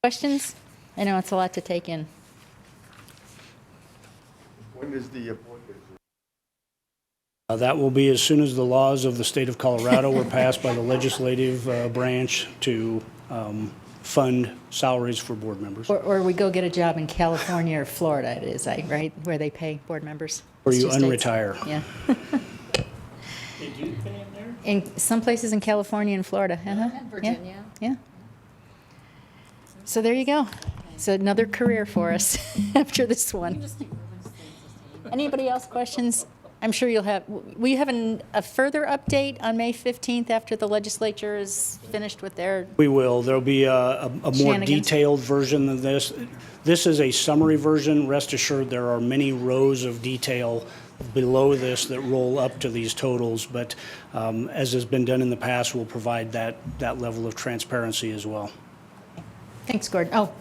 Questions? I know it's a lot to take in.
When is the board?
That will be as soon as the laws of the state of Colorado were passed by the legislative branch to fund salaries for board members.
Or we go get a job in California or Florida, it is, right, where they pay board members?
Or
It's
you
2 states.
unretire.
Yeah.
Did you pay him there?
In some places in California and Florida. Uh-huh.
And Virginia.
Yeah. So there you go. So another career for us after this one. Anybody else questions? I'm sure you'll have, will you have a further update on May 15th after the legislature is finished with their,
We will. There'll be a more
Shenanigans.
detailed version of this. This is a summary version. Rest assured, there are many rows of detail below this that roll up to these totals, but as has been done in the past, we'll provide that level of transparency as well.
thanks, Gordon. Oh,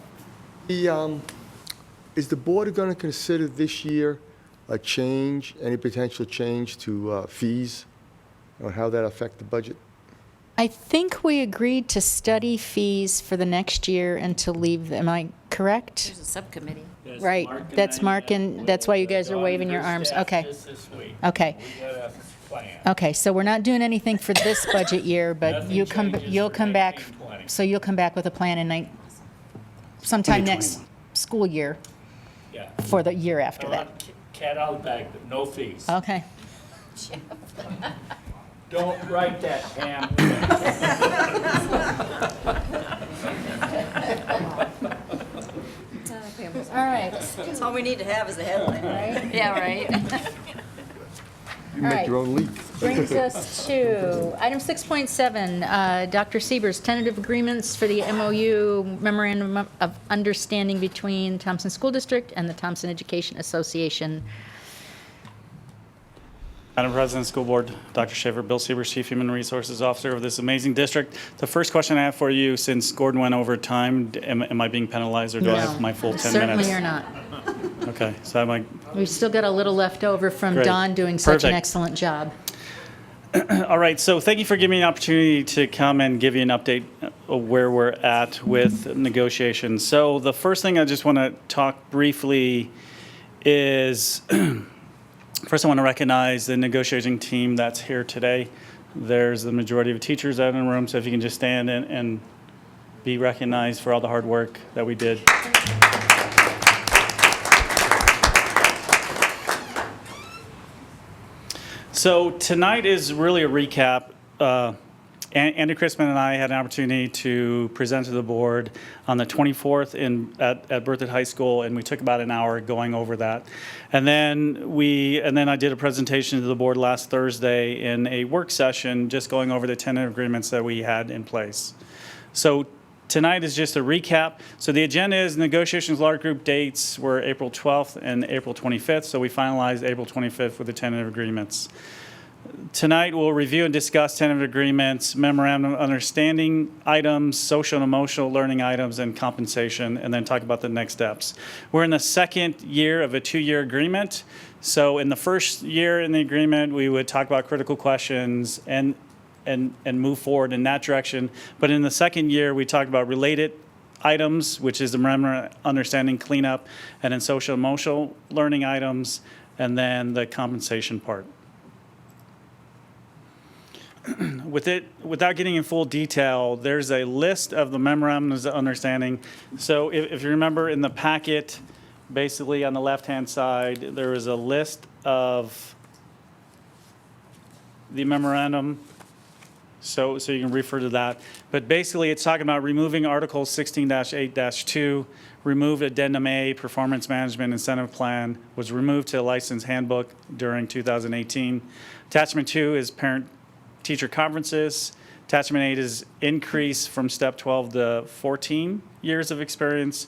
Is the board going to consider this year a change, any potential change to fees, or how that affect the budget?
I think we agreed to study fees for the next year and to leave, am I correct?
There's a subcommittee.
Right, that's Mark, and that's why you guys are waving your arms. Okay. Okay. Okay, so we're not doing anything for this budget year, but you'll come back, so you'll come back with a plan in sometime next school year
Yeah.
for the year after that.
Cat out of the bag, but no fees.
Okay.
Don't write that, Pam.
All right.
That's all we need to have is a headline, right?
Yeah, right.
You
All
make
right.
your own leap.
Brings us to item 6.7, Dr. Siebers, tentative agreements for the MOU Memorandum of Understanding between Thompson School District and the Thompson Education Association.
Madam President, School Board, Dr. Schaefer, Bill Siebers, Chief Human Resources Officer of this amazing district. The first question I have for you, since Gordon went over time, am I being penalized or do I have my full 10 minutes?
Certainly you're not.
Okay, so I'm like,
We've still got a little left over from
Great.
Don doing such an
Perfect.
excellent job.
all right, so thank you for giving me an opportunity to come and give you an update of where we're at with negotiations. So the first thing I just want to talk briefly is, first I want to recognize the negotiating team that's here today. There's the majority of teachers out in the room, so if you can just stand and be recognized for all the hard work that we did. So tonight is really a recap. Andy Chrisman and I had an opportunity to present to the board on the 24th at Berthoud High School, and we took about an hour going over that. And then I did a presentation to the board last Thursday in a work session, just going over the tentative agreements that we had in place. So tonight is just a recap. So the agenda is negotiations large group dates were April 12th and April 25th. So we finalized April 25th with the tentative agreements. Tonight, we'll review and discuss tentative agreements, memorandum of understanding items, social and emotional learning items, and compensation, and then talk about the next steps. We're in the second year of a 2-year agreement. So in the first year in the agreement, we would talk about critical questions and move forward in that direction. But in the second year, we talked about related items, which is the memorandum of understanding cleanup, and then social and emotional learning items, and then the compensation part. Without getting in full detail, there's a list of the memorandums of understanding. So if you remember in the packet, basically on the left-hand side, there is a list of the memorandum. So you can refer to that. But basically, it's talking about removing Article 16-8-2, removed Addendum A, Performance Management Incentive Plan, was removed to the License Handbook during 2018. Attachment 2 is Parent-Teacher Conferences. Attachment 8 is increase from Step 12 to 14 years of experience.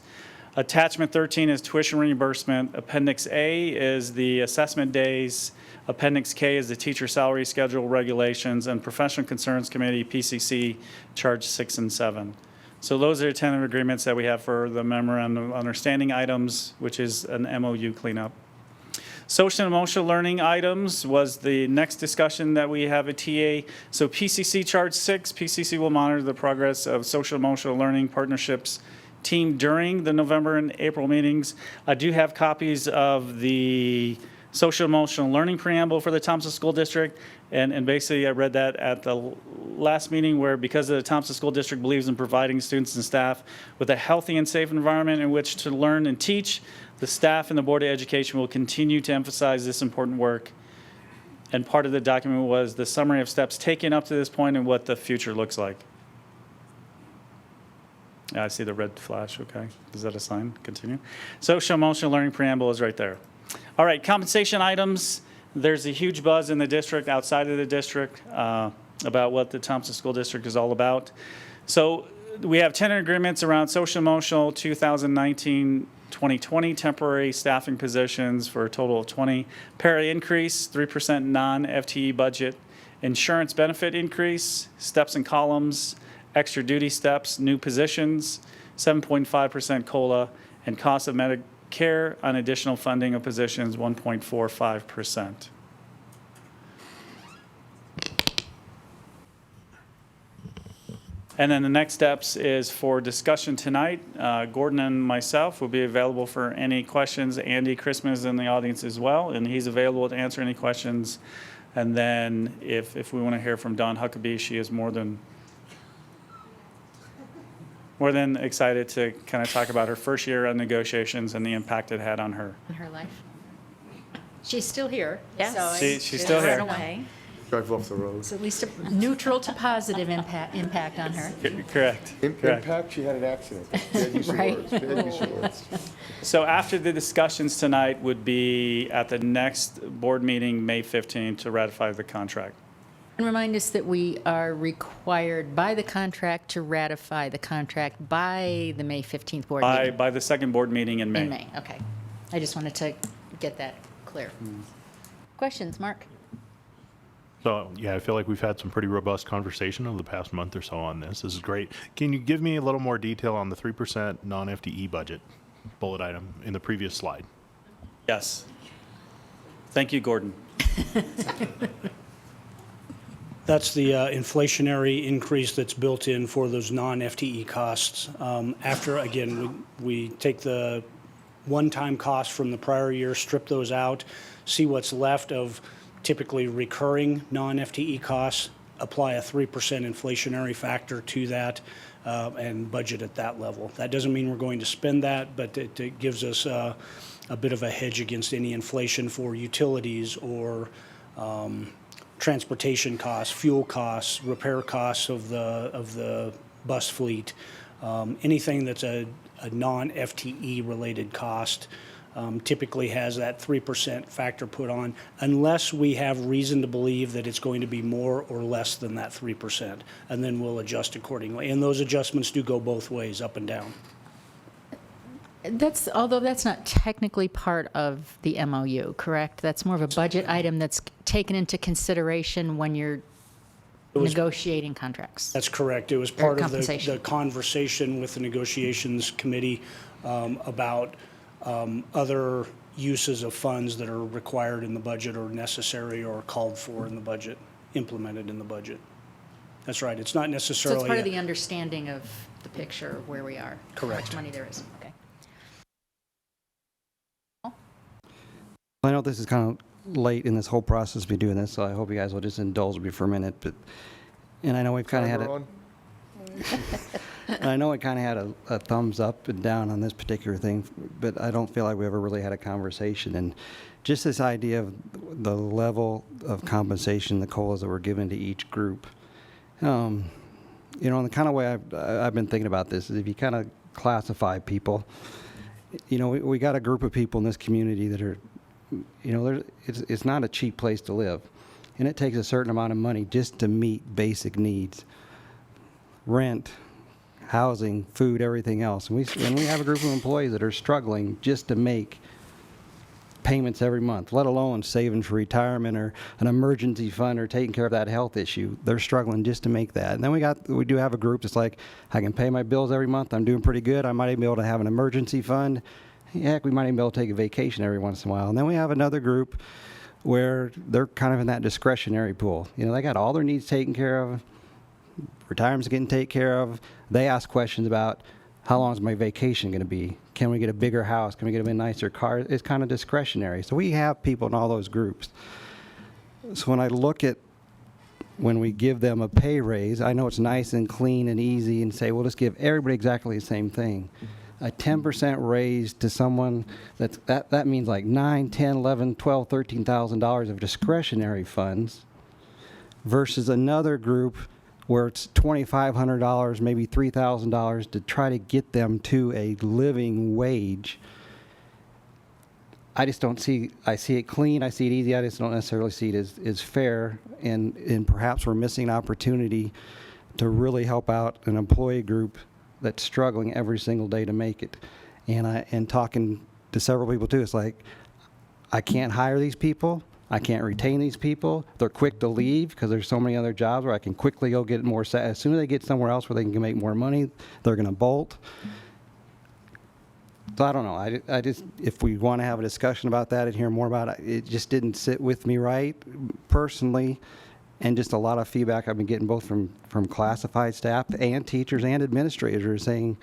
Attachment 13 is tuition reimbursement. Appendix A is the assessment days. Appendix K is the teacher salary schedule regulations, and Professional Concerns Committee, PCC, charge 6 and 7. So those are the tentative agreements that we have for the memorandum of understanding items, which is an MOU cleanup. Social and emotional learning items was the next discussion that we have at TA. So PCC charge 6. PCC will monitor the progress of social and emotional learning partnerships team during the November and April meetings. I do have copies of the social emotional learning preamble for the Thompson School District. And basically, I read that at the last meeting where because the Thompson School District believes in providing students and staff with a healthy and safe environment in which to learn and teach, the staff and the Board of Education will continue to emphasize this important work. And part of the document was the summary of steps taken up to this point and what the future looks like. I see the red flash, okay. Is that a sign? Continue. Social emotional learning preamble is right there. All right, compensation items. There's a huge buzz in the district, outside of the district, about what the Thompson School District is all about. So we have tenant agreements around social emotional 2019-2020 temporary staffing positions for a total of 20. Para increase, 3% non-FTE budget. Insurance benefit increase, steps and columns, extra duty steps, new positions, 7.5% COLA, and cost of Medicare on additional funding of positions, 1.45%. And then the next steps is for discussion tonight. Gordon and myself will be available for any questions. Andy Christman is in the audience as well, and he's available to answer any questions. And then if we want to hear from Dawn Huckabee, she is more than excited to kind of talk about her first year on negotiations and the impact it had on her.
In her life. She's still here.
Yes.
so
She's still here.
away.
Drive off the road.
It's at least a neutral to positive impact on her.
Correct. Correct.
Impact, she had an accident. Bad use of
Right.
words, bad use of words.
So after the discussions tonight would be at the next board meeting, May 15th, to ratify the contract.
And remind us that we are required by the contract to ratify the contract by the May 15th board meeting.
By the second board meeting in May.
In May, okay. I just wanted to get that clear. Questions, Mark?
So, yeah, I feel like we've had some pretty robust conversation over the past month or so on this. This is great. Can you give me a little more detail on the 3% non-FTE budget bullet item in the previous slide?
Yes. Thank you, Gordon.
That's the inflationary increase that's built in for those non-FTE costs. After, again, we take the one-time costs from the prior year, strip those out, see what's left of typically recurring non-FTE costs, apply a 3% inflationary factor to that, and budget at that level. That doesn't mean we're going to spend that, but it gives us a bit of a hedge against any inflation for utilities or transportation costs, fuel costs, repair costs of the bus fleet, anything that's a non-FTE related cost. Typically has that 3% factor put on, unless we have reason to believe that it's going to be more or less than that 3%, and then we'll adjust accordingly. And those adjustments do go both ways, up and down.
Although that's not technically part of the MOU, correct? That's more of a budget item that's taken into consideration when you're negotiating contracts.
That's correct. It was part of
compensation.
the conversation with the negotiations committee about other uses of funds that are required in the budget or necessary or called for in the budget, implemented in the budget. That's right. It's not
So
necessarily.
it's part of the understanding of the picture of where we are.
Correct.
How much money there is. Okay.
I know this is kind of late in this whole process to be doing this, so I hope you guys will just indulge me for a minute. And I know we've kind of had
Timer on?
I know it kind of had a thumbs up and down on this particular thing, but I don't feel like we ever really had a conversation. And just this idea of the level of compensation, the COLAs that were given to each group, you know, and the kind of way I've been thinking about this is if you kind of classify people, you know, we got a group of people in this community that are, you know, it's not a cheap place to live. And it takes a certain amount of money just to meet basic needs. Rent, housing, food, everything else. And we have a group of employees that are struggling just to make payments every month, let alone saving for retirement or an emergency fund or taking care of that health issue. They're struggling just to make that. And then we do have a group that's like, I can pay my bills every month. I'm doing pretty good. I might even be able to have an emergency fund. Heck, we might even be able to take a vacation every once in a while. And then we have another group where they're kind of in that discretionary pool. You know, they got all their needs taken care of. Retirement's getting taken care of. They ask questions about how long is my vacation going to be? Can we get a bigger house? Can we get a nicer car? It's kind of discretionary. So we have people in all those groups. So when I look at when we give them a pay raise, I know it's nice and clean and easy and say, well, let's give everybody exactly the same thing. A 10% raise to someone, that means like $9, $10, $11, $12, $13,000 of discretionary funds versus another group where it's $2,500, maybe $3,000 to try to get them to a living wage. I just don't see, I see it clean, I see it easy, I just don't necessarily see it as fair, and perhaps we're missing an opportunity to really help out an employee group that's struggling every single day to make it. And talking to several people too, it's like, I can't hire these people, I can't retain these people, they're quick to leave because there's so many other jobs where I can quickly go get more, as soon as they get somewhere else where they can make more money, they're gonna bolt. So I don't know, I just, if we want to have a discussion about that and hear more about it, it just didn't sit with me right, personally, and just a lot of feedback I've been getting both from classified staff and teachers and administrators are saying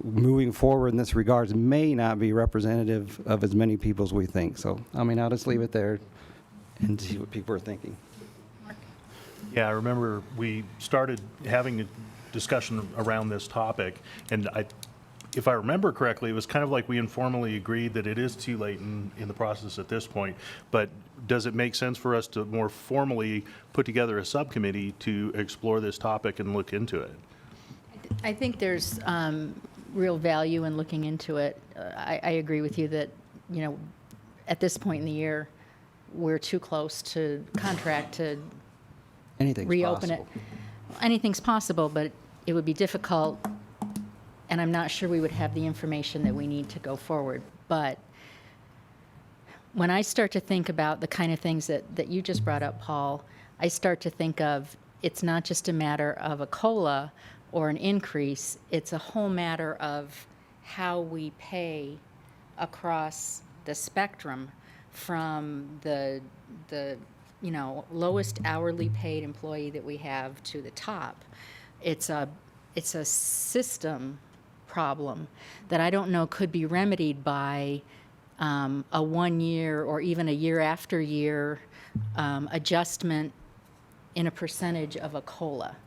moving forward in this regards may not be representative of as many people as we think. So, I mean, I'll just leave it there and see what people are thinking.
Yeah, I remember we started having a discussion around this topic, and if I remember correctly, it was kind of like we informally agreed that it is too late in the process at this point, but does it make sense for us to more formally put together a subcommittee to explore this topic and look into it?
I think there's real value in looking into it. I agree with you that, you know, at this point in the year, we're too close to contract to reopen it. Anything's possible, but it would be difficult, and I'm not sure we would have the information that we need to go forward. But when I start to think about the kind of things that you just brought up, Paul, I start to think of it's not just a matter of a COLA or an increase, it's a whole matter of how we pay across the spectrum from the you know, lowest hourly paid employee that we have to the top. It's a system problem that I don't know could be remedied by a 1 year or even a year after year adjustment in a percentage of a COLA.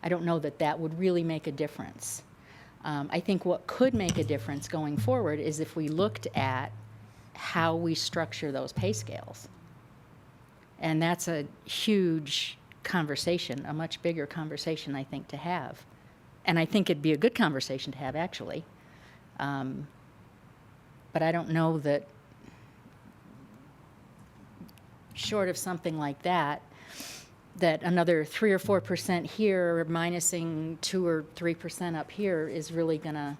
I don't know that that would really make a difference. I think what could make a difference going forward is if we looked at how we structure those pay scales. And that's a huge conversation, a much bigger conversation, I think, to have. And I think it'd be a good conversation to have, actually. But I don't know that, short of something like that, that another 3 or 4% here, minusing 2 or 3% up here, is really going to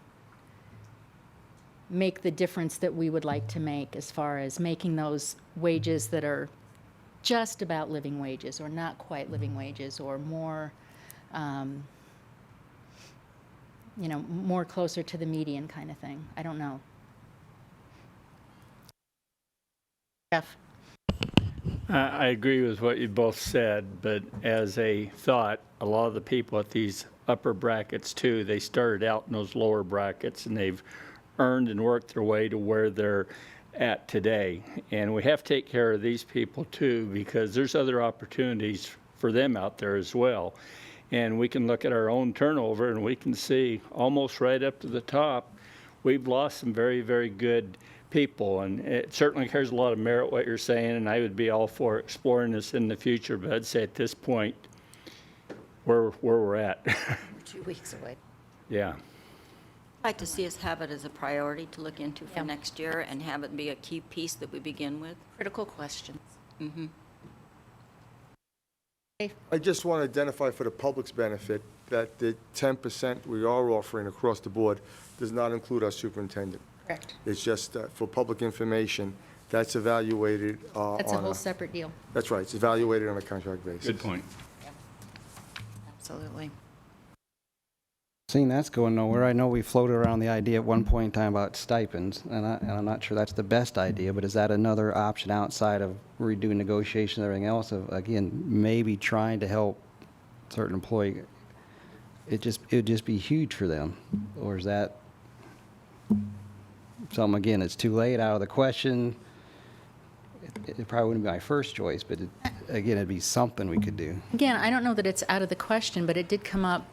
make the difference that we would like to make as far as making those wages that are just about living wages or not quite living wages or more, you know, more closer to the median kind of thing. I don't know. Jeff?
I agree with what you both said, but as a thought, a lot of the people at these upper brackets too, they started out in those lower brackets and they've earned and worked their way to where they're at today. And we have to take care of these people too, because there's other opportunities for them out there as well. And we can look at our own turnover and we can see almost right up to the top, we've lost some very, very good people. And it certainly carries a lot of merit what you're saying, and I would be all for exploring this in the future, but I'd say at this point, where we're at.
We're 2 weeks away.
Yeah.
I'd like to see us have it as a priority to look into for next year and have it be a key piece that we begin with.
Critical questions.
Mm-hmm.
I just want to identify for the public's benefit that the 10% we are offering across the board does not include our superintendent.
Correct.
It's just for public information, that's evaluated
That's a whole separate deal.
That's right, it's evaluated on a contract basis.
Good point.
Absolutely.
Seeing that's going nowhere, I know we floated around the idea at one point in time about stipends, and I'm not sure that's the best idea, but is that another option outside of redoing negotiations and everything else of, again, maybe trying to help certain employee? it would just be huge for them? Or is that something, again, it's too late, out of the question? It probably wouldn't be my first choice, but again, it'd be something we could do.
Again, I don't know that it's out of the question, but it did come up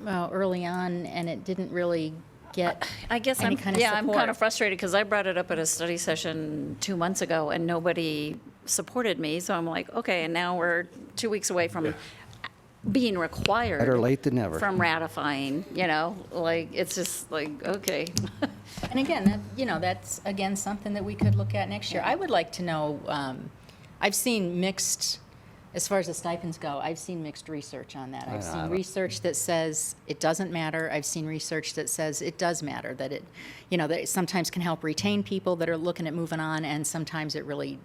early on, and it didn't really get
I guess
any
I'm,
kind of
yeah, I'm
support.
kind of frustrated because I brought it up at a study session 2 months ago and nobody supported me. So I'm like, okay, and now we're 2 weeks away from being required.
Better late than never.
From ratifying, like, it's just like, okay.
And again, that's, again, something that we could look at next year. I would like to know, I've seen mixed, as far as the stipends go, I've seen mixed research on that. I've seen research that says it doesn't matter. I've seen research that says it does matter, that it, that it sometimes can help retain people that are looking at moving on, and sometimes it really,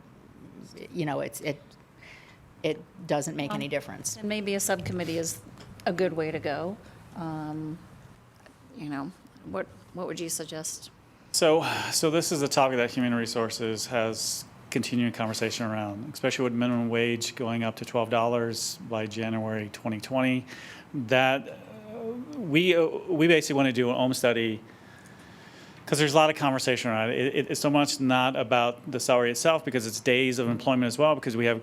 it doesn't make any difference.
And maybe a subcommittee is a good way to go. What would you suggest?
So this is a topic that Human Resources has continuing conversation around, especially with minimum wage going up to $12 by January 2020. That we basically want to do an OHM study because there's a lot of conversation around it. It's so much not about the salary itself, because it's days of employment as well, because we have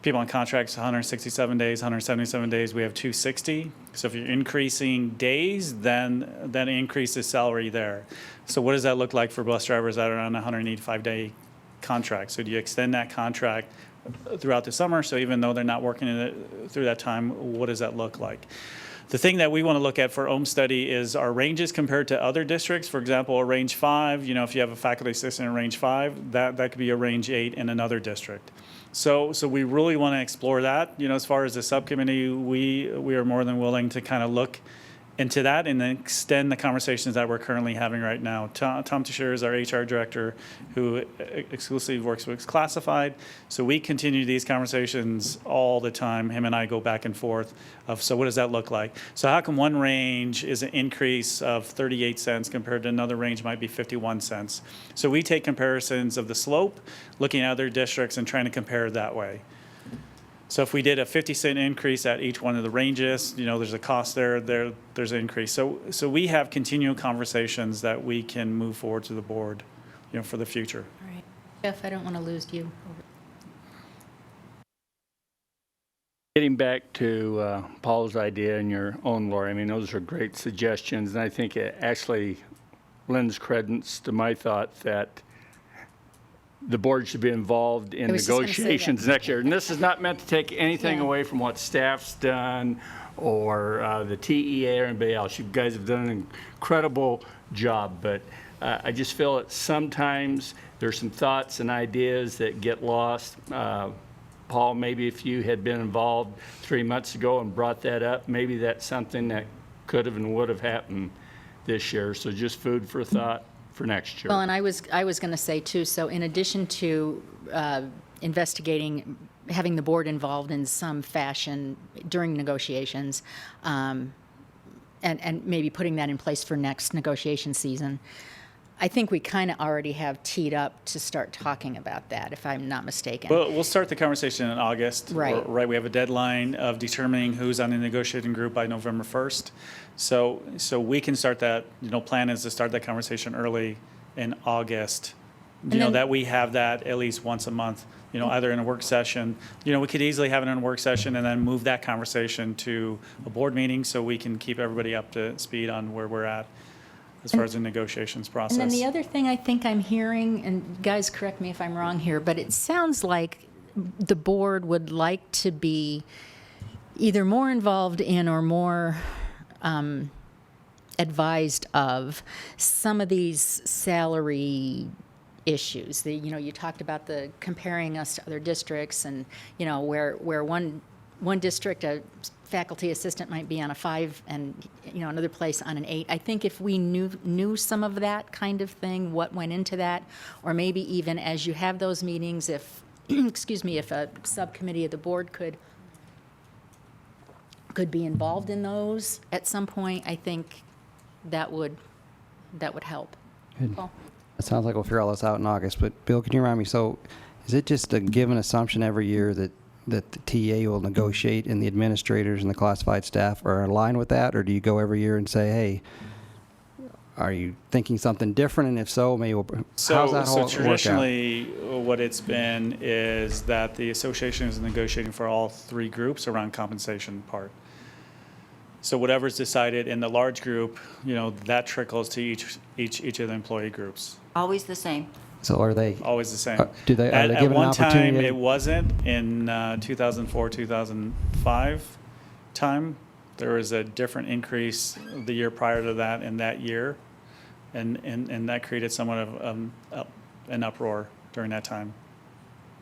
people on contracts 167 days, 177 days, we have 260. So if you're increasing days, then that increases salary there. So what does that look like for bus drivers that are on a 185-day contract? So do you extend that contract throughout the summer? So even though they're not working in it through that time, what does that look like? The thing that we want to look at for OHM study is our ranges compared to other districts. For example, a range 5, if you have a faculty assistant in range 5, that could be a range 8 in another district. So we really want to explore that. As far as the subcommittee, we are more than willing to kind of look into that and then extend the conversations that we're currently having right now. Tom Teixeira is our HR director who exclusively works with classified. So we continue these conversations all the time. Him and I go back and forth of, so what does that look like? So how come one range is an increase of 38 cents compared to another range might be 51 cents? So we take comparisons of the slope, looking at other districts and trying to compare it that way. So if we did a 50-cent increase at each one of the ranges, there's a cost there's an increase. So we have continual conversations that we can move forward to the board, for the future.
All right. Jeff, I don't want to lose you.
Getting back to Paul's idea and your own, Lori, those are great suggestions, and I think it actually lends credence to my thought that the board should be involved in negotiations next year. And this is not meant to take anything away from what staff's done or the TEA or anybody else. You guys have done an incredible job, but I just feel that sometimes there's some thoughts and ideas that get lost. Paul, maybe if you had been involved 3 months ago and brought that up, maybe that's something that could have and would have happened this year. So just food for thought for next year.
Well, and I was going to say too, so in addition to investigating, having the board involved in some fashion during negotiations, and maybe putting that in place for next negotiation season, I think we kind of already have teed up to start talking about that, if I'm not mistaken.
Well, we'll start the conversation in August.
Right.
Right. We have a deadline of determining who's on the negotiating group by November 1st. So we can start that, plan is to start that conversation early in August, that we have that at least once a month, either in a work session. We could easily have it in a work session and then move that conversation to a board meeting so we can keep everybody up to speed on where we're at as far as the negotiations process.
And then the other thing I think I'm hearing, and guys, correct me if I'm wrong here, but it sounds like the board would like to be either more involved in or more advised of some of these salary issues. You talked about the comparing us to other districts, and where one district, a faculty assistant might be on a 5 and another place on an 8. I think if we knew some of that kind of thing, what went into that, or maybe even as you have those meetings, if if a subcommittee of the board could be involved in those at some point, I think that would help.
Good.
Paul?
It sounds like we'll figure all this out in August, but Bill, can you remind me, so is it just a given assumption every year that that the TA will negotiate and the administrators and the classified staff are aligned with that? Or do you go every year and say, hey, are you thinking something different? And if so, maybe how's that whole
So
work out?
traditionally, what it's been is that the association is negotiating for all three groups around compensation part. So whatever's decided in the large group, that trickles to each of the employee groups.
Always the same.
So are they?
Always the same.
Are they
At
given an
one time,
opportunity?
it wasn't. In 2004, 2005 time, there was a different increase the year prior to that in that year. And that created somewhat of an uproar during that time.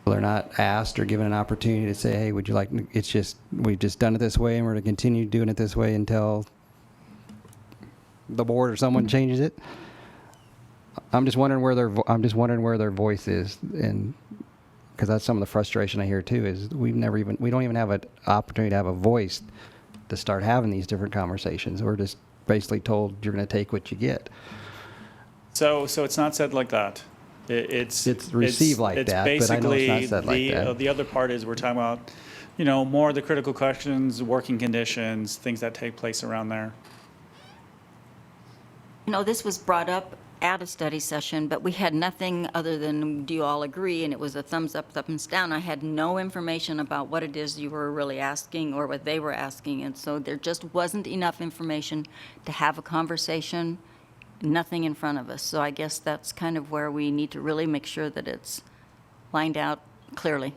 They're not asked or given an opportunity to say, hey, would you like, we've just done it this way and we're going to continue doing it this way until the board or someone changes it? I'm just wondering where their voice is, and because that's some of the frustration I hear too, is we don't even have an opportunity to have a voice to start having these different conversations. We're just basically told you're going to take what you get.
So it's not said like that. It's
received like that, but I know it's not said like that.
The other part is we're talking about, more of the critical questions, working conditions, things that take place around there.
This was brought up at a study session, but we had nothing other than, do you all agree? And it was a thumbs up, thumbs down. I had no information about what it is you were really asking or what they were asking. And so there just wasn't enough information to have a conversation, nothing in front of us. So I guess that's kind of where we need to really make sure that it's lined out clearly.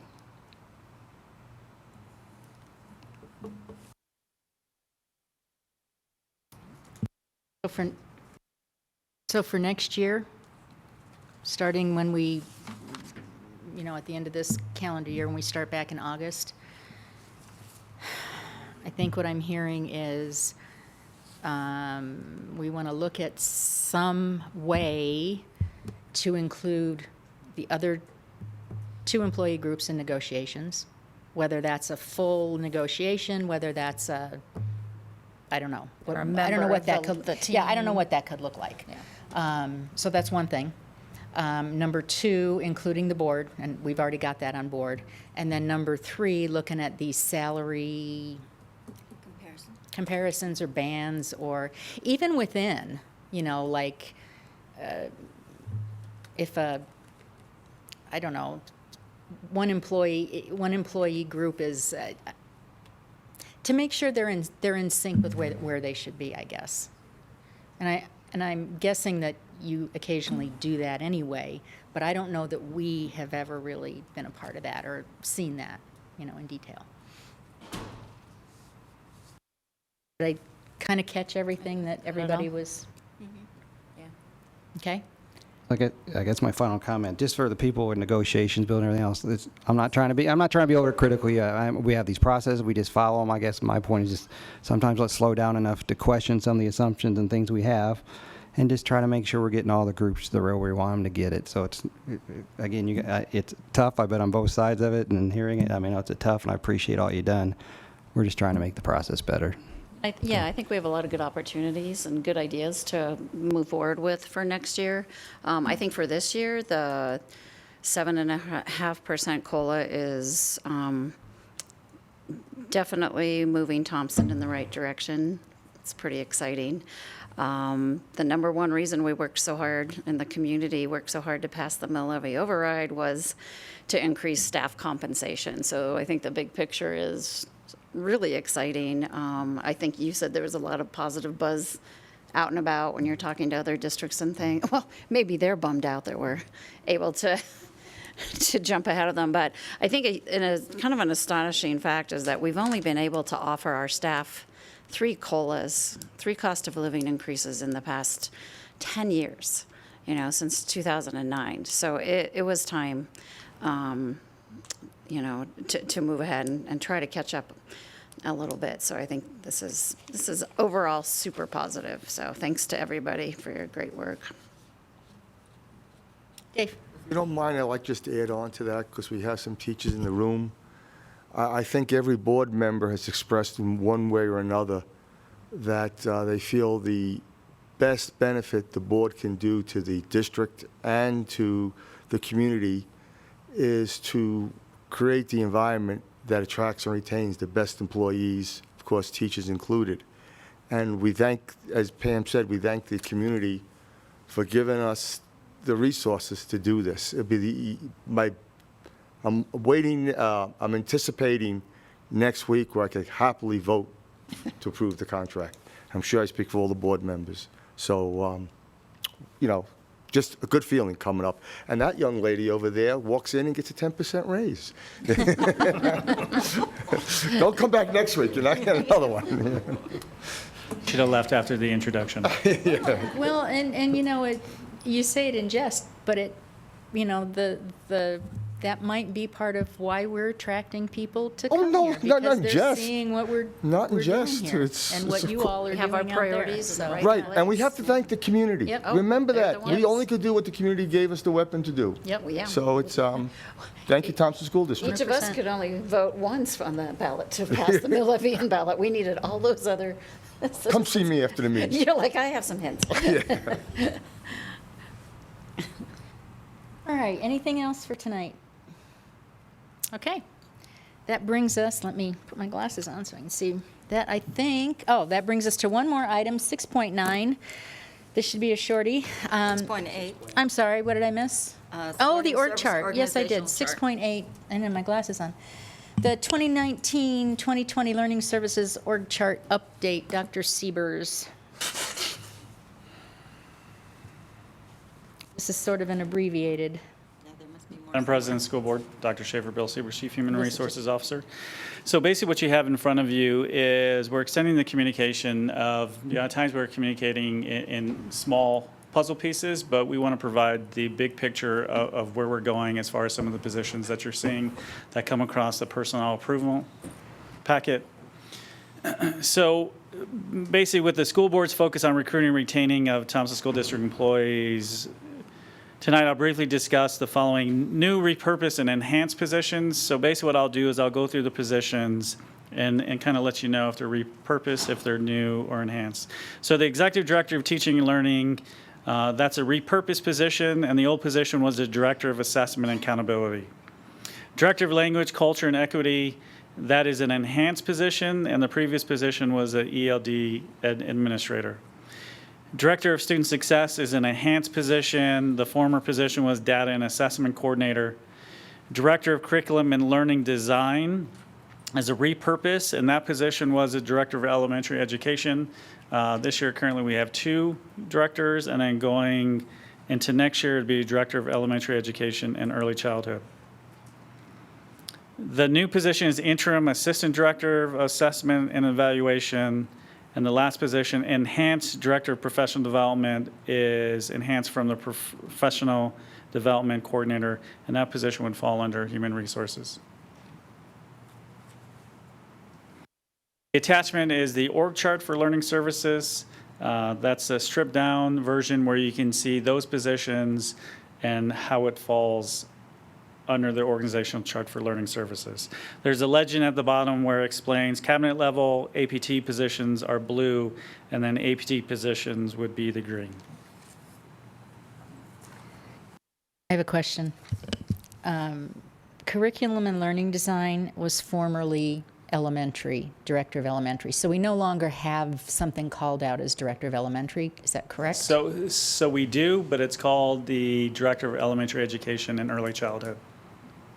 So for next year, starting when we, at the end of this calendar year, when we start back in August, I think what I'm hearing is we want to look at some way to include the other two employee groups in negotiations, whether that's a full negotiation, whether that's I don't know.
Or a
I don't
member
know what
of
that
the
could. Yeah, I don't know
team.
what that could look like. So that's one thing. Number two, including the board, and we've already got that on board. And then number three, looking at these salary comparisons or bands, or even within, like if I don't know, one employee group is. To make sure they're in sync with where they should be, I guess. And I'm guessing that you occasionally do that anyway, but I don't know that we have ever really been a part of that or seen that, in detail. Did I kind of catch everything that everybody was?
Yeah.
Okay.
I guess my final comment, just for the people with negotiations, building everything else. I'm not trying to be overcritical. We have these processes. We just follow them. I guess my point is just sometimes let's slow down enough to question some of the assumptions and things we have, and just try to make sure we're getting all the groups to the rail where we want them to get it. So it's tough. I bet on both sides of it, and hearing it, it's tough, and I appreciate all you've done. We're just trying to make the process better.
I think we have a lot of good opportunities and good ideas to move forward with for next year. I think for this year, the 7.5% COLA is definitely moving Thompson in the right direction. It's pretty exciting. The number one reason we worked so hard and the community worked so hard to pass the mill levy override was to increase staff compensation. So I think the big picture is really exciting. I think you said there was a lot of positive buzz out and about when you're talking to other districts and things. Well, maybe they're bummed out that we're able to jump ahead of them. But I think kind of an astonishing fact is that we've only been able to offer our staff 3 COLAs, 3 cost of living increases in the past 10 years, since 2009. So it was time, to move ahead and try to catch up a little bit. So I think this is overall super positive. So thanks to everybody for your great work.
Dave.
If you don't mind, I'd like just to add on to that because we have some teachers in the room. I think every board member has expressed in one way or another that they feel the best benefit the board can do to the district and to the community is to create the environment that attracts and retains the best employees, of course, teachers included. And we thank, as Pam said, we thank the community for giving us the resources to do this. It'll be I'm waiting, I'm anticipating next week where I could happily vote to approve the contract. I'm sure I speak for all the board members. So, you know, just a good feeling coming up. And that young lady over there walks in and gets a 10% raise. Don't come back next week, you're not getting another one.
Should have left after the introduction.
Well, and you know, you say it in jest, but it, you know, that might be part of why we're attracting people to come here.
not in
because they're
jest.
seeing what we're
Not in
doing
jest.
here,
It's
and what you all are
We have
doing
our
out
priorities
there.
in the
So-
right
Right, and we have to thank the community.
Yep. Oh,
Remember
they're
that.
the
We
ones.
only could do what the community gave us the weapon to do.
Yep, yeah.
So it's, thank you, Thompson School District.
Each of us could only vote once on that ballot to pass the mill levy and ballot. We needed all those other.
Come see me after the meeting.
You're like, I have some hints.
All right, anything else for tonight? Okay. That brings us, let me put my glasses on so I can see that, I think. Oh, that brings us to one more item, 6.9. This should be a shortie.
6.8.
I'm sorry, what did I miss?
Uh,
Oh, the
Learning
org
Service
chart. Yes, I did.
Organizational chart.
6.8, and then my glasses on. The 2019-2020 Learning Services org chart update, Dr. Siebers. This is sort of an abbreviated.
Madam President, School Board, Dr. Schaefer, Bill Siebers, Chief Human Resources Officer. So basically what you have in front of you is we're extending the communication of, at times we're communicating in small puzzle pieces, but we want to provide the big picture of where we're going as far as some of the positions that you're seeing that come across the personnel approval packet. So basically with the school board's focus on recruiting and retaining of Thompson School District employees, tonight, I'll briefly discuss the following new, repurposed, and enhanced positions. So basically what I'll do is I'll go through the positions and kind of let you know if they're repurposed, if they're new or enhanced. So the Executive Director of Teaching and Learning, that's a repurposed position, and the old position was the Director of Assessment and Accountability. Director of Language, Culture, and Equity, that is an enhanced position, and the previous position was an ELD administrator. Director of Student Success is an enhanced position. The former position was Data and Assessment Coordinator. Director of Curriculum and Learning Design is a repurpose, and that position was a Director of Elementary Education. This year, currently, we have 2 directors, and then going into next year, it'd be Director of Elementary Education and Early Childhood. The new position is Interim Assistant Director of Assessment and Evaluation. And the last position, Enhanced Director of Professional Development, is enhanced from the Professional Development Coordinator, and that position would fall under Human Resources. The attachment is the org chart for Learning Services. That's a stripped down version where you can see those positions and how it falls under the organizational chart for Learning Services. There's a legend at the bottom where it explains cabinet level APT positions are blue, and then APT positions would be the green.
I have a question. Curriculum and Learning Design was formerly elementary, Director of Elementary. So we no longer have something called out as Director of Elementary. Is that correct?
So we do, but it's called the Director of Elementary Education and Early Childhood.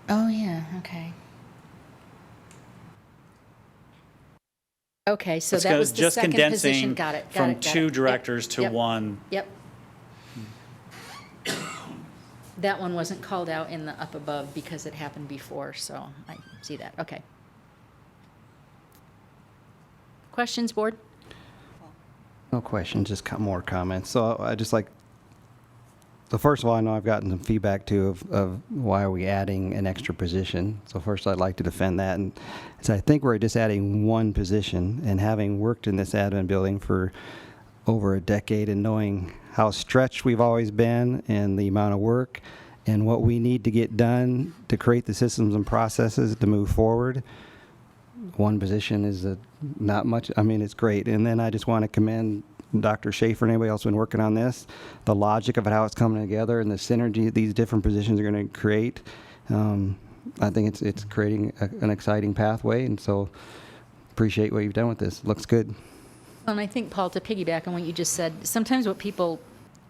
Oh, yeah, okay. Okay, so that was the
just
second
condensing
position. Got it, got
from
it, got
2
it.
directors to
Yep.
1.
Yep. That one wasn't called out in the up above because it happened before, so I see that. Okay. Questions, board?
No questions, just more comments. So I just like, so first of all, I know I've gotten some feedback too of why are we adding an extra position. So first I'd like to defend that. And so I think we're just adding one position, and having worked in this admin building for over a decade and knowing how stretched we've always been and the amount of work and what we need to get done to create the systems and processes to move forward, one position is not much. I mean, it's great. And then I just want to commend Dr. Schaefer and anybody else who's been working on this, the logic of how it's coming together and the synergy these different positions are going to create. I think it's creating an exciting pathway, and so appreciate what you've done with this. Looks good.
And I think, Paul, to piggyback on what you just said, sometimes what people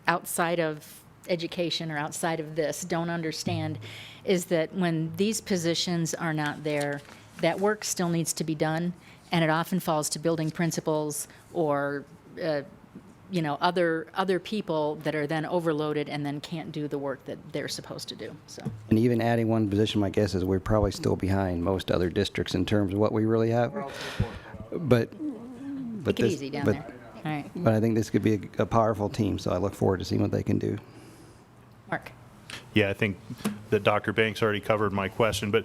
outside of education or outside of this don't understand is that when these positions are not there, that work still needs to be done, and it often falls to building principals or other people that are then overloaded and then can't do the work that they're supposed to do. So.
And even adding one position, my guess is we're probably still behind most other districts in terms of what we really have. But
Take it easy down there. All right.
But I think this could be a powerful team, so I look forward to seeing what they can do.
Mark.
Yeah, I think that Dr. Banks already covered my question, but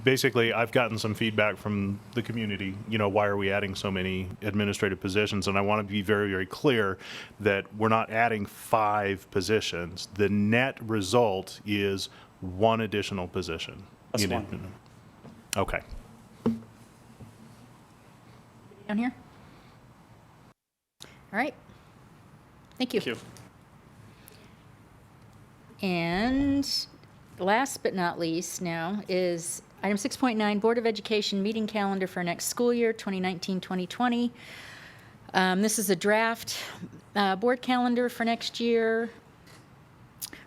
basically I've gotten some feedback from the community, why are we adding so many administrative positions? And I want to be very, very clear that we're not adding 5 positions. The net result is 1 additional position.
That's one.
Okay.
Down here? All right. Thank you.
Thank you.
And last but not least now is item 6.9, Board of Education meeting calendar for next school year, 2019-2020. This is a draft board calendar for next year.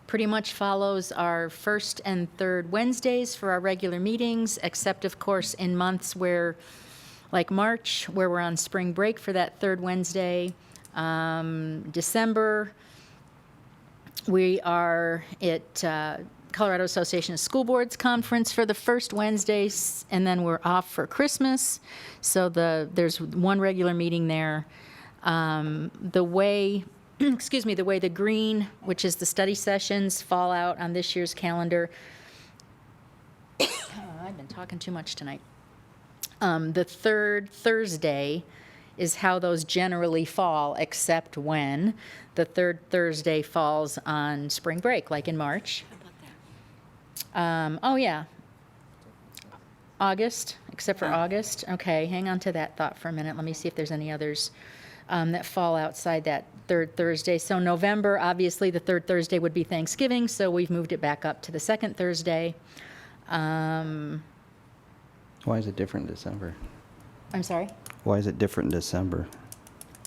Pretty much follows our first and third Wednesdays for our regular meetings, except of course in months where, like March, where we're on spring break for that third Wednesday. December, we are at Colorado Association of School Boards Conference for the first Wednesdays, and then we're off for Christmas. So there's one regular meeting there. The way the green, which is the study sessions, fall out on this year's calendar. I've been talking too much tonight. The third Thursday is how those generally fall, except when the third Thursday falls on spring break, like in March. Oh, yeah. August, except for August. Okay, hang on to that thought for a minute. Let me see if there's any others that fall outside that third Thursday. So November, obviously, the third Thursday would be Thanksgiving, so we've moved it back up to the second Thursday.
Why is it different in December?
I'm sorry?
Why is it different in December?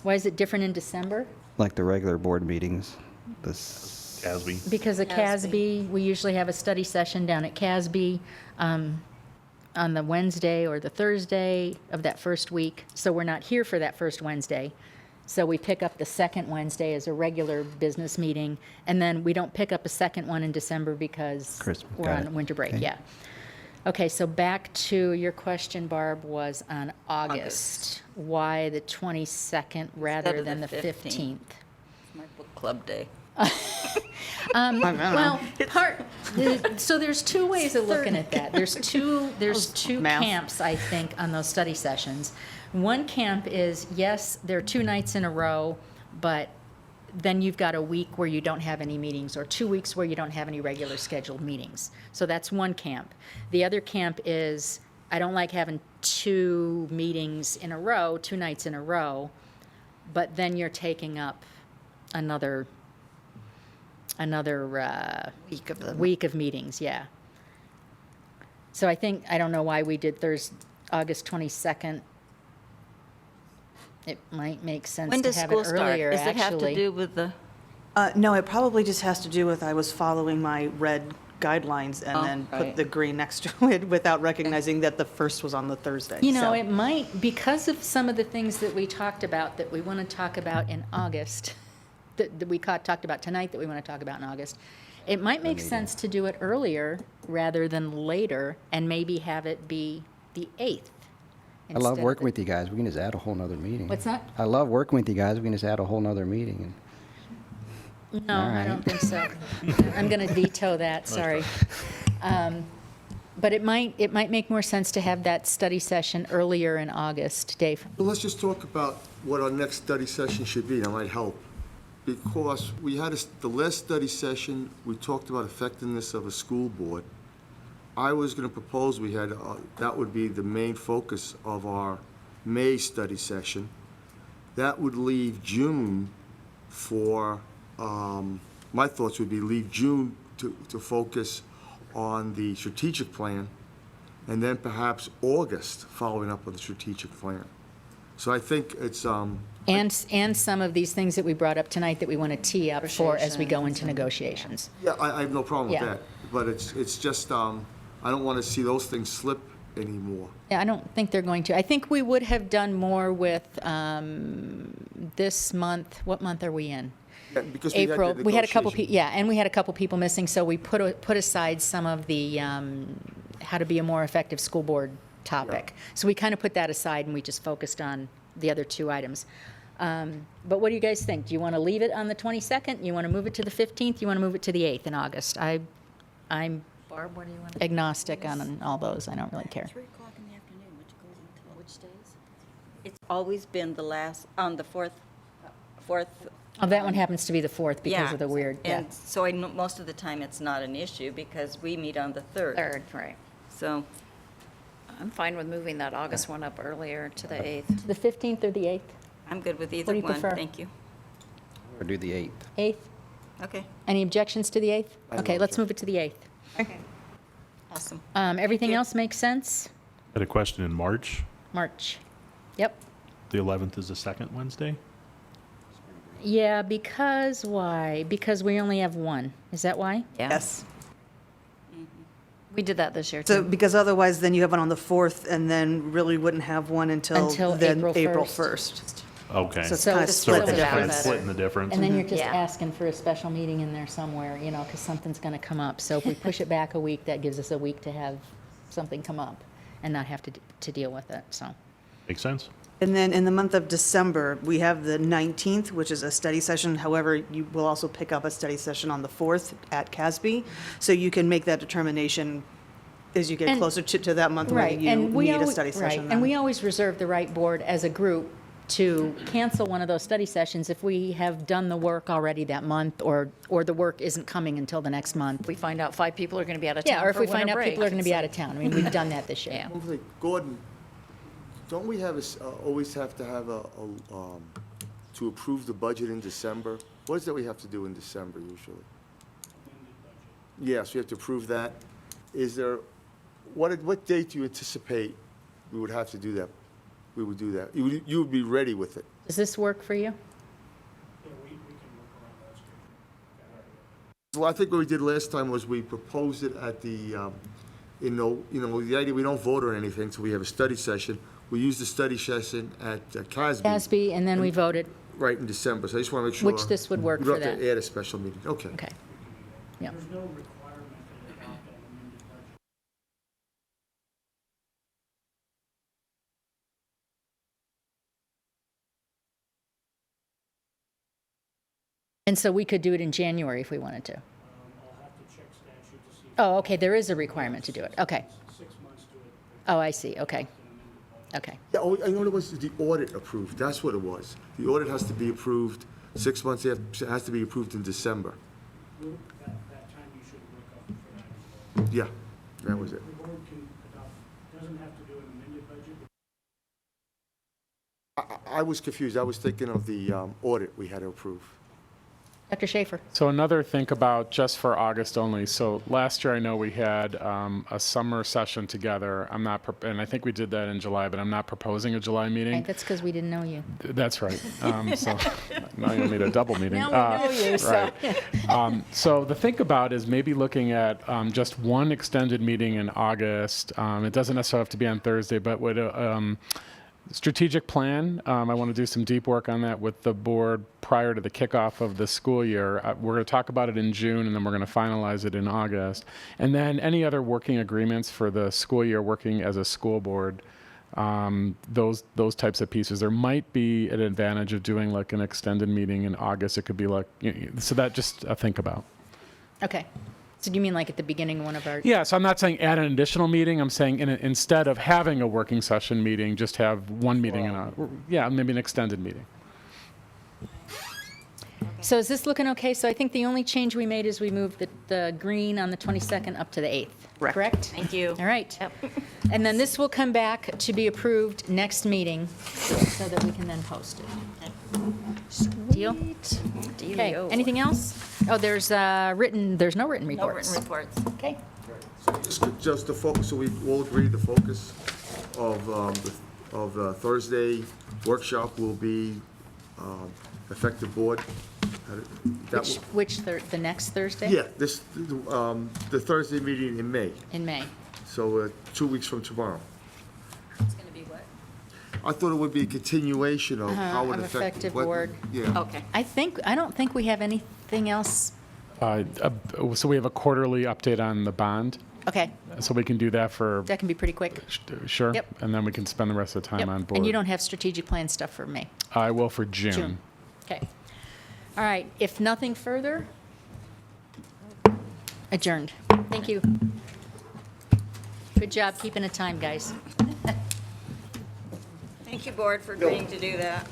Why is it different in December?
Like the regular board meetings? CASB.
Because of CASB, we usually have a study session down at CASB on the Wednesday or the Thursday of that first week. So we're not here for that first Wednesday. So we pick up the second Wednesday as a regular business meeting. And then we don't pick up a second one in December because
Christmas.
we're on winter break.
Okay.
Yeah. Okay, so back to your question, Barb, was on August. Why the 22nd rather than the 15th?
My book club day.
Well, so there's two ways of looking at that. There's two camps, I think, on those study sessions. One camp is, yes, there are 2 nights in a row, but then you've got a week where you don't have any meetings, or 2 weeks where you don't have any regular scheduled meetings. So that's one camp. The other camp is, I don't like having 2 meetings in a row, 2 nights in a row, but then you're taking up another week of meetings, yeah. So I don't know why we did August 22nd. It might make sense
When
to
does
have
school
it
start?
earlier,
Does it have to
actually.
do with the,
No, it probably just has to do with I was following my red guidelines and then put
right.
the green next to it without recognizing that the first was on the Thursday.
You know,
So-
it might, because of some of the things that we talked about that we want to talk about in August, that we talked about tonight that we want to talk about in August, it might make sense to do it earlier rather than later, and maybe have it be the 8th.
I love working with you guys. We can just add a whole nother meeting.
What's that?
I love working with you guys. We can just add a whole nother meeting.
No, I don't think so. I'm going to veto that, sorry. But it might make more sense to have that study session earlier in August. Dave?
Well, let's just talk about what our next study session should be. That might help. Because we had the last study session, we talked about effectiveness of a school board. I was going to propose that would be the main focus of our May study session. That would leave June for, my thoughts would be leave June to focus on the strategic plan, and then perhaps August, following up on the strategic plan. So I think it's,
And some of these things that we brought up tonight that we want to tee up for as we go into negotiations.
yeah, I have no problem with
Yeah.
that. But it's just, I don't want to see those things slip anymore.
Yeah, I don't think they're going to. I think we would have done more with this month. What month are we in?
Yeah, because we had the
April. We had a couple,
negotiation.
yeah, and we had a couple people missing, so we put aside some of the how to be a more effective school board topic. So we kind of put that aside and we just focused on the other two items. But what do you guys think? Do you want to leave it on the 22nd? You want to move it to the 15th? You want to move it to the 8th in August? I'm
Barb, what do you want to?
agnostic on all those. I don't really care.
3 o'clock in the afternoon, which goes until which days? It's always been the last, on the fourth.
Oh, that one happens to be the 4th because of the weird, yeah.
And so I know most of the time it's not an issue because we meet on the 3rd.
Third, right.
So,
I'm fine with moving that August one up earlier to the 8th.
The 15th or the 8th?
I'm good with
What
either
do you
one.
prefer?
Thank you.
Or do the 8th.
8th?
Okay.
Any objections to the 8th?
I have
Okay,
no
let's move it to the 8th.
Okay. Awesome.
Everything else makes sense?
I had a question in March.
March. Yep.
The 11th is the second Wednesday?
Yeah, because why? Because we only have one. Is that why?
Yes.
We did that this year,
So,
too.
because otherwise, then you have one on the 4th, and then really wouldn't have one until then
April
April
1st.
1st.
Okay.
So it's kind of
it's
split the
split down
difference.
better.
Splitting the difference.
And then you're just
Yeah.
asking for a special meeting in there somewhere, you know, because something's going to come up. So if we push it back a week, that gives us a week to have something come up and not have to deal with it, so.
Makes sense?
And then in the month of December, we have the 19th, which is a study session. However, you will also pick up a study session on the 4th at CASB. So you can make that determination as you get
And-
closer to that month where
Right,
you
and we
need a
always,
study
right,
session.
and
then.
we always reserve the right board as a group to cancel one of those study sessions if we have done the work already that month or the work isn't coming until the next month.
We find out 5 people are going to be out of town
Yeah, or if
for
we find
winter
out people are
break.
going to be out of town. I mean, we've done that this year.
Yeah.
One thing, Gordon, don't we have, always have to have to approve the budget in December? What is that we have to do in December usually? Yes, we have to approve that. Is there, what date do you anticipate we would have to do that? We would do that? You would be ready with it?
Does this work for you?
Well, I think what we did last time was we proposed it at the, the idea, we don't vote on anything, so we have a study session. We use the study session at CASB.
CASB, and then we voted,
Right, in December, so I just want to make sure.
which this would work
We
for
don't have
that.
to add a special meeting, okay.
Okay. Yeah. And so we could do it in January if we wanted to. Oh, okay, there is a requirement to do it, okay. Oh, I see, okay. Okay,
Yeah, oh, I know what it was, the audit approved, that's what it was. The audit has to be approved 6 months after, it has to be approved in December. Yeah, that was it. I was confused, I was thinking of the audit we had to approve.
Dr. Schaefer?
So another think about just for August only. So last year I know we had a summer session together. I'm not, and I think we did that in July, but I'm not proposing a July meeting.
Right, that's because we didn't know you.
That's right. So now you'll need a double meeting.
Now we know you, so.
Right. So the think about is maybe looking at just one extended meeting in August. It doesn't necessarily have to be on Thursday, but would strategic plan. I want to do some deep work on that with the board prior to the kickoff of the school year. We're going to talk about it in June, and then we're going to finalize it in August. And then any other working agreements for the school year working as a school board, those types of pieces. There might be an advantage of doing like an extended meeting in August. It could be like, so that just a think about.
Okay. So do you mean like at the beginning of one of our?
Yeah, so I'm not saying add an additional meeting. I'm saying instead of having a working session meeting, just have one meeting maybe an extended meeting.
So is this looking okay? So I think the only change we made is we moved the green on the 22nd up to the 8th. Correct?
Thank you.
All right. And then this will come back to be approved next meeting so that we can then post it. Deal? Okay.
Dealio.
Anything else? Oh, there's no written reports.
No written reports.
Okay.
Just the focus, so we all agree the focus of the Thursday workshop will be effective board. That
The next Thursday?
Yeah, the Thursday meeting in May,
In May.
so 2 weeks from tomorrow.
It's going to be what?
I thought it would be a continuation of how it
Of
affected.
effective
what-
board.
Yeah.
Okay.
I don't think we have anything else.
So we have a quarterly update on the bond,
Okay,
so we can do that for,
that can be pretty quick.
sure?
Yep.
And then we can spend the rest of the time
Yep.
on board.
And you don't have strategic plan stuff for May?
I will for June.
June. Okay. All right, if nothing further, adjourned. Thank you. Good job keeping a time, guys.
Thank you, board, for agreeing to do that.